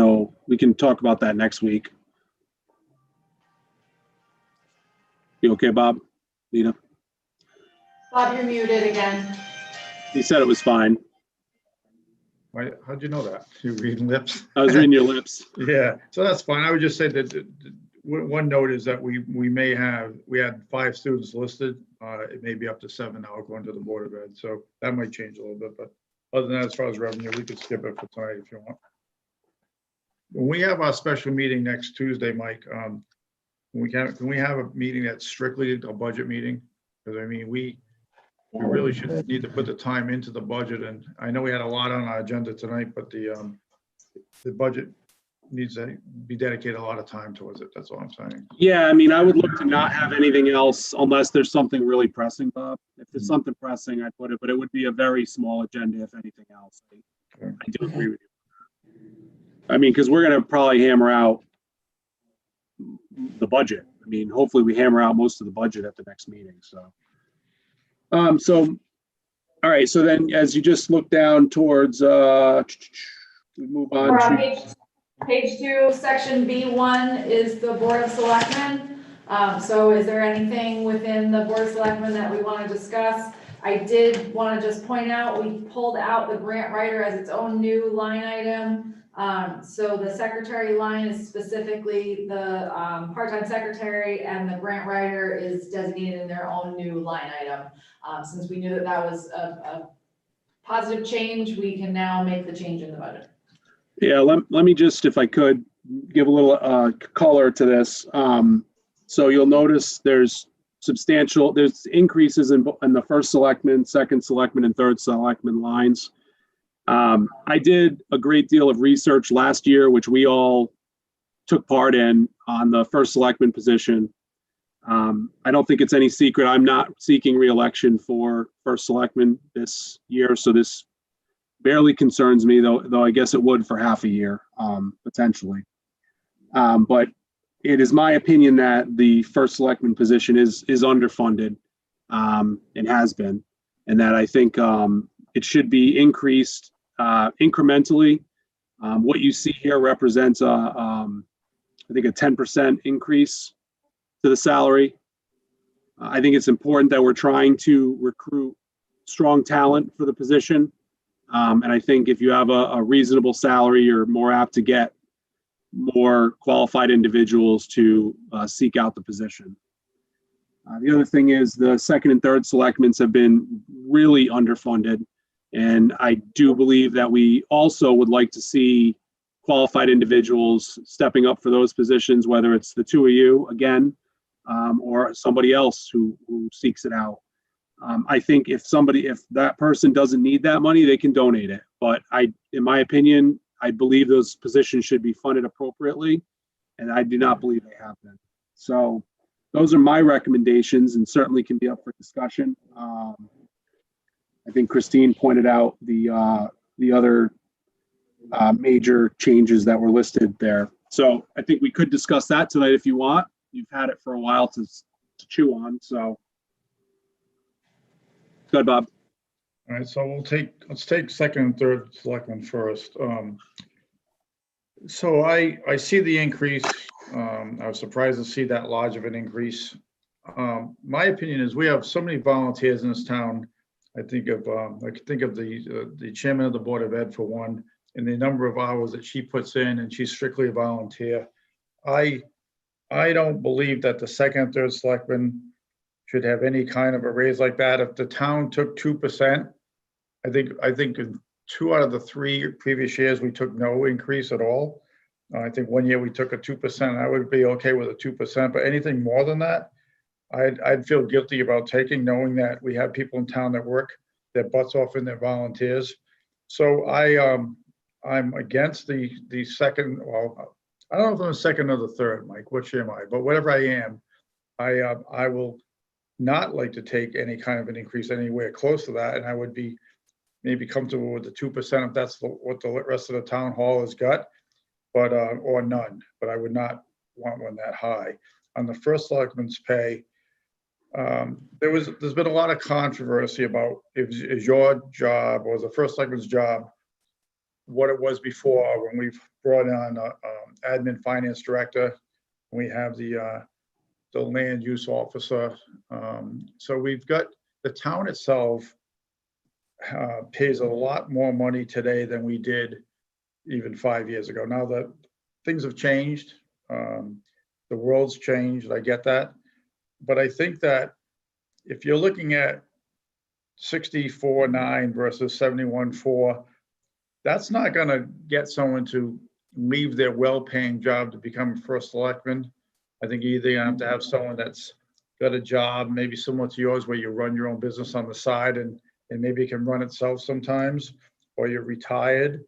we can talk about that next week. You okay, Bob? Nita? Bob, you're muted again. He said it was fine. How'd you know that? You reading lips? I was reading your lips. Yeah, so that's fine. I would just say that one note is that we had 5 students listed. It may be up to 7 now according to the Board of Ed. So that might change a little bit, but other than that, as far as revenue, we could skip it for tonight if you want. when we have our special meeting next Tuesday, Mike, can we have a meeting that's strictly a budget meeting? Because I mean, we really should need to put the time into the budget, and I know we had a lot on our agenda tonight, but the budget needs to be dedicated a lot of time towards it. That's all I'm saying. Yeah, I mean, I would look to not have anything else unless there's something really pressing, Bob. If there's something pressing, I'd put it, but it would be a very small agenda if anything else. I do agree with you. I mean, because we're going to probably hammer out the budget. I mean, hopefully we hammer out most of the budget at the next meeting. So, all right. So then, as you just look down towards, we move on We're on to page 2, section B1 is the Board of Selectmen. So is there anything within the Board of Selectmen that we want to discuss? I did want to just point out, we pulled out the grant writer as its own new line item. So the secretary line is specifically the part-time secretary, and the grant writer is designated in their own new line item. Since we knew that that was a positive change, we can now make the change in the budget. Yeah, let me just, if I could, give a little color to this. So you'll notice there's increases in the first selectman, second selectman, and third selectman lines. I did a great deal of research last year, which we all took part in on the first selectman position. I don't think it's any secret I'm not seeking re-election for first selectman this year, so this barely concerns me, though I guess it would for half a year, potentially. But it is my opinion that the first selectman position is underfunded, and has been, and that I think it should be increased incrementally. What you see here represents I think a 10% increase to the salary. I think it's important that we're trying to recruit strong talent for the position. And I think if you have a reasonable salary, you're more apt to get more qualified individuals to seek out the position. The other thing is the second and third selectmen have been really underfunded. And I do believe that we also would like to see qualified individuals stepping up for those positions, whether it's the two of you again, or somebody else who seeks it out. I think if that person doesn't need that money, they can donate it. But in my opinion, I believe those positions should be funded appropriately, and I do not believe they have been. So those are my recommendations, and certainly can be up for discussion. I think Christine pointed out the other major changes that were listed there. So I think we could discuss that tonight if you want. You've had it for a while to chew on. So go ahead, Bob. All right, so let's take second and third selectmen first. So I see the increase. I was surprised to see that large of an increase. My opinion is we have so many volunteers in this town. I think of the chairman of the Board of Ed for one, and the number of hours that she puts in, and she's strictly a volunteer. I don't believe that the second and third selectmen should have any kind of a raise like that. If the town took 2%, I think in 2 out of the 3 previous years, we took no increase at all. I think one year we took a 2%. I would be okay with a 2%, but anything more than that, I'd feel guilty about taking, knowing that we have people in town that work their butts off in their volunteers. So I'm against the second. Well, I don't know if I'm the second or the third, Mike. Which am I? But whatever I am, I will not like to take any kind of an increase anywhere close to that, and I would be maybe comfortable with the 2% if that's what the rest of the town hall has got, but or none. But I would not want one that high. On the first selectman's pay, there's been a lot of controversy about is your job or the first selectman's job what it was before when we've brought on admin finance director. We have the land use officer. So we've got the town itself pays a lot more money today than we did even 5 years ago. Now that things have changed, the world's changed, I get that. But I think that if you're looking at 64.9 versus 71.4, that's not going to get someone to leave their well-paying job to become a first selectman. I think either you have to have someone that's got a job, maybe similar to yours, where you run your own business on the side and maybe it can run itself sometimes, or you're retired,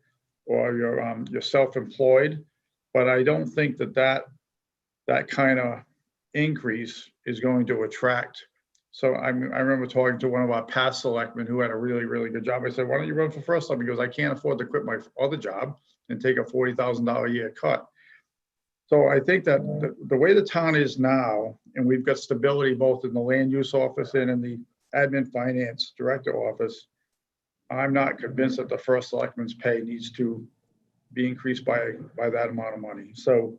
or you're self-employed. But I don't think that kind of increase is going to attract. So I remember talking to one of our past selectmen who had a really, really good job. I said, why don't you run for first selectman? He goes, I can't afford to quit my other job and take a $40,000 a year cut. So I think that the way the town is now, and we've got stability both in the land use office and in the admin finance director office, I'm not convinced that the first selectman's pay needs to be increased by that amount of money. So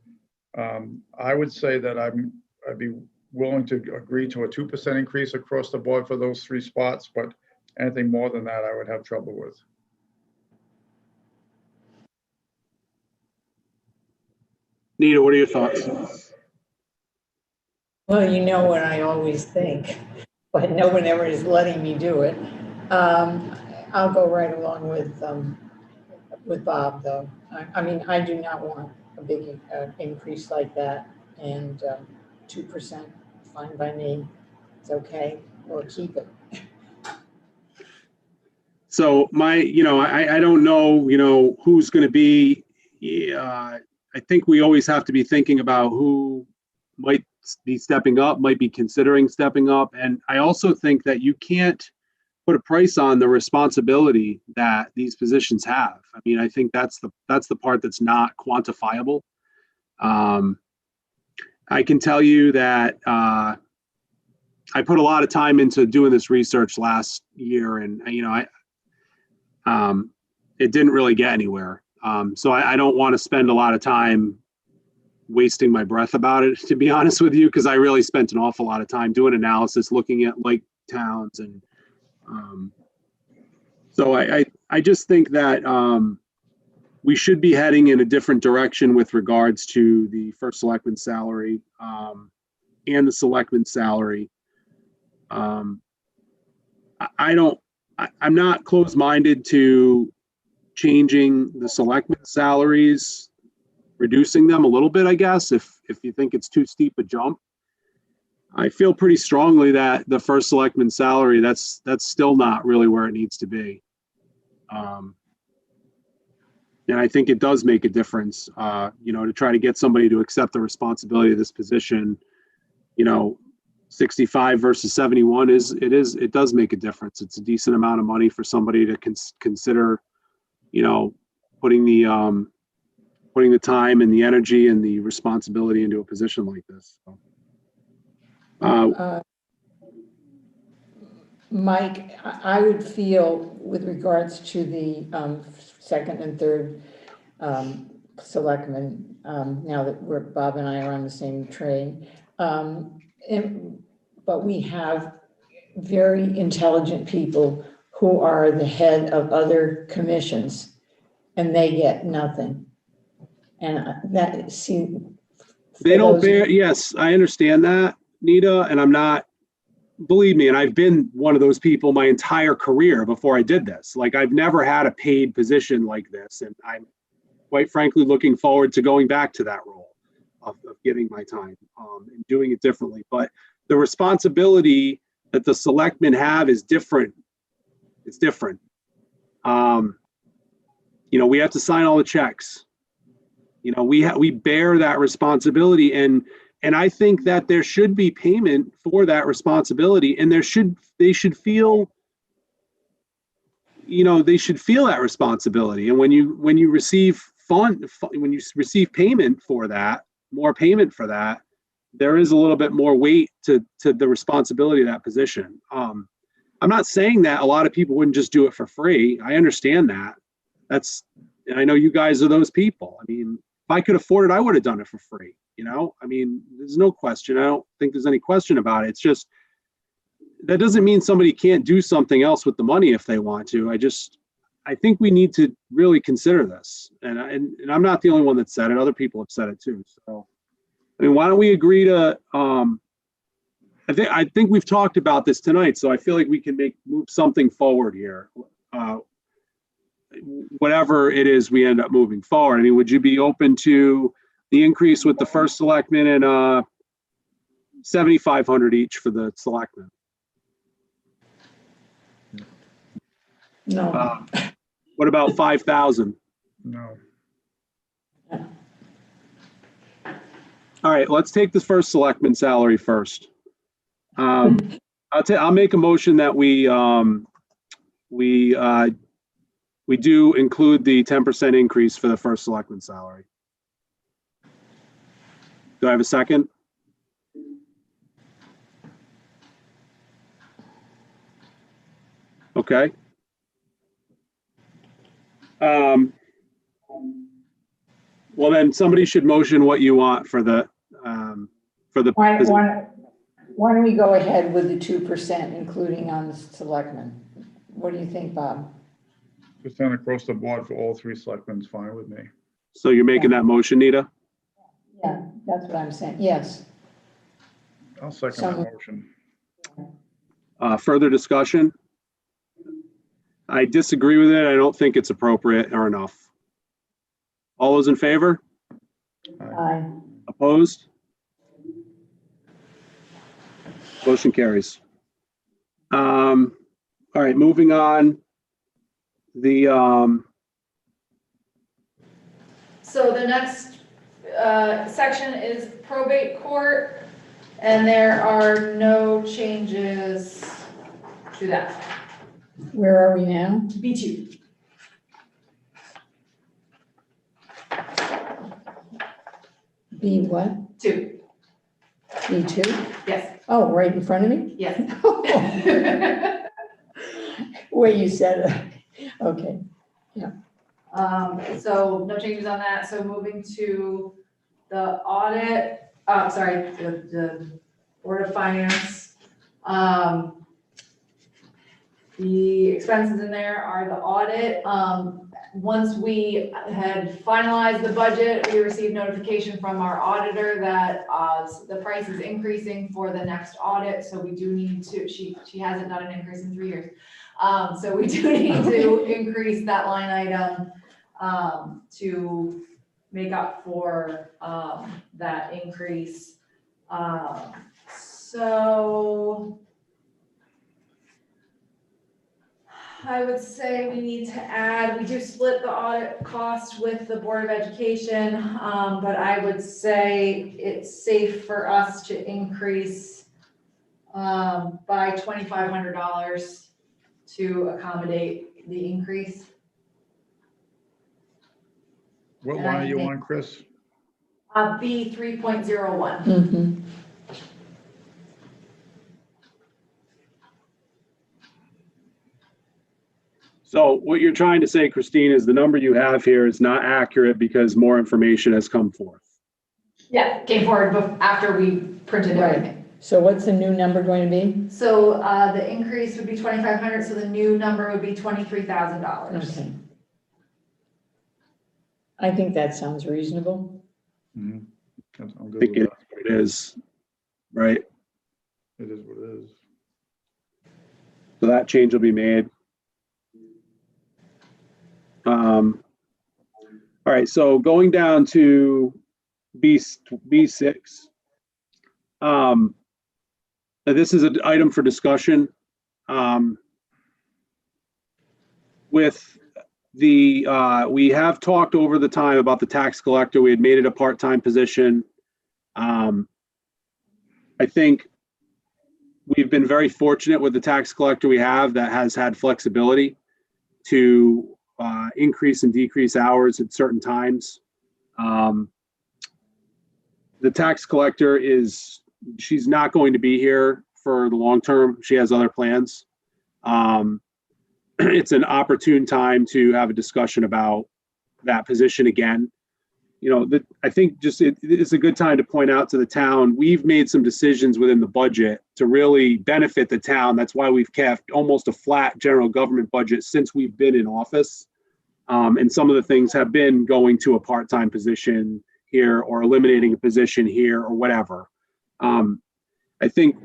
I would say that I'd be willing to agree to a 2% increase across the board for those 3 spots, but anything more than that, I would have trouble with. Nita, what are your thoughts? Well, you know what I always think, but no one ever is letting me do it. I'll go right along with Bob, though. I mean, I do not want a big increase like that, and 2%, fine by me. It's okay, or keep it. So I don't know, who's going to be, I think we always have to be thinking about who might be stepping up, might be considering stepping up. And I also think that you can't put a price on the responsibility that these positions have. I mean, I think that's the part that's not quantifiable. I can tell you that I put a lot of time into doing this research last year, and it didn't really get anywhere. So I don't want to spend a lot of time wasting my breath about it, to be honest with you, because I really spent an awful lot of time doing analysis, looking at like towns, and so I just think that we should be heading in a different direction with regards to the first selectman's salary and the selectman's salary. I'm not closed-minded to changing the selectmen's salaries, reducing them a little bit, I guess, if you think it's too steep a jump. I feel pretty strongly that the first selectman's salary, that's still not really where it needs to be. And I think it does make a difference, to try to get somebody to accept the responsibility of this position. 65 versus 71 it does make a difference. It's a decent amount of money for somebody to consider, putting the time and the energy and the responsibility into a position like this. So. Mike, I would feel with regards to the second and third selectmen, now that Bob and I are on the same train, but we have very intelligent people who are the head of other commissions, and they get nothing. And they don't bear. Yes, I understand that, Nita, and I'm not. Believe me, and I've been one of those people my entire career before I did this. Like, I've never had a paid position like this, and I'm quite frankly looking forward to going back to that role of giving my time and doing it differently. But the responsibility that the selectmen have is different. It's different. We have to sign all the checks. We bear that responsibility, and I think that there should be payment for that responsibility, and they should feel, they should feel that responsibility. And when you receive payment for that, more payment for that, there is a little bit more weight to the responsibility of that position. I'm not saying that a lot of people wouldn't just do it for free. I understand that. And I know you guys are those people. I mean, if I could afford it, I would have done it for free. There's no question. I don't think there's any question about it. It's just, that doesn't mean somebody can't do something else with the money if they want to. I think we need to really consider this. And I'm not the only one that said it. Other people have said it too. So, why don't we agree to, I think we've talked about this tonight, so I feel like we can move something forward here. whatever it is we end up moving forward. I mean, would you be open to the increase with the first selectman and 7,500 each for the selectmen? No. What about 5,000? No. All right, let's take the first selectman salary first. I'll make a motion that we do include the 10% increase for the first selectman salary. Do I have a second? Okay. Well, then somebody should motion what you want for the Why don't we go ahead with the 2%, including on the selectmen? What do you think, Bob? Percent across the board for all three selectmen is fine with me. So you're making that motion, Nita? Yeah, that's what I'm saying. Yes. I'll second that motion. Further discussion? I disagree with it. I don't think it's appropriate or enough. All those in favor? Aye. Opposed? Motion carries. All right, moving on. So the next section is probate court, and there are no changes to that. Where are we now? B2. B what? 2. B2? Yes. Oh, right in front of me? Yes. Wait, you said it. Okay. So no changes on that. So moving to the audit, the Board of Finance. The expenses in there are the audit. Once we had finalized the budget, we received notification from our auditor that the price is increasing for the next audit. So we do need to, she hasn't done an increase in 3 years. So we do need to increase that line item to make up for that increase. So I would say we need to add, we do split the audit cost with the Board of Education, but I would say it's safe for us to increase by $2,500 to accommodate the increase. What line are you on, Chris? B 3.01. Mm-hmm. So what you're trying to say, Christine, is the number you have here is not accurate because more information has come forth. Yeah, came forward after we printed everything. Right. So what's the new number going to be? So the increase would be 2,500. So the new number would be $23,000. Okay. I think that sounds reasonable. Mm-hmm. I think it is, right? It is what it is. So that change will be made. All right, so going down to B6. This is an item for discussion. With the, we have talked over the time about the tax collector. We had made it a part-time position. I think we've been very fortunate with the tax collector we have that has had flexibility to increase and decrease hours at certain times. The tax collector she's not going to be here for the long term. She has other plans. It's an opportune time to have a discussion about that position again. You know, I think just it's a good time to point out to the town, we've made some decisions within the budget to really benefit the town. That's why we've kept almost a flat general government budget since we've been in office. And some of the things have been going to a part-time position here or eliminating a position here or whatever. I think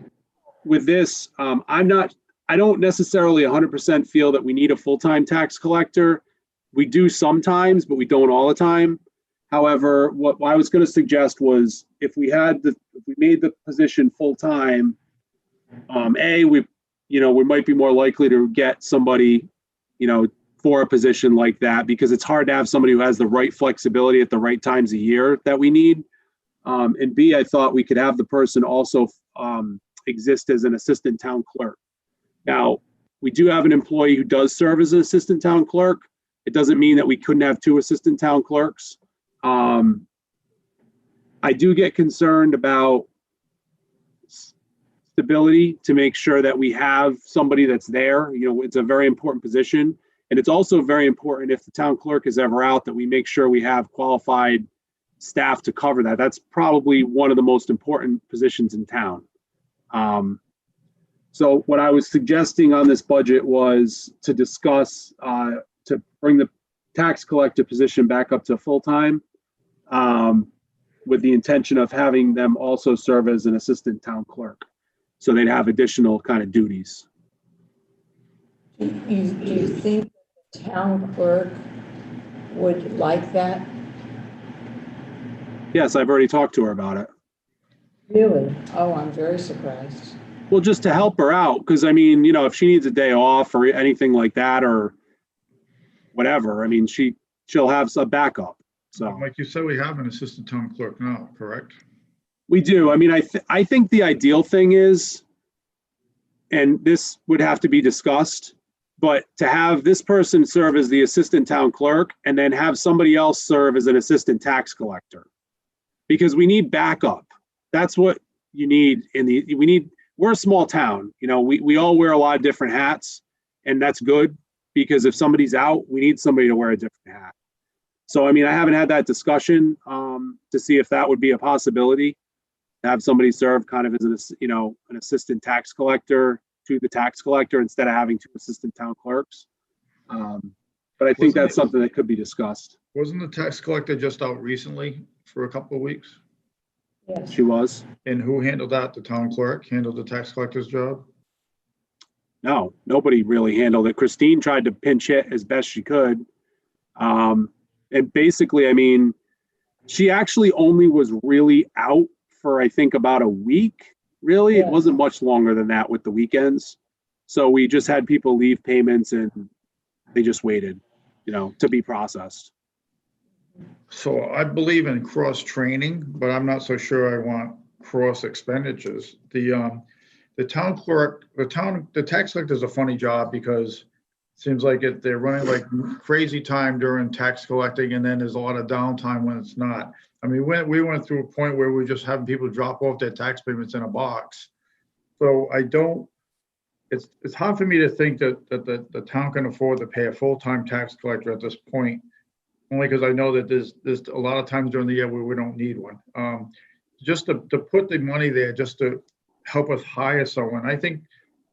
with this, I don't necessarily 100% feel that we need a full-time tax collector. we do sometimes, but we don't all the time. However, what I was going to suggest was if we made the position full-time, we might be more likely to get somebody, for a position like that, because it's hard to have somebody who has the right flexibility at the right times of year that we need. And B, I thought we could have the person also exist as an assistant town clerk. Now, we do have an employee who does serve as an assistant town clerk. It doesn't mean that we couldn't have 2 assistant town clerks. I do get concerned about stability to make sure that we have somebody that's there. It's a very important position. And it's also very important if the town clerk is ever out that we make sure we have qualified staff to cover that. That's probably one of the most important positions in town. So what I was suggesting on this budget was to discuss, to bring the tax collector position back up to full-time, with the intention of having them also serve as an assistant town clerk. So they'd have additional kind of duties. Do you think the town clerk would like that? Yes, I've already talked to her about it. Really? Oh, I'm very surprised. Well, just to help her out, because if she needs a day off or anything like that or whatever, she'll have some backup. So, like you said, we have an assistant town clerk now, correct? We do. I think the ideal thing is, and this would have to be discussed, but to have this person serve as the assistant town clerk and then have somebody else serve as an assistant tax collector, because we need backup. That's what you need we're a small town. We all wear a lot of different hats, and that's good, because if somebody's out, we need somebody to wear a different hat. So, I haven't had that discussion to see if that would be a possibility, to have somebody serve kind of as an assistant tax collector to the tax collector instead of having 2 assistant town clerks. But I think that's something that could be discussed. Wasn't the tax collector just out recently for a couple of weeks? Yes. She was. And who handled that? The town clerk handled the tax collector's job? No, nobody really handled it. Christine tried to pinch hit as best she could. And basically, she actually only was really out for, I think, about a week. Really, Yeah. It wasn't much longer than that with the weekends. So we just had people leave payments and they just waited, to be processed. So I believe in cross training, but I'm not so sure I want cross expenditures. The town clerk, the tax collector is a funny job, because it seems like they're running like crazy time during tax collecting, and then there's a lot of downtime when it's not. We went through a point where we're just having people drop off their tax payments in a box. So it's hard for me to think that the town can afford to pay a full-time tax collector at this point, only because I know that there's a lot of times during the year where we don't need one. Just to put the money there, just to help us hire someone. I think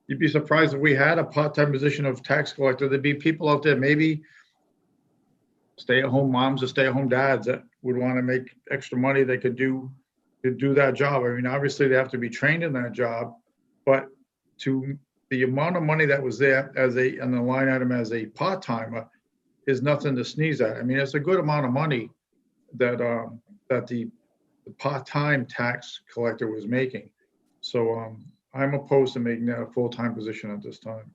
you'd be surprised if we had a part-time position of tax collector, there'd be people out there, maybe stay-at-home moms or stay-at-home dads, that would want to make extra money. They could do that job. Obviously they have to be trained in that job, but to the amount of money that was there on the line item as a part-timer is nothing to sneeze at. It's a good amount of money that the part-time tax collector was making. So I'm opposed to making that a full-time position at this time.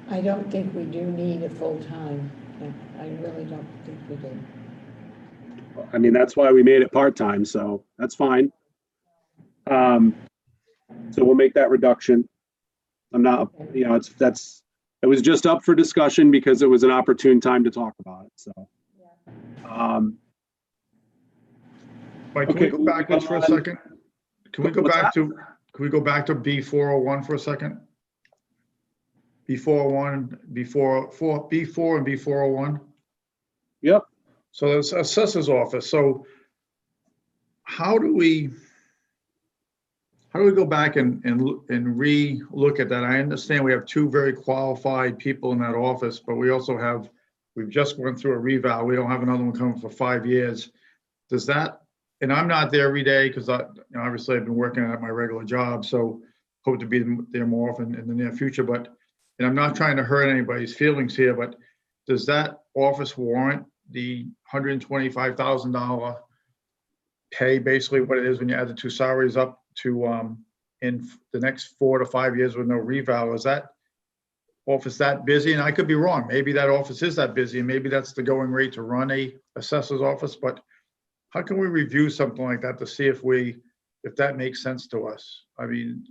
I don't think we do need a full-time. I really don't think we do. That's why we made it part-time, so that's fine. So we'll make that reduction. I'm not, it was just up for discussion because it was an opportune time to talk about it, so. Mike, can we go backwards for a second? Can we go back to B401 for a second? B401, B4 and B401? Yep. So that's assessor's office. So how do we go back and re-look at that? I understand we have 2 very qualified people in that office, but we've just went through a reval. We don't have another one coming for 5 years. Does that, and I'm not there every day because obviously I've been working at my regular job. So hope to be there more often in the near future, but, and I'm not trying to hurt anybody's feelings here, but does that office warrant the $125,000 pay, basically what it is when you add the two salaries up to, in the next 4 to 5 years with no reval? Is that office that busy? And I could be wrong. Maybe that office is that busy and maybe that's the going rate to run a assessor's office, but how can we review something like that to see if that makes sense to us? I mean,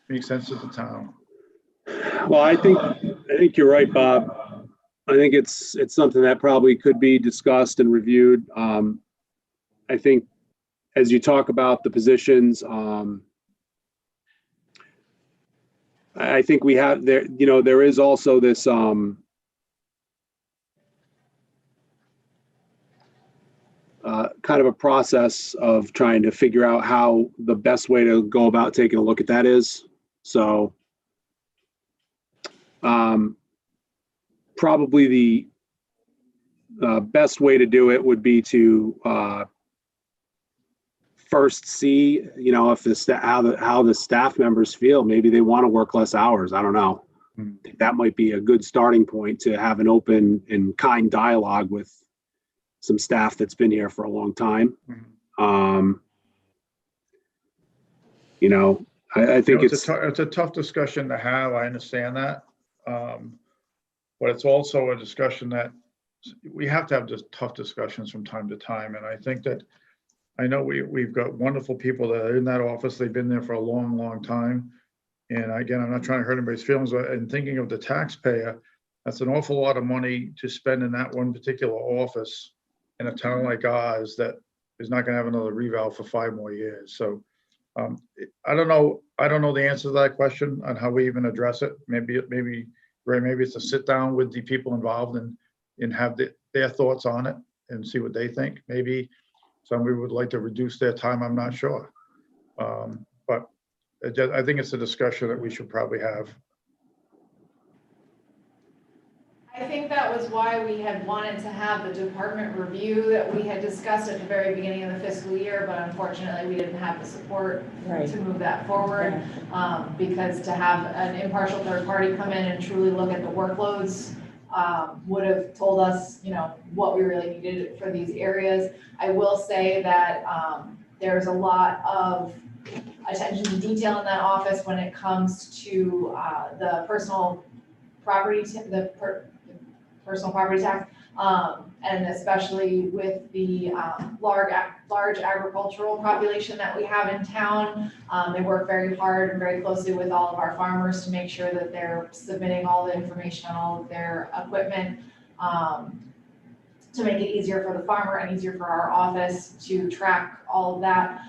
makes sense to the town. Well, I think you're right, Bob. I think it's something that probably could be discussed and reviewed. I think as you talk about the positions, I think we have there, there is also this, kind of a process of trying to figure out how the best way to go about taking a look at that is. So, probably the best way to do it would be to first see, if how the staff members feel. Maybe they want to work less hours. I don't know. That might be a good starting point to have an open and kind dialogue with some staff that's been here for a long time. I think it's a tough discussion to have. I understand that. But it's also a discussion that we have to have just tough discussions from time to time. And I think that, I know we've got wonderful people that are in that office. They've been there for a long, long time. And again, I'm not trying to hurt anybody's feelings, but in thinking of the taxpayer, that's an awful lot of money to spend in that one particular office in a town like ours that is not going to have another reval for 5 more years. So I don't know the answer to that question on how we even address it. Maybe it's a sit down with the people involved and have their thoughts on it and see what they think. Maybe somebody would like to reduce their time. I'm not sure. But I think it's a discussion that we should probably have. I think that was why we had wanted to have the department review that we had discussed at the very beginning of the fiscal year, but unfortunately we didn't have the support to move that forward. Because to have an impartial third party come in and truly look at the workloads would have told us, what we really needed for these areas. I will say that there's a lot of attention to detail in that office when it comes to the personal property tax, and especially with the large agricultural population that we have in town. They work very hard and very closely with all of our farmers to make sure that they're submitting all the information on all of their equipment, to make it easier for the farmer and easier for our office to track all of that.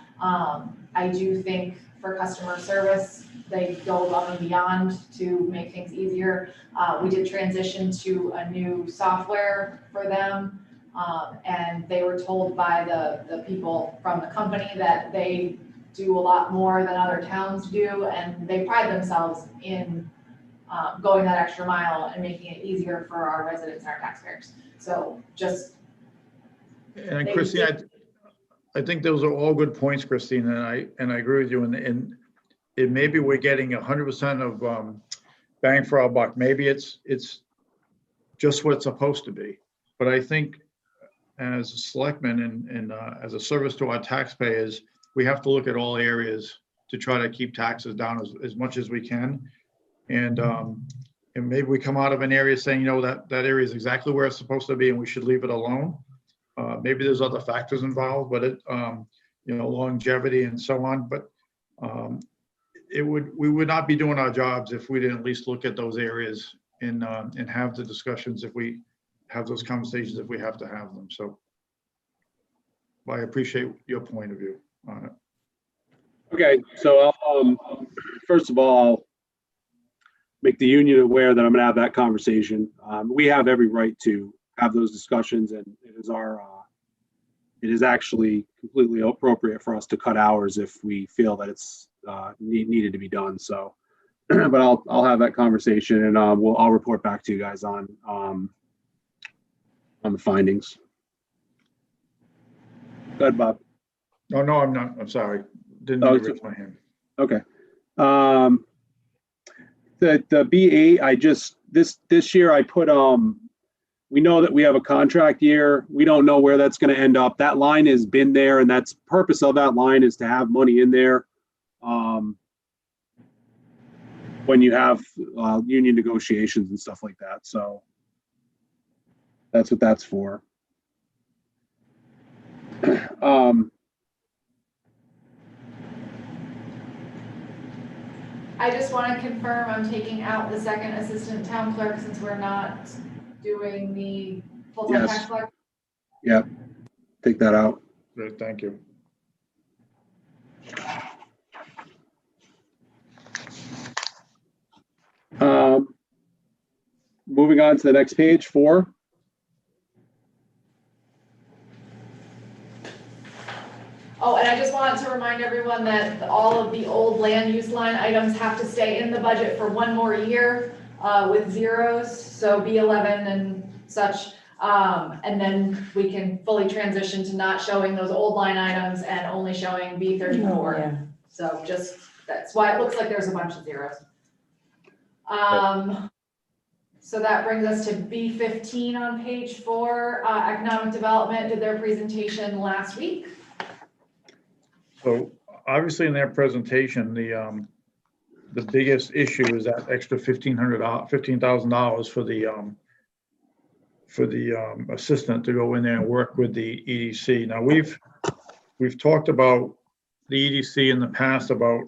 I do think for customer service, they go above and beyond to make things easier. We did transition to a new software for them, and they were told by the people from the company that they do a lot more than other towns do, and they pride themselves in going that extra mile and making it easier for our residents and our taxpayers. So just. And Christine, I think those are all good points, Christine, and I agree with you. And it maybe we're getting 100% of bang for our buck. Maybe it's just what it's supposed to be. But I think as a selectman and as a service to our taxpayers, we have to look at all areas to try to keep taxes down as much as we can. And maybe we come out of an area saying, that area is exactly where it's supposed to be and we should leave it alone. Maybe there's other factors involved, but longevity and so on. But we would not be doing our jobs if we didn't at least look at those areas and have the discussions, if we have those conversations, if we have to have them. So I appreciate your point of view on it. Okay, so first of all, I'll make the union aware that I'm going to have that conversation. We have every right to have those discussions, and it is actually completely appropriate for us to cut hours if we feel that it's needed to be done. So, but I'll have that conversation, and I'll report back to you guys on the findings. Go ahead, Bob. No, I'm not. I'm sorry. Didn't raise my hand. Okay. The B8, this year I put, we know that we have a contract year. We don't know where that's going to end up. That line has been there, and that's purpose of that line is to have money in there when you have union negotiations and stuff like that. So that's what that's for. I just want to confirm I'm taking out the second assistant town clerk since we're not doing the full-time Yes. tax collector. Yeah, take that out. Good, thank you. Moving on to the next page, 4. Oh, and I just wanted to remind everyone that all of the old land use line items have to stay in the budget for one more year with zeros, so B11 and such. And then we can fully transition to not showing those old line items and only showing B34. Oh, yeah. So just, that's why it looks like there's a bunch of zeros. So that brings us to B15 on page 4. Economic Development did their presentation last week. So obviously in their presentation, the biggest issue is that extra $15,000 for the assistant to go in there and work with the EDC. Now we've talked about the EDC in the past about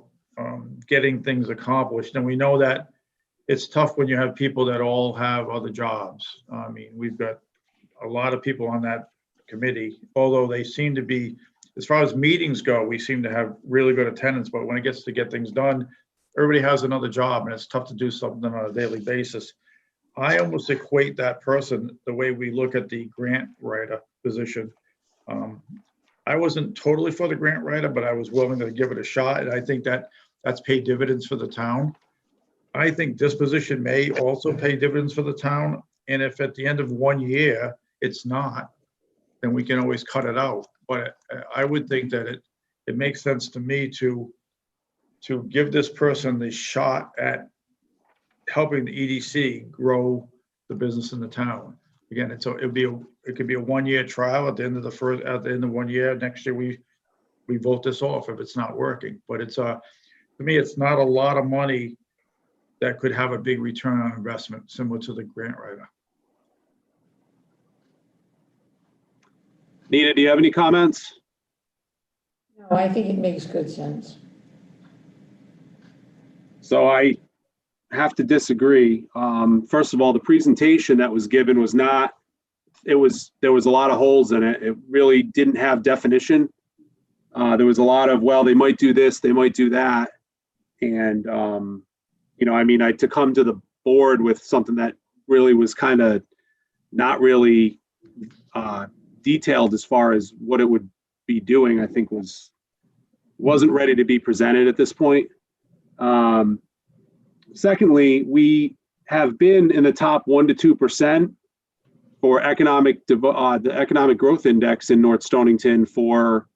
getting things accomplished, and we know that it's tough when you have people that all have other jobs. I mean, we've got a lot of people on that committee, although they seem to be, as far as meetings go, we seem to have really good attendance, but when it gets to get things done, everybody has another job and it's tough to do something on a daily basis. I almost equate that person the way we look at the grant writer position. I wasn't totally for the grant writer, but I was willing to give it a shot. And I think that that's paid dividends for the town. I think this position may also pay dividends for the town. And if at the end of 1 year, it's not, then we can always cut it out. But I would think that it makes sense to me to give this person the shot at helping the EDC grow the business in the town. Again, it could be a 1 year trial. At the end of 1 year, next year we vote this off if it's not working. But it's to me, it's not a lot of money that could have a big return on investment, similar to the grant writer. Nina, do you have any comments? No, I think it makes good sense. So I have to disagree. First of all, the presentation that was given was not, there was a lot of holes in it. It really didn't have definition. There was a lot of, well, they might do this, they might do that. And, I mean, to come to the board with something that really was kind of not really detailed as far as what it would be doing, I think wasn't ready to be presented at this point. Secondly, we have been in the top 1 to 2% for the economic growth index in North Stonington for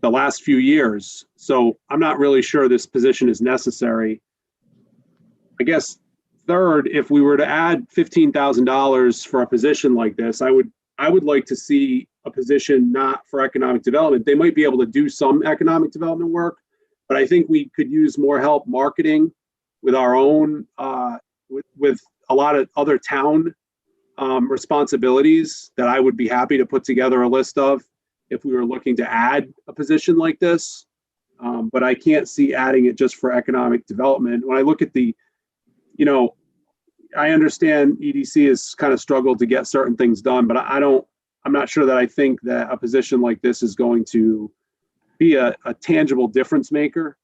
the last few years. So I'm not really sure this position is necessary. I guess third, if we were to add $15,000 for a position like this, I would like to see a position not for economic development. They might be able to do some economic development work, but I think we could use more help marketing with our own, with a lot of other town responsibilities that I would be happy to put together a list of if we were looking to add a position like this. But I can't see adding it just for economic development. When I look at I understand EDC has kind of struggled to get certain things done, but I'm not sure that I think that a position like this is going to be a tangible difference maker.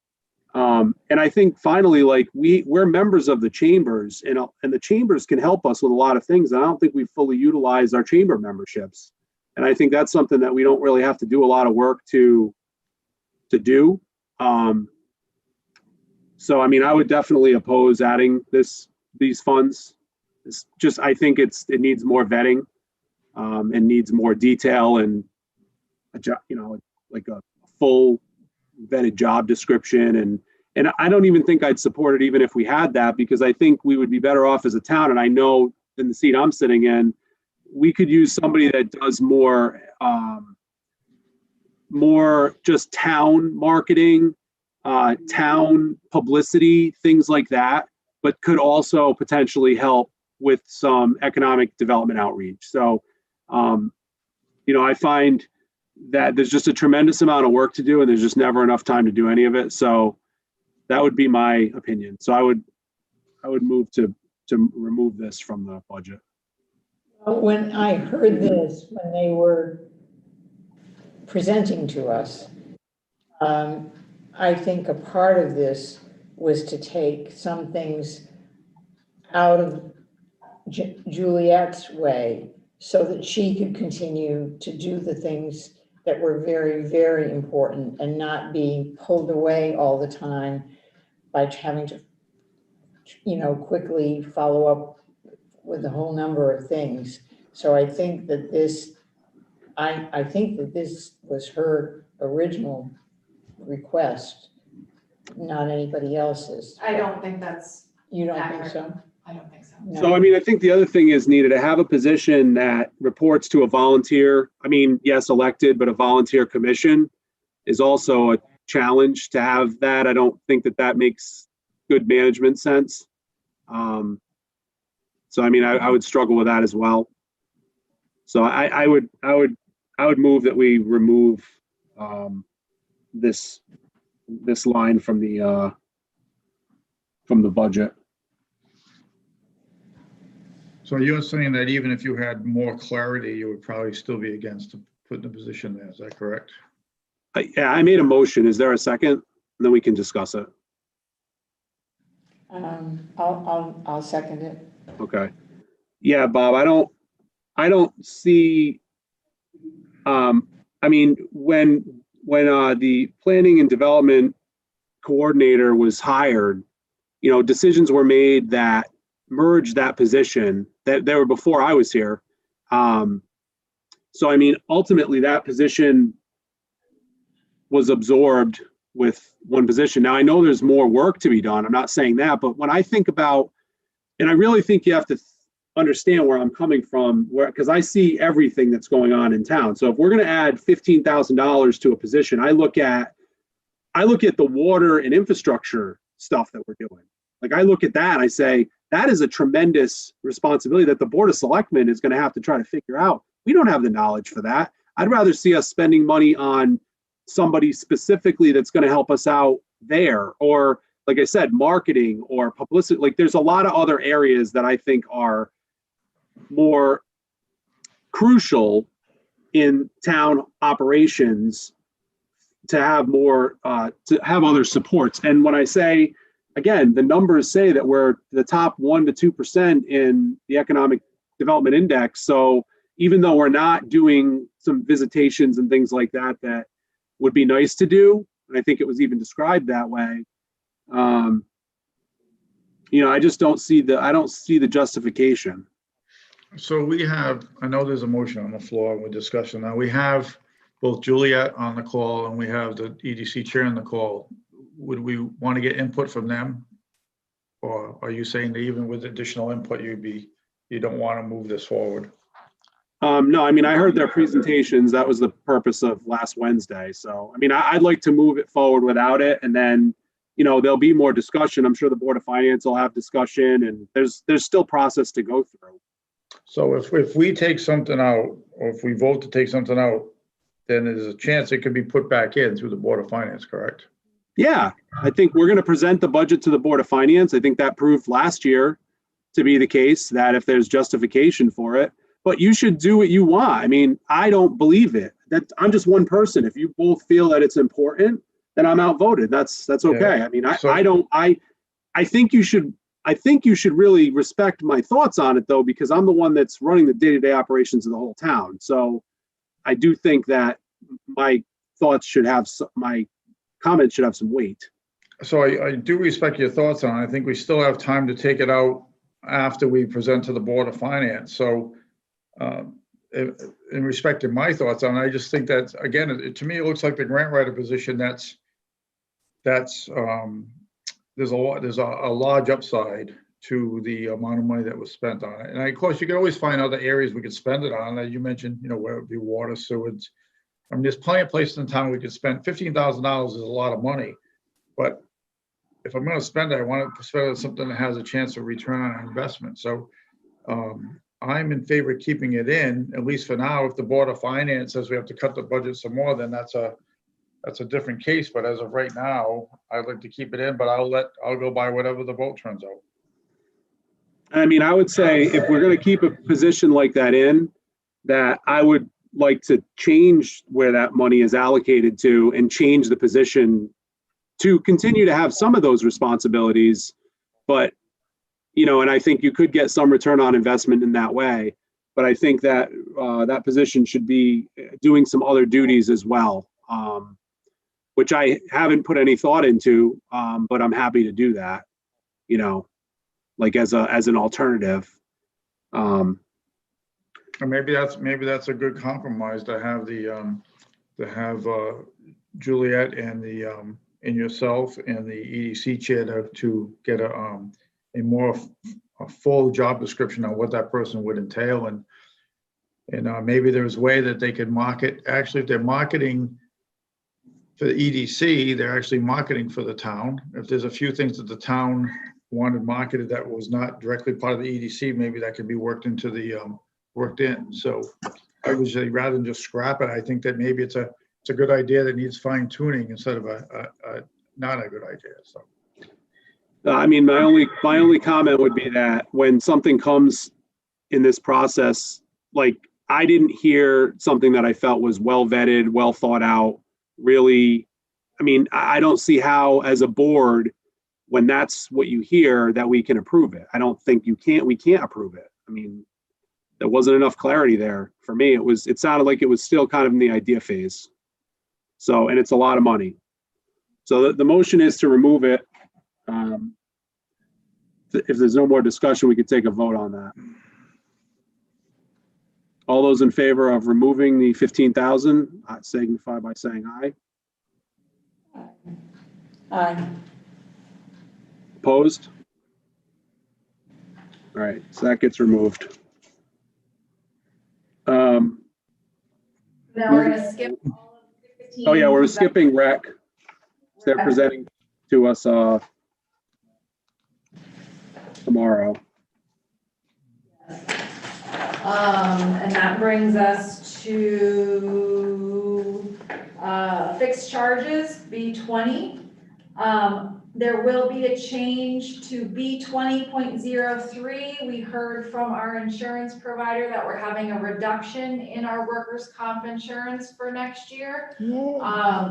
And I think finally, we're members of the chambers, and the chambers can help us with a lot of things. And I don't think we fully utilize our chamber memberships. And I think that's something that we don't really have to do a lot of work to do. So, I mean, I would definitely oppose adding these funds. It's just, I think it needs more vetting and needs more detail and, like a full vetted job description And I don't even think I'd support it even if we had that, because I think we would be better off as a town. And I know in the seat I'm sitting in, we could use somebody that does more, more just town marketing, town publicity, things like that, but could also potentially help with some economic development outreach. So, you know, I find that there's just a tremendous amount of work to do and there's just never enough time to do any of it. So that would be my opinion. So I would move to remove this from the budget. When I heard this, when they were presenting to us, I think a part of this was to take some things out of Juliet's way so that she could continue to do the things that were very, very important and not be pulled away all the time by having to, you know, quickly follow up with a whole number of things. So I think that this, I think that this was her original request, not anybody else's. I don't think that's You don't think accurate. so? I don't think so. No. So, I mean, I think the other thing is needed to have a position that reports to a volunteer. I mean, yes, elected, but a volunteer commission is also a challenge to have that. I don't think that that makes good management sense. So, I mean, I would struggle with that as well. So I would move that we remove this line from the budget. So you're saying that even if you had more clarity, you would probably still be against putting the position there, is that correct? Yeah, I made a motion. Is there a second? And then we can discuss it. I'll second it. Okay. Yeah, Bob, I don't see, I mean, when the planning and development coordinator was hired, you know, decisions were made that merged that position that they were before I was here. So, I mean, ultimately that position was absorbed with one position. Now I know there's more work to be done. I'm not saying that, but when I think about, and I really think you have to understand where I'm coming from, because I see everything that's going on in town. So if we're going to add $15,000 to a position, I look at the water and infrastructure stuff that we're doing. Like I look at that and I say, that is a tremendous responsibility that the Board of Selectmen is going to have to try to figure out. We don't have the knowledge for that. I'd rather see us spending money on somebody specifically that's going to help us out there, or like I said, marketing or publicity. Like there's a lot of other areas that I think are more crucial in town operations to have more, to have other supports. And when I say, again, the numbers say that we're the top 1% to 2% in the economic development index. So even though we're not doing some visitations and things like that, that would be nice to do, and I think it was even described that way, you know, I just don't see the justification. So we have, I know there's a motion on the floor and we're discussing now. We have both Juliet on the call and we have the EDC chair on the call. Would we want to get input from them? Or are you saying that even with additional input, you don't want to move this forward? No, I mean, I heard their presentations. That was the purpose of last Wednesday. So, I mean, I'd like to move it forward without it. And then, you know, there'll be more discussion. I'm sure the Board of Finance will have discussion, and there's still process to go through. So if we take something out, or if we vote to take something out, then there's a chance it could be put back in through the Board of Finance, correct? Yeah, I think we're going to present the budget to the Board of Finance. I think that proved last year to be the case, that if there's justification for it, but you should do what you want. I mean, I don't believe it. That I'm just one person. If you both feel that it's important, then I'm outvoted. That's okay. Yeah. I mean, I think you should really respect my thoughts on it, though, because I'm the one that's running the day-to-day operations of the whole town. So I do think that my thoughts should have my comments should have some weight. So I do respect your thoughts on it. I think we still have time to take it out after we present to the Board of Finance. So in respect to my thoughts on it, I just think that, again, to me, it looks like the grant writer position that's there's a large upside to the amount of money that was spent on it. And of course, you can always find other areas we could spend it on. As you mentioned, where it would be water, sewage. I mean, there's plenty of places in town we could spend. $15,000 is a lot of money, but if I'm going to spend it, I want to spend it on something that has a chance of return on investment. So I'm in favor of keeping it in, at least for now. If the Board of Finance says we have to cut the budget some more, then that's a different case. But as of right now, I'd like to keep it in, but I'll go by whatever the vote turns out. I mean, I would say if we're going to keep a position like that in, that I would like to change where that money is allocated to and change the position to continue to have some of those responsibilities. But, and I think you could get some return on investment in that way. But I think that that position should be doing some other duties as well, which I haven't put any thought into, but I'm happy to do that, like as an alternative. And maybe that's a good compromise to have Juliet and yourself and the EDC chair to get a full job description on what that person would entail, and maybe there's a way that they could market. Actually, if they're marketing for the EDC, they're actually marketing for the town. If there's a few things that the town wanted marketed that was not directly part of the EDC, maybe that could be worked in. So I would say rather than just scrap it, I think that maybe it's a good idea that needs fine tuning instead of a not a good idea. So I mean, my only comment would be that when something comes in this process, like I didn't hear something that I felt was well vetted, well thought out, really. I mean, I don't see how as a board, when that's what you hear, that we can approve it. I don't think we can't approve it. I mean, there wasn't enough clarity there for me. It sounded like it was still kind of in the idea phase. So, and it's a lot of money. So the motion is to remove it. If there's no more discussion, we could take a vote on that. All those in favor of removing the 15,000, signify by saying aye. Aye. Opposed? All right, so that gets removed. Now we're gonna skip all of 16. Oh yeah, we're skipping rec. They're presenting to us tomorrow. And that brings us to fixed charges, B20. There will be a change to B20.03. We heard from our insurance provider that we're having a reduction in our workers' comp insurance for next year.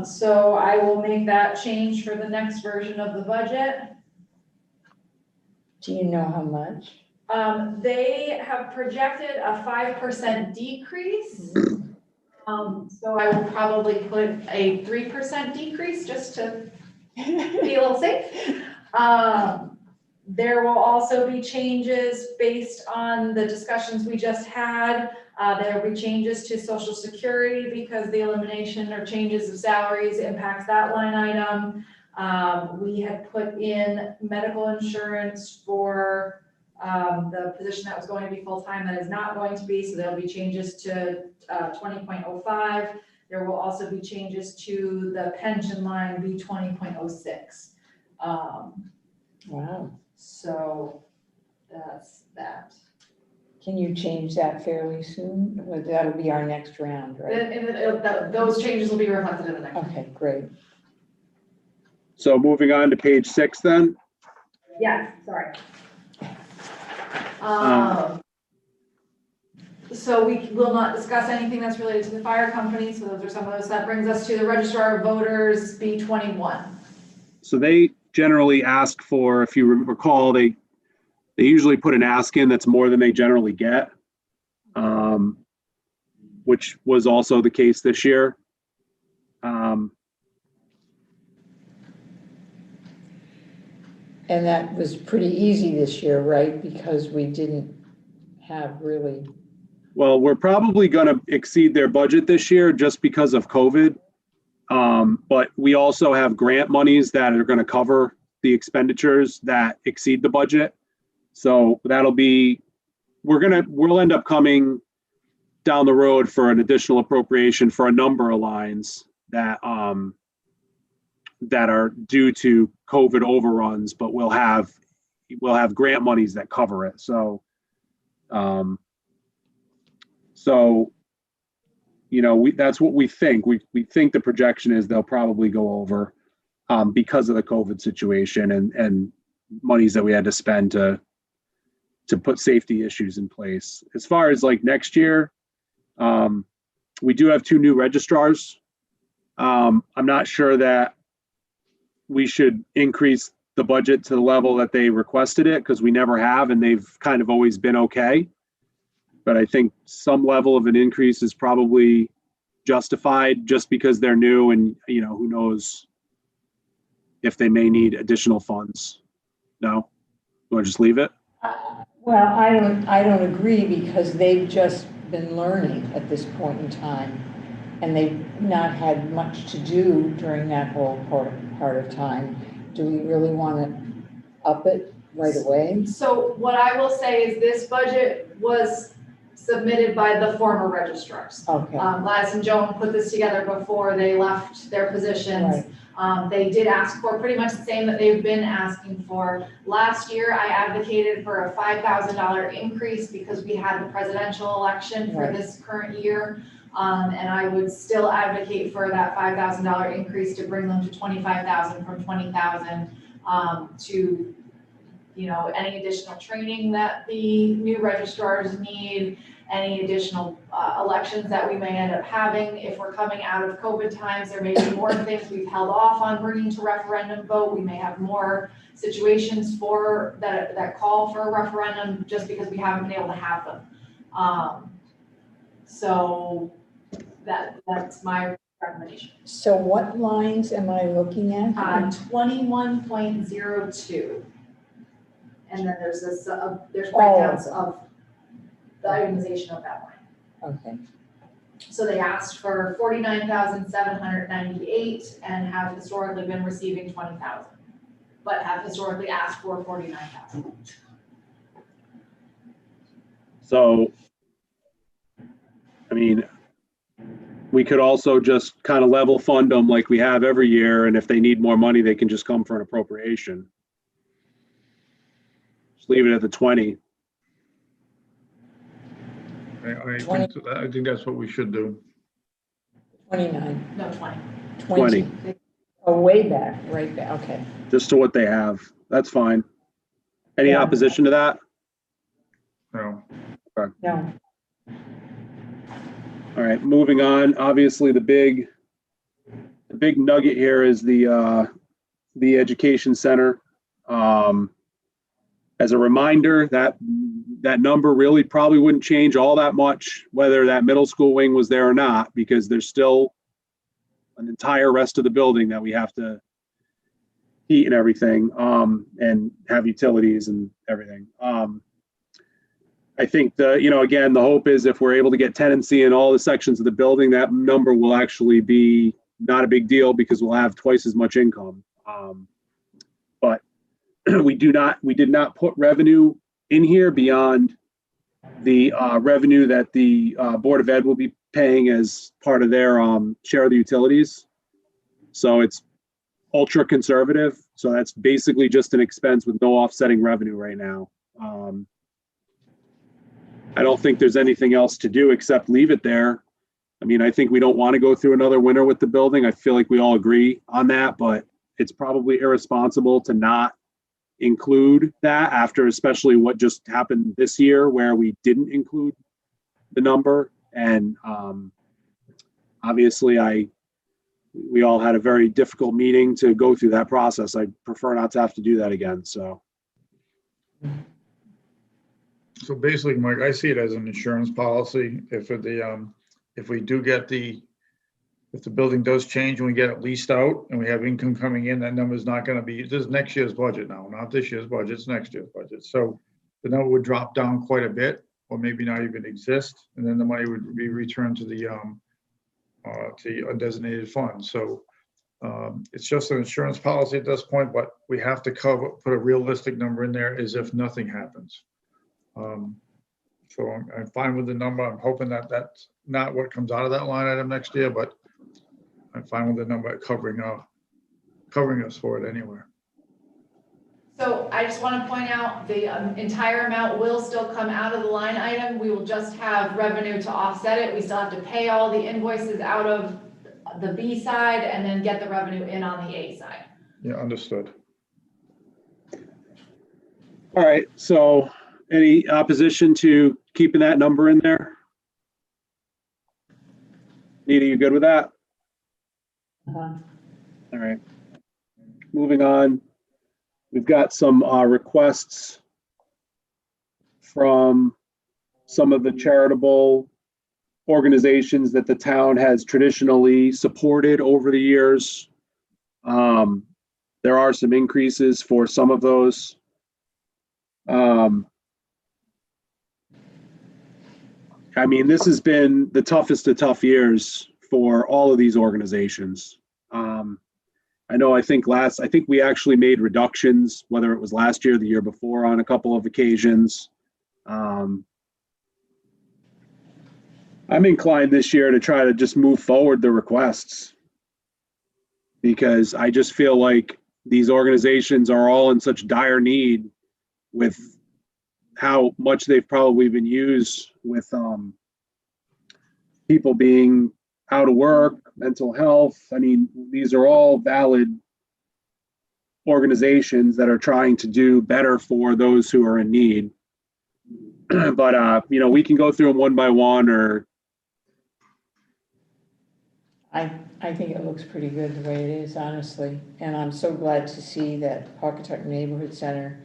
So I will make that change for the next version of the budget. Do you know how much? They have projected a 5% decrease. So I will probably put a 3% decrease just to be a little safe. There will also be changes based on the discussions we just had. There will be changes to Social Security because the elimination or changes of salaries impacts that line item. We had put in medical insurance for the position that was going to be full-time that is not going to be, so there'll be changes to 20.05. There will also be changes to the pension line B20.06. Wow. So that's that. Can you change that fairly soon? Well, that'll be our next round, right? Those changes will be reflected in the next. Okay, great. So moving on to page 6 then. Yes, sorry. So we will not discuss anything that's related to the fire company. So those are some of those. That brings us to the Registrar of Voters, B21. So they generally ask for, if you recall, they usually put an ask in that's more than they generally get, which was also the case this year. And that was pretty easy this year, right? Because we didn't have really. Well, we're probably going to exceed their budget this year just because of COVID. But we also have grant monies that are going to cover the expenditures that exceed the budget. So that'll be, we'll end up coming down the road for an additional appropriation for a number of lines that that are due to COVID overruns, but we'll have grant monies that cover it. So, you know, that's what we think. We think the projection is they'll probably go over because of the COVID situation and monies that we had to spend to put safety issues in place. As far as like next year, we do have 2 new registrars. I'm not sure that we should increase the budget to the level that they requested it, because we never have, and they've kind of always been okay. But I think some level of an increase is probably justified just because they're new, and, you know, who knows if they may need additional funds. No? You want to just leave it? Well, I don't agree, because they've just been learning at this point in time, and they've not had much to do during that whole part of time. Do we really want to up it right away? So what I will say is this budget was submitted by the former registrars. Okay. Laz and Joan put this together before they left their positions. Right. They did ask for pretty much the same that they've been asking for. Last year, I advocated for a $5,000 increase because we had the presidential election for Right. this current year. And I would still advocate for that $5,000 increase to bring them to 25,000 from 20,000, to, you know, any additional training that the new registrars need, any additional elections that we may end up having. If we're coming out of COVID times, there may be more things we've held off on bringing to referendum vote. We may have more situations for that call for a referendum just because we haven't been able to have them. So that's my recommendation. So what lines am I looking at? 21.02. And then there's this, there's breakdowns of the itemization of that line. Okay. So they asked for 49,798 and have historically been receiving 20,000, but have historically asked for 49,000. So, I mean, we could also just kind of level fund them like we have every year, and if they need more money, they can just come for an appropriation. Just leave it at the 20. I think that's what we should do. 29. No, 20. 20. Oh, way back, right back, okay. Just to what they have. That's fine. Any Yeah. opposition to that? No. Okay. No. All right, moving on. Obviously, the big nugget here is the education center. As a reminder, that number really probably wouldn't change all that much, whether that middle school wing was there or not, because there's still an entire rest of the building that we have to heat and everything, and have utilities and everything. I think again, the hope is if we're able to get tenancy in all the sections of the building, that number will actually be not a big deal because we'll have twice as much income. But we did not put revenue in here beyond the revenue that the Board of Ed will be paying as part of their share of the utilities. So it's ultra conservative. So that's basically just an expense with no offsetting revenue right now. I don't think there's anything else to do except leave it there. I mean, I think we don't want to go through another winter with the building. I feel like we all agree on that, but it's probably irresponsible to not include that after especially what just happened this year where we didn't include the number. And obviously we all had a very difficult meeting to go through that process. I prefer not to have to do that again, so. So basically, Mike, I see it as an insurance policy. If we do get if the building does change and we get it leased out and we have income coming in, that number is not going to be, this is next year's budget now, not this year's budget, it's next year's budget. So the number would drop down quite a bit, or maybe not even exist, and then the money would be returned to the undesignated fund. So It's just an insurance policy at this point, but we have to put a realistic number in there as if nothing happens. So I'm fine with the number. I'm hoping that that's not what comes out of that line item next year, but I'm fine with the number covering us for it anyway. So I just want to point out the entire amount will still come out of the line item. We will just have revenue to offset it. We still have to pay all the invoices out of the B side and then get the revenue in on the A side. Yeah, understood. All right, so any opposition to keeping that number in there? Nita, you good with that? Uh-huh. All right. Moving on. We've got some requests from some of the charitable organizations that the town has traditionally supported over the years. There are some increases for some of those. I mean, this has been the toughest of tough years for all of these organizations. I know, I think we actually made reductions, whether it was last year or the year before, on a couple of occasions. I'm inclined this year to try to just move forward the requests, because I just feel like these organizations are all in such dire need with how much they've probably been used with people being out of work, mental health. I mean, these are all valid organizations that are trying to do better for those who are in need. But, you know, we can go through them one by one, or. I think it looks pretty good the way it is, honestly. And I'm so glad to see that Pawcatuck Neighborhood Center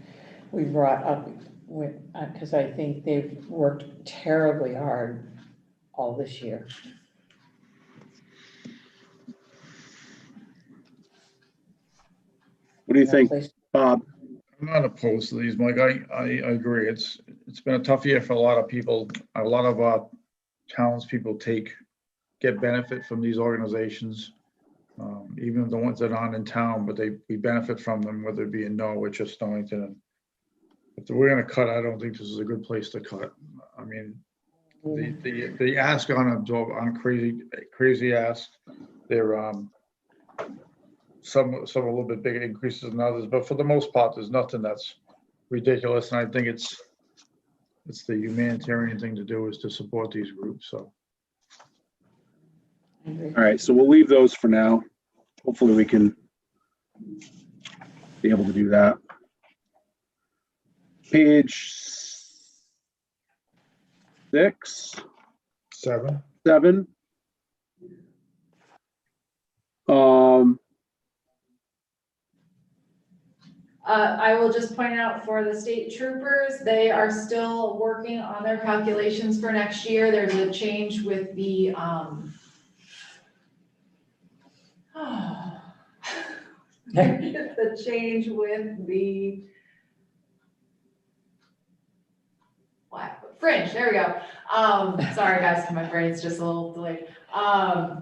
we brought up with, because I think they've worked terribly hard all this year. What do you think, Bob? I'm not opposed to these, Mike. I agree. It's been a tough year for a lot of people. A lot of townspeople get benefit from these organizations, even the ones that aren't in town, but we benefit from them, whether it be in Norwich or Stonington. If we're going to cut, I don't think this is a good place to cut. I mean, the ask on crazy ask. They're some a little bit bigger increases than others, but for the most part, there's nothing that's ridiculous. And I think it's the humanitarian thing to do is to support these groups. So. All right, so we'll leave those for now. Hopefully we can be able to do that. Page 7. I will just point out for the state troopers, they are still working on their calculations for next year. There's a change with the the change with the fringe, there we go. Sorry guys, my brain's just a little delayed.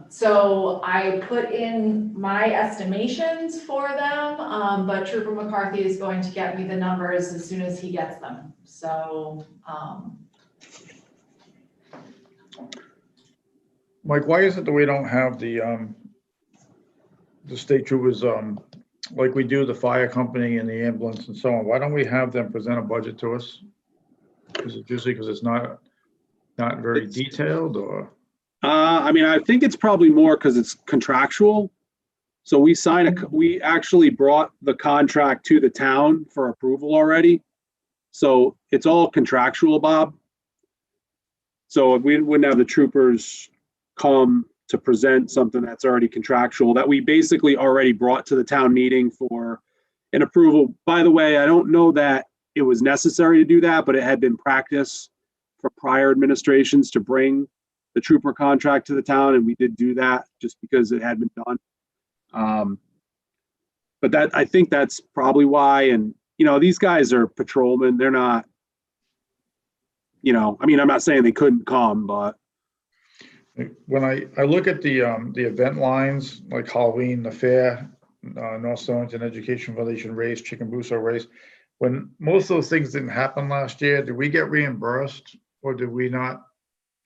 So I put in my estimations for them, but Trooper McCarthy is going to get me the numbers as soon as he gets them. So, Mike, why is it that we don't have the state troopers, like we do the fire company and the ambulance and so on? Why don't we have them present a budget to us? Is it usually because it's not very detailed, or? I mean, I think it's probably more because it's contractual. So we actually brought the contract to the town for approval already. So it's all contractual, Bob. So we wouldn't have the troopers come to present something that's already contractual that we basically already brought to the town meeting for an approval. By the way, I don't know that it was necessary to do that, but it had been practice for prior administrations to bring the trooper contract to the town, and we did do that just because it had been done. But I think that's probably why. And, you know, these guys are patrolmen. They're not, you know, I mean, I'm not saying they couldn't come, but. When I look at the event lines, like Halloween, the fair, North Stonington Education Foundation race, Chicken Busso race, when most of those things didn't happen last year, did we get reimbursed or did we not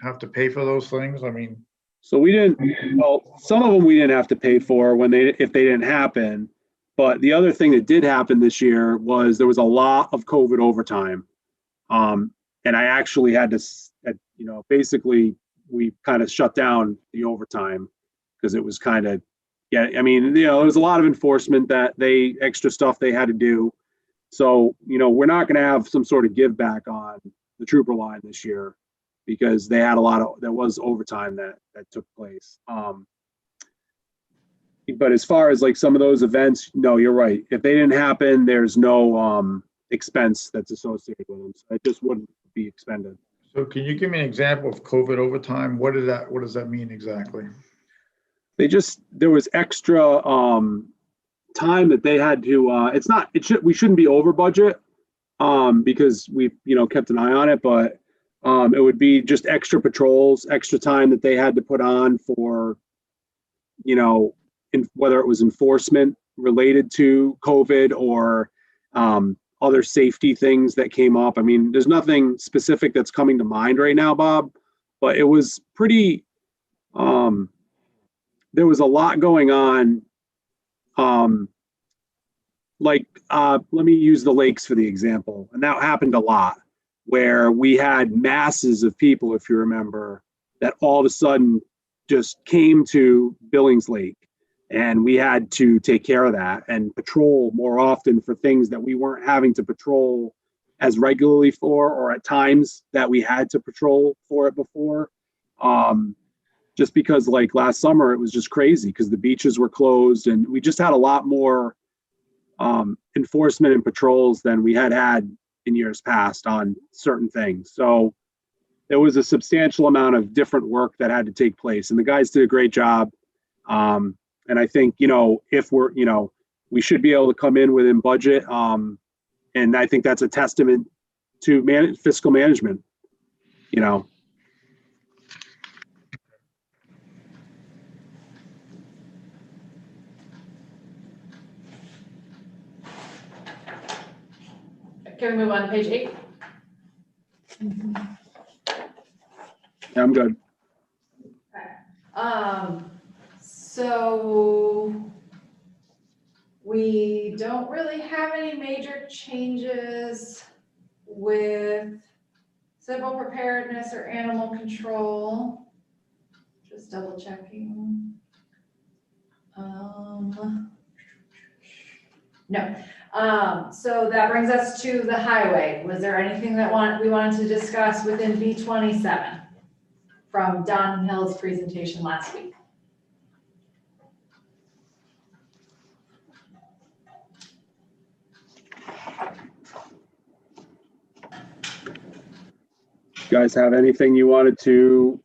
have to pay for those things? I mean, So we didn't, well, some of them we didn't have to pay for if they didn't happen. But the other thing that did happen this year was there was a lot of COVID overtime. And I actually had to, basically we kind of shut down the overtime because it was kind of, there was a lot of enforcement extra stuff they had to do. So, we're not going to have some sort of give back on the trooper line this year because they had there was overtime that took place. But as far as like some of those events, no, you're right. If they didn't happen, there's no expense that's associated with them. So it just wouldn't be expended. so can you give me an example of COVID overtime? What does that mean exactly? There was extra time that they had to, we shouldn't be over budget because we, kept an eye on it, but it would be just extra patrols, extra time that they had to put on for, whether it was enforcement related to COVID or other safety things that came up. I mean, there's nothing specific that's coming to mind right now, Bob, but it was pretty, there was a lot going on. Let me use the lakes for the example. And that happened a lot where we had masses of people, if you remember, that all of a sudden just came to Billings Lake. And we had to take care of that and patrol more often for things that we weren't having to patrol as regularly for, or at times that we had to patrol for it before. Just because like last summer, it was just crazy because the beaches were closed and we just had a lot more enforcement and patrols than we had in years past on certain things. So there was a substantial amount of different work that had to take place and the guys did a great job. And I think, if we should be able to come in within budget. And I think that's a testament to fiscal management, Can we move on to page 8? Yeah, I'm good. So we don't really have any major changes with civil preparedness or animal control. Just double checking. No. So that brings us to the highway. Was there anything that we wanted to discuss within B27 from Don Hill's presentation last week? You guys have anything you wanted to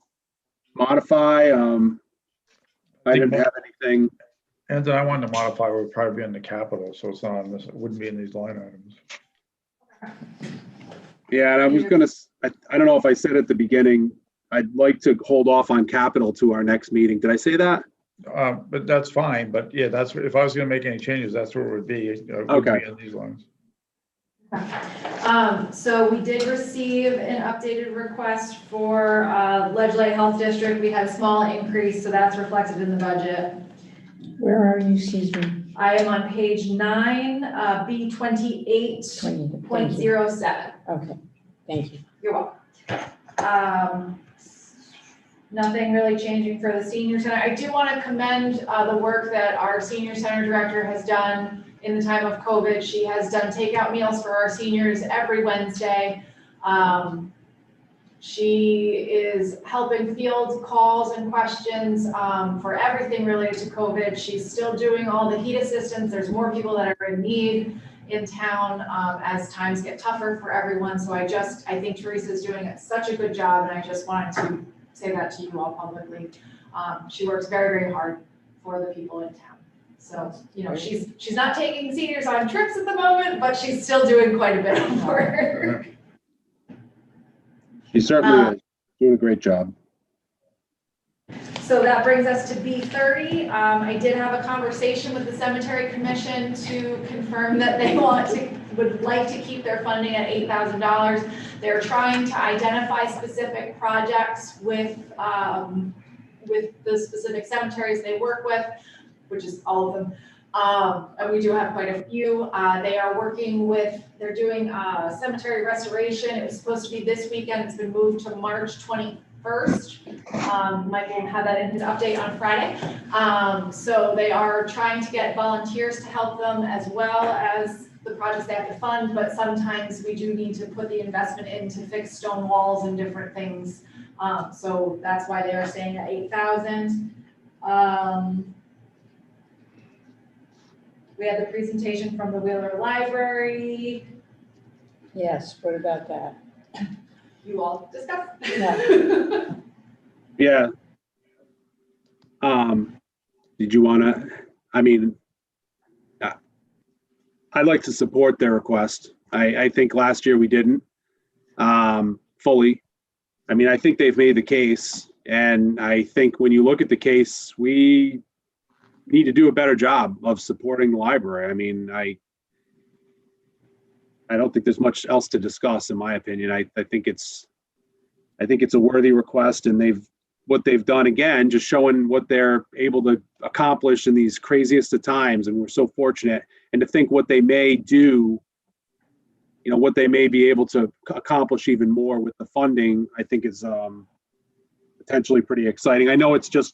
modify? I didn't have anything. And then I wanted to modify would probably be in the capital, so it's not on this, it wouldn't be in these line items. Yeah, and I was gonna, I don't know if I said at the beginning, I'd like to hold off on capital to our next meeting. Did I say that? But that's fine, but yeah, that's, if I was gonna make any changes, that's where it would be. It would Okay. be in these lines. So we did receive an updated request for Ledgely Health District. We had a small increase, so that's reflected in the budget. Where are you, excuse me? I am on page 9, B28.07. Okay, thank you. You're welcome. Nothing really changing for the senior center. I do want to commend the work that our senior center director has done in the time of COVID. She has done takeout meals for our seniors every Wednesday. She is helping field calls and questions for everything related to COVID. She's still doing all the heat assistance. There's more people that are in need in town as times get tougher for everyone. So I think Teresa's doing such a good job, and I just wanted to say that to you all publicly. She works very, very hard for the people in town. So, she's not taking seniors on trips at the moment, but she's still doing quite a bit of work. She certainly is doing a great job. So that brings us to B30. I did have a conversation with the Cemetery Commission to confirm that they would like to keep their funding at $8,000. They're trying to identify specific projects with the specific cemeteries they work with, which is all of them. And we do have quite a few. They are working with, they're doing cemetery restoration. It was supposed to be this weekend. It's been moved to March 21st. Mike will have that in his update on Friday. So they are trying to get volunteers to help them as well as the projects they have to fund, but sometimes we do need to put the investment in to fix stone walls and different things. So that's why they are staying at 8,000. We had the presentation from the Wheeler Library. Yes, what about that? You all discussed. Yeah. Yeah. Did you want to, I mean, I'd like to support their request. I think last year we didn't fully. I mean, I think they've made the case, and I think when you look at the case, we need to do a better job of supporting the library. I mean, I don't think there's much else to discuss, in my opinion. I think it's a worthy request, and what they've done, again, just showing what they're able to accomplish in these craziest of times, and we're so fortunate. And to think what they may do, you know, what they may be able to accomplish even more with the funding, I think is potentially pretty exciting. I know it's just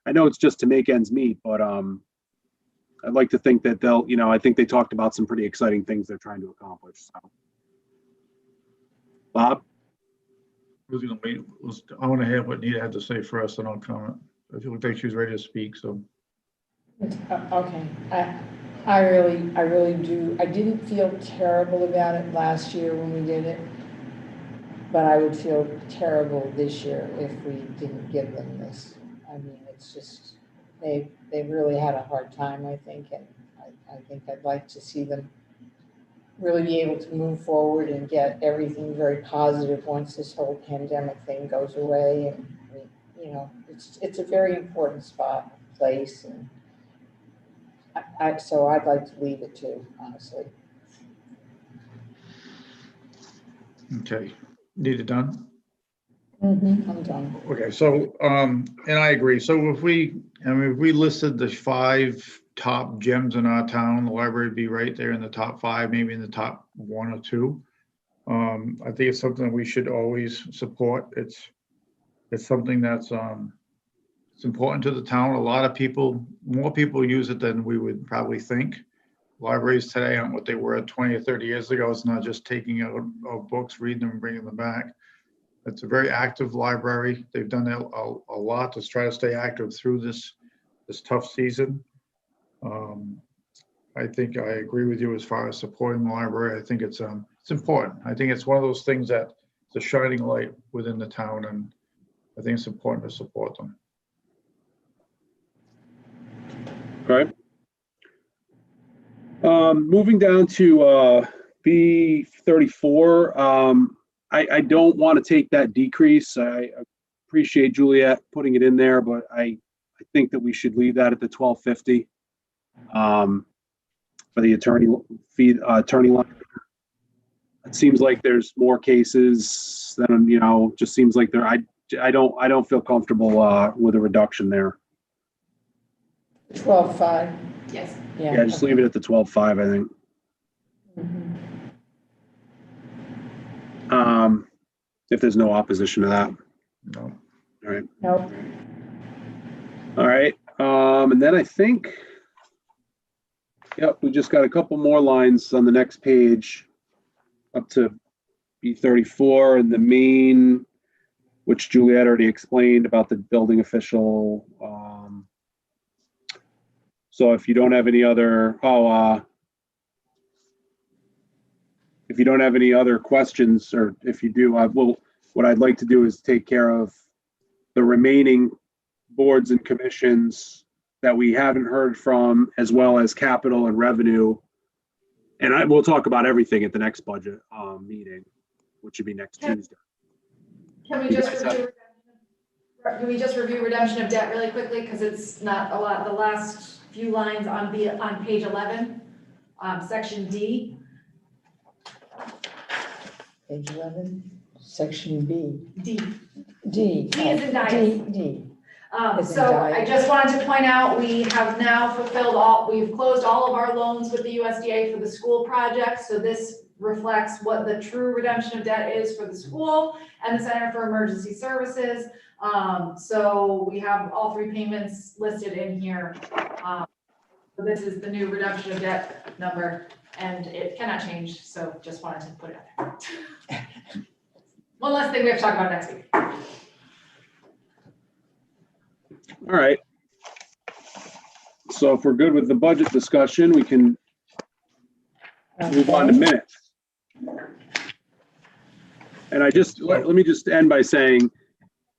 to make ends meet, but I'd like to think that they'll, you know, I think they talked about some pretty exciting things they're trying to accomplish. So, Bob? I was gonna wait. I want to hear what Nita had to say first, and I'll comment. I feel like she was ready to speak, so. Okay, I really do. I didn't feel terrible about it last year when we did it, but I would feel terrible this year if we didn't give them this. I mean, it's just, they really had a hard time, I think, and I think I'd like to see them really be able to move forward and get everything very positive once this whole pandemic thing goes away. And you know, it's a very important place, and so I'd like to leave it too, honestly. Okay, Nita done? I'm done. Okay, so, and I agree. So if we listed the 5 top gems in our town, the library would be right there in the top 5, maybe in the top 1 or 2. I think it's something that we should always support. It's something that's it's important to the town. A lot of people, more people use it than we would probably think. Libraries today aren't what they were 20 or 30 years ago. It's not just taking out books, reading them, and bringing them back. It's a very active library. They've done a lot to try to stay active through this tough season. I think I agree with you as far as supporting the library. I think it's important. I think it's one of those things that it's a shining light within the town, and I think it's important to support them. All right. Moving down to B34. I don't want to take that decrease. I appreciate Juliet putting it in there, but I think that we should leave that at the $12.50 for the attorney fee, attorney line. It seems like there's more cases than, you know, just seems like there. I don't feel comfortable with a reduction there. 12.5. Yes. Yeah, just leave it at the 12.5, I think. If there's no opposition to that. No. All right. Nope. All right. And then I think, yep, we just got a couple more lines on the next page up to B34 and the main, which Juliet already explained about the building official. So if you don't have any other, if you don't have any other questions, or if you do, what I'd like to do is take care of the remaining boards and commissions that we haven't heard from, as well as capital and revenue. And we'll talk about everything at the next budget meeting, which should be next Tuesday. Can we just review Can we just review redemption of debt really quickly, because it's not a lot, the last few lines on page 11, section D. Page 11, section B. D. D. D is in Dias. D. So I just wanted to point out, we have now we've closed all of our loans with the USDA for the school project. So this reflects what the true redemption of debt is for the school and the Center for Emergency Services. So we have all three payments listed in here. So this is the new redemption of debt number, and it cannot change. So just wanted to put it out there. One last thing we have to talk about next week. All right. So if we're good with the budget discussion, we can move on to minutes. And let me just end by saying,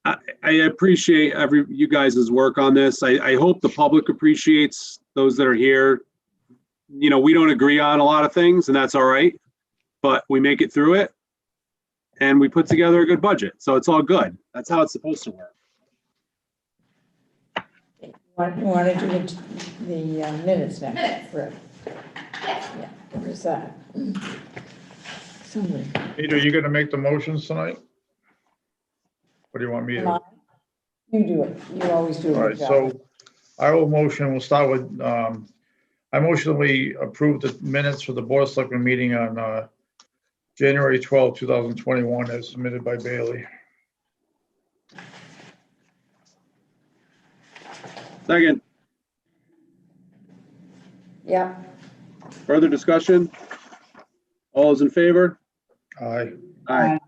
I appreciate you guys' work on this. I hope the public appreciates those that are here. You know, we don't agree on a lot of things, and that's all right, but we make it through it and we put together a good budget. So it's all good. That's how it's supposed to work. You want to do the minutes next? Minutes. Right. Yeah, where's that? Somewhere. Peter, you gonna make the motions tonight? What do you want me to? You do it. You always do it. All right, so I will motion, we'll start with, I motion we approve the minutes for the Board of Selectmen meeting on January 12, 2021, as submitted by Bailey. Second. Yeah. Further discussion? All those in favor? Aye. Aye.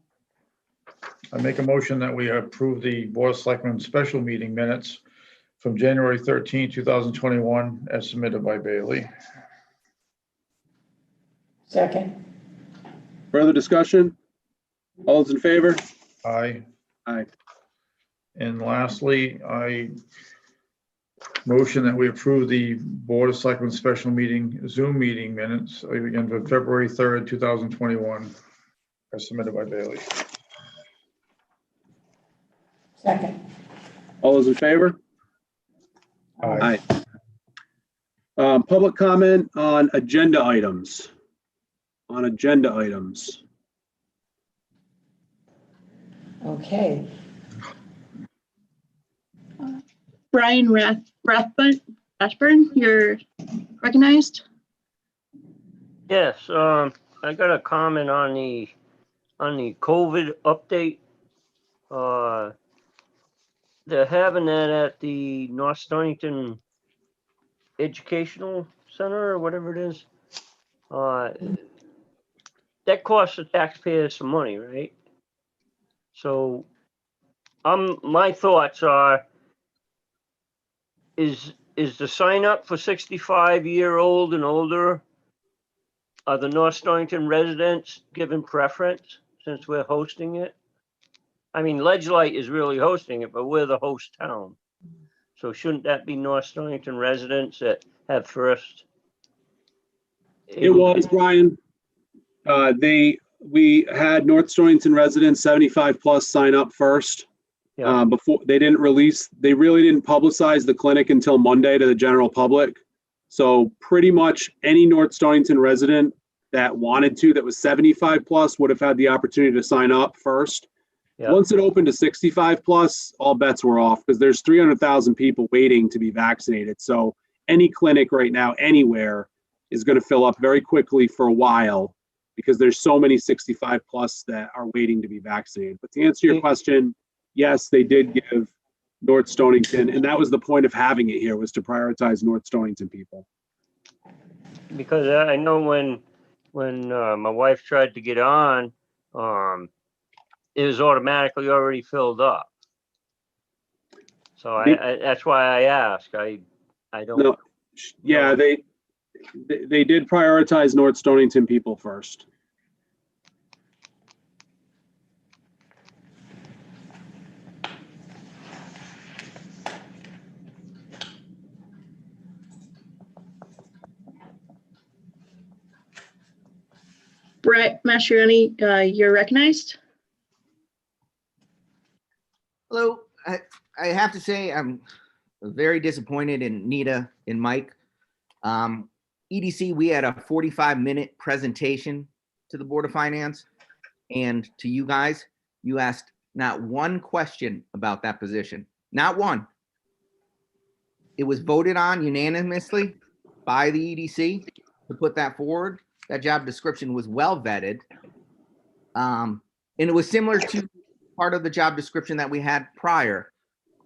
I make a motion that we approve the Board of Selectmen special meeting minutes from January 13, 2021, as submitted by Bailey. Second. Further discussion? All those in favor? Aye. Aye. And lastly, I motion that we approve the Board of Selectmen special meeting, Zoom meeting minutes, again, for February 3rd, 2021, as submitted by Bailey. Second. All those in favor? Aye. Public comment on agenda items. Okay. Brian Rathburn, you're recognized. Yes, I got a comment on the COVID update. They're having that at the North Stonington Educational Center or whatever it is. That costs the taxpayers some money, right? So, my thoughts are, is the sign up for 65-year-old and older? Are the North Stonington residents given preference since we're hosting it? I mean, Ledgelight is really hosting it, but we're the host town. So shouldn't that be North Stonington residents that have first? It was, Brian. We had North Stonington residents 75 plus sign up first. Yeah. Before they really didn't publicize the clinic until Monday to the general public. So pretty much any North Stonington resident that wanted to, that was 75 plus, would have had the opportunity to sign up first. Yeah. Once it opened to 65 plus, all bets were off because there's 300,000 people waiting to be vaccinated. So any clinic right now, anywhere, is going to fill up very quickly for a while because there's so many 65 plus that are waiting to be vaccinated. But to answer your question, yes, they did give North Stonington, and that was the point of having it here, was to prioritize North Stonington people. Because I know when my wife tried to get on, it was automatically already filled up. So that's why I ask. I don't. No, yeah, they did prioritize North Stonington people first. Brett Mastroianni, you're recognized. Hello. I have to say, I'm very disappointed in Nita and Mike. EDC, we had a 45-minute presentation to the Board of Finance, and to you guys, you asked not one question about that position, not one. It was voted on unanimously by the EDC to put that forward. That job description was well vetted. And it was similar to part of the job description that we had prior,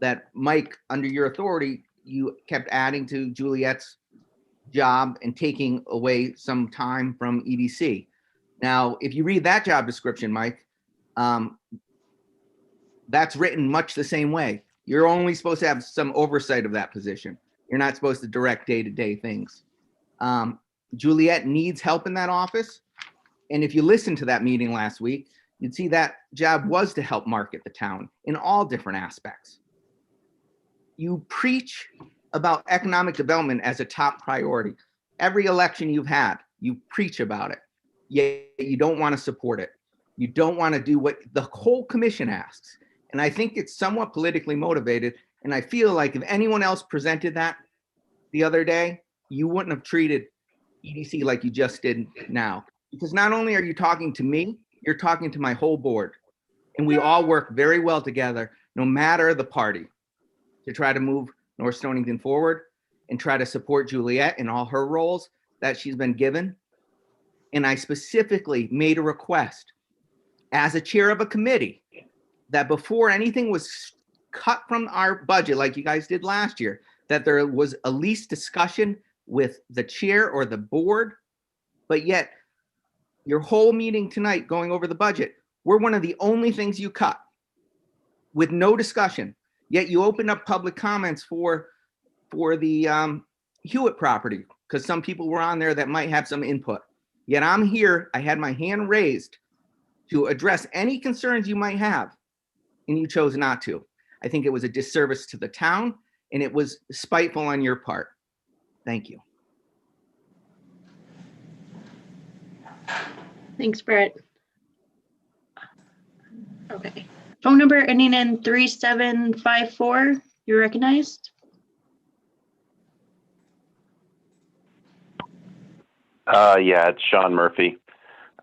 that Mike, under your authority, you kept adding to Juliet's job and taking away some time from EDC. Now, if you read that job description, Mike, that's written much the same way. You're only supposed to have some oversight of that position. You're not supposed to direct day-to-day things. Juliet needs help in that office. And if you listen to that meeting last week, you'd see that job was to help market the town in all different aspects. You preach about economic development as a top priority. Every election you've had, you preach about it, yet you don't want to support it. You don't want to do what the whole commission asks. And I think it's somewhat politically motivated. And I feel like if anyone else presented that the other day, you wouldn't have treated EDC like you just did now. Because not only are you talking to me, you're talking to my whole board. And we all work very well together, no matter the party, to try to move North Stonington forward and try to support Juliet in all her roles that she's been given. And I specifically made a request as a chair of a committee that before anything was cut from our budget, like you guys did last year, that there was at least discussion with the chair or the board. But yet your whole meeting tonight going over the budget, we're one of the only things you cut with no discussion. Yet you opened up public comments for the Hewitt property, because some people were on there that might have some input. Yet I'm here, I had my hand raised to address any concerns you might have, and you chose not to. I think it was a disservice to the town, and it was spiteful on your part. Thank you. Thanks, Brett. Okay. Phone number ending in 3754. You're recognized. Yeah, it's Sean Murphy.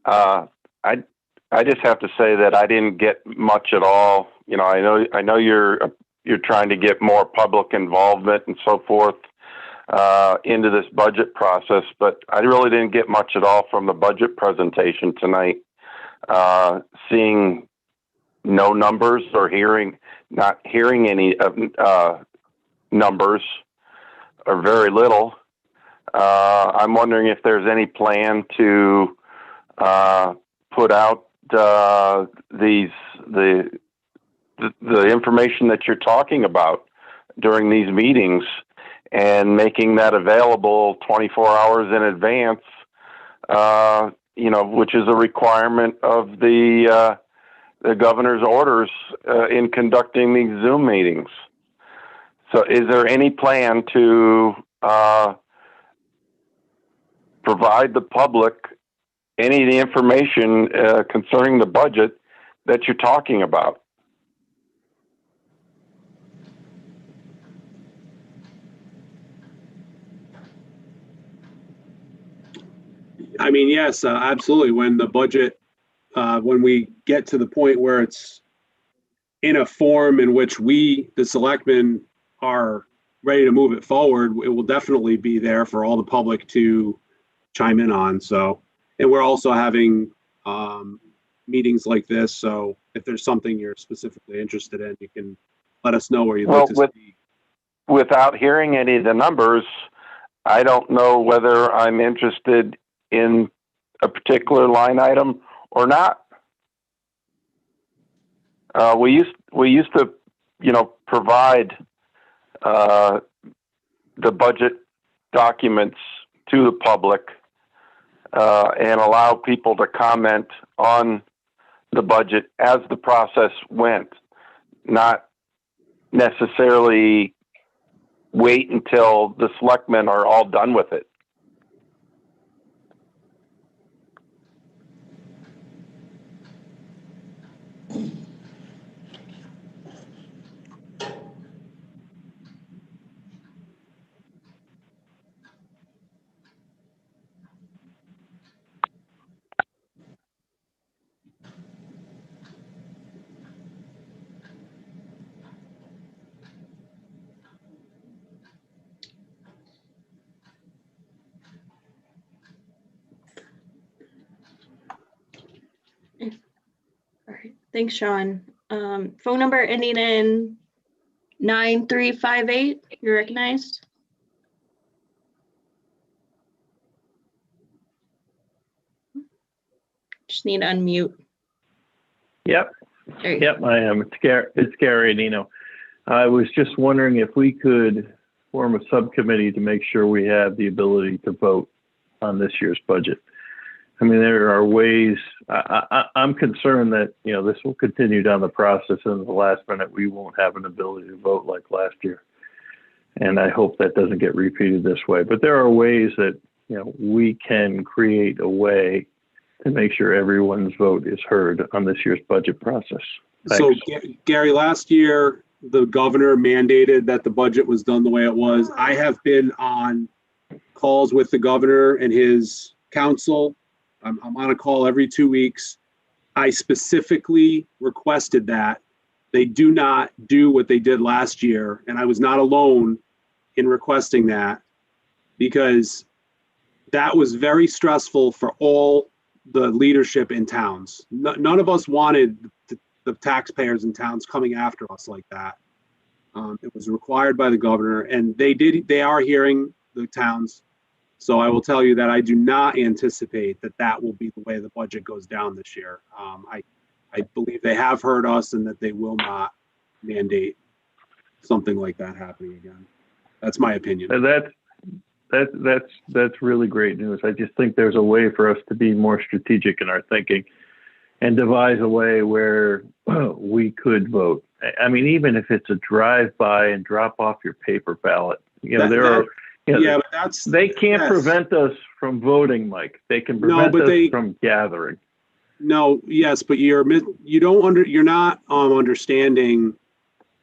I just have to say that I didn't get much at all. You know, I know you're trying to get more public involvement and so forth into this budget process, but I really didn't get much at all from the budget presentation tonight. Seeing no numbers or not hearing any numbers or very little. I'm wondering if there's any plan to put out the information that you're talking about during these meetings and making that available 24 hours in advance, you know, which is a requirement of the governor's orders in conducting these Zoom meetings. So is there any plan to provide the public any of the information concerning the budget that you're talking about? I mean, yes, absolutely. When the budget, when we get to the point where it's in a form in which we, the selectmen, are ready to move it forward, it will definitely be there for all the public to chime in on. So, and we're also having meetings like this. So if there's something you're specifically interested in, you can let us know where you'd like to see. Without hearing any of the numbers, I don't know whether I'm interested in a particular line item or not. We used to, you know, provide the budget documents to the public and allow people to comment on the budget as the process went, not necessarily wait until the selectmen are all done with it. All right, thanks, Sean. Phone number ending in 9358, you're recognized. Just need to unmute. Yep. There you Yep, I am. It's Gary Nino. I was just wondering if we could form a subcommittee to make sure we have the ability to vote on this year's budget. I mean, there are ways, I'm concerned that, you know, this will continue down the process and at the last minute, we won't have an ability to vote like last year. And I hope that doesn't get repeated this way, but there are ways that, you know, we can create a way to make sure everyone's vote is heard on this year's budget process. Thanks. So Gary, last year, the governor mandated that the budget was done the way it was. I have been on calls with the governor and his council. I'm on a call every 2 weeks. I specifically requested that they do not do what they did last year. And I was not alone in requesting that because that was very stressful for all the leadership in towns. None of us wanted the taxpayers in towns coming after us like that. It was required by the governor and they are hearing the towns. So I will tell you that I do not anticipate that will be the way the budget goes down this year. I believe they have heard us and that they will not mandate something like that happening again. That's my opinion. That's really great news. I just think there's a way for us to be more strategic in our thinking and devise a way where we could vote. I mean, even if it's a drive-by and drop off your paper ballot, you know, yeah, but they can't prevent us from voting, Mike. They can prevent us from gathering. No, yes, but you're not understanding.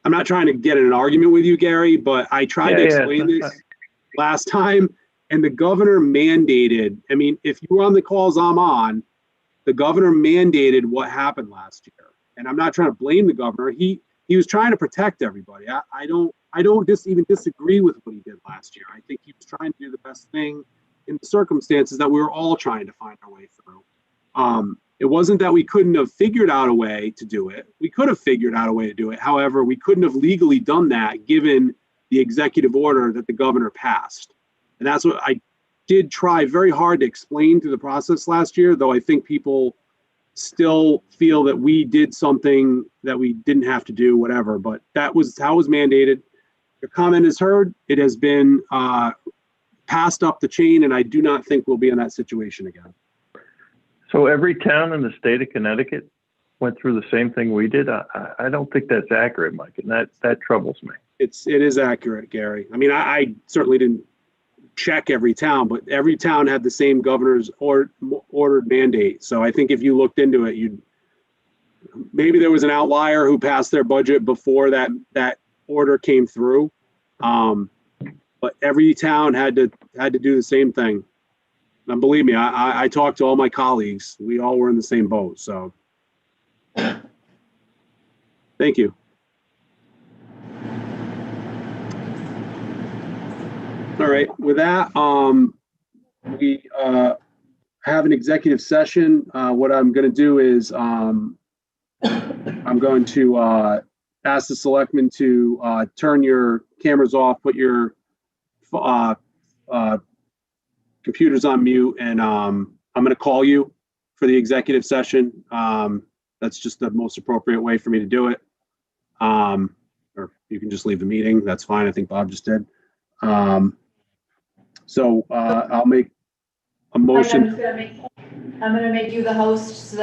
I'm not trying to get in an argument with you, Gary, but I tried to explain this last time, and the governor mandated. I mean, if you were on the calls I'm on, the governor mandated what happened last year, and I'm not trying to blame the governor. He was trying to protect everybody. I don't even disagree with what he did last year. I think he was trying to do the best thing in the circumstances that we were all trying to find our way through. It wasn't that we couldn't have figured out a way to do it. We could have figured out a way to do it. However, we couldn't have legally done that given the executive order that the governor passed. And that's what I did try very hard to explain through the process last year, though I think people still feel that we did something that we didn't have to do, whatever, but that was how it was mandated. Your comment is heard. It has been passed up the chain, and I do not think we'll be in that situation again. So every town in the state of Connecticut went through the same thing we did. I don't think that's accurate, Mike, and that troubles me. It is accurate, Gary. I mean, I certainly didn't check every town, but every town had the same governor's ordered mandate. So I think if you looked into it, maybe there was an outlier who passed their budget before that order came through. But every town had to do the same thing. And believe me, I talked to all my colleagues. We all were in the same boat. So thank you. All right, with that, we have an executive session. What I'm going to do is I'm going to ask the selectmen to turn your cameras off, put your computers on mute, and I'm going to call you for the executive session. That's just the most appropriate way for me to do it. Or you can just leave the meeting. That's fine. I think Bob just did. So I'll make a motion. I'm gonna make you the host so that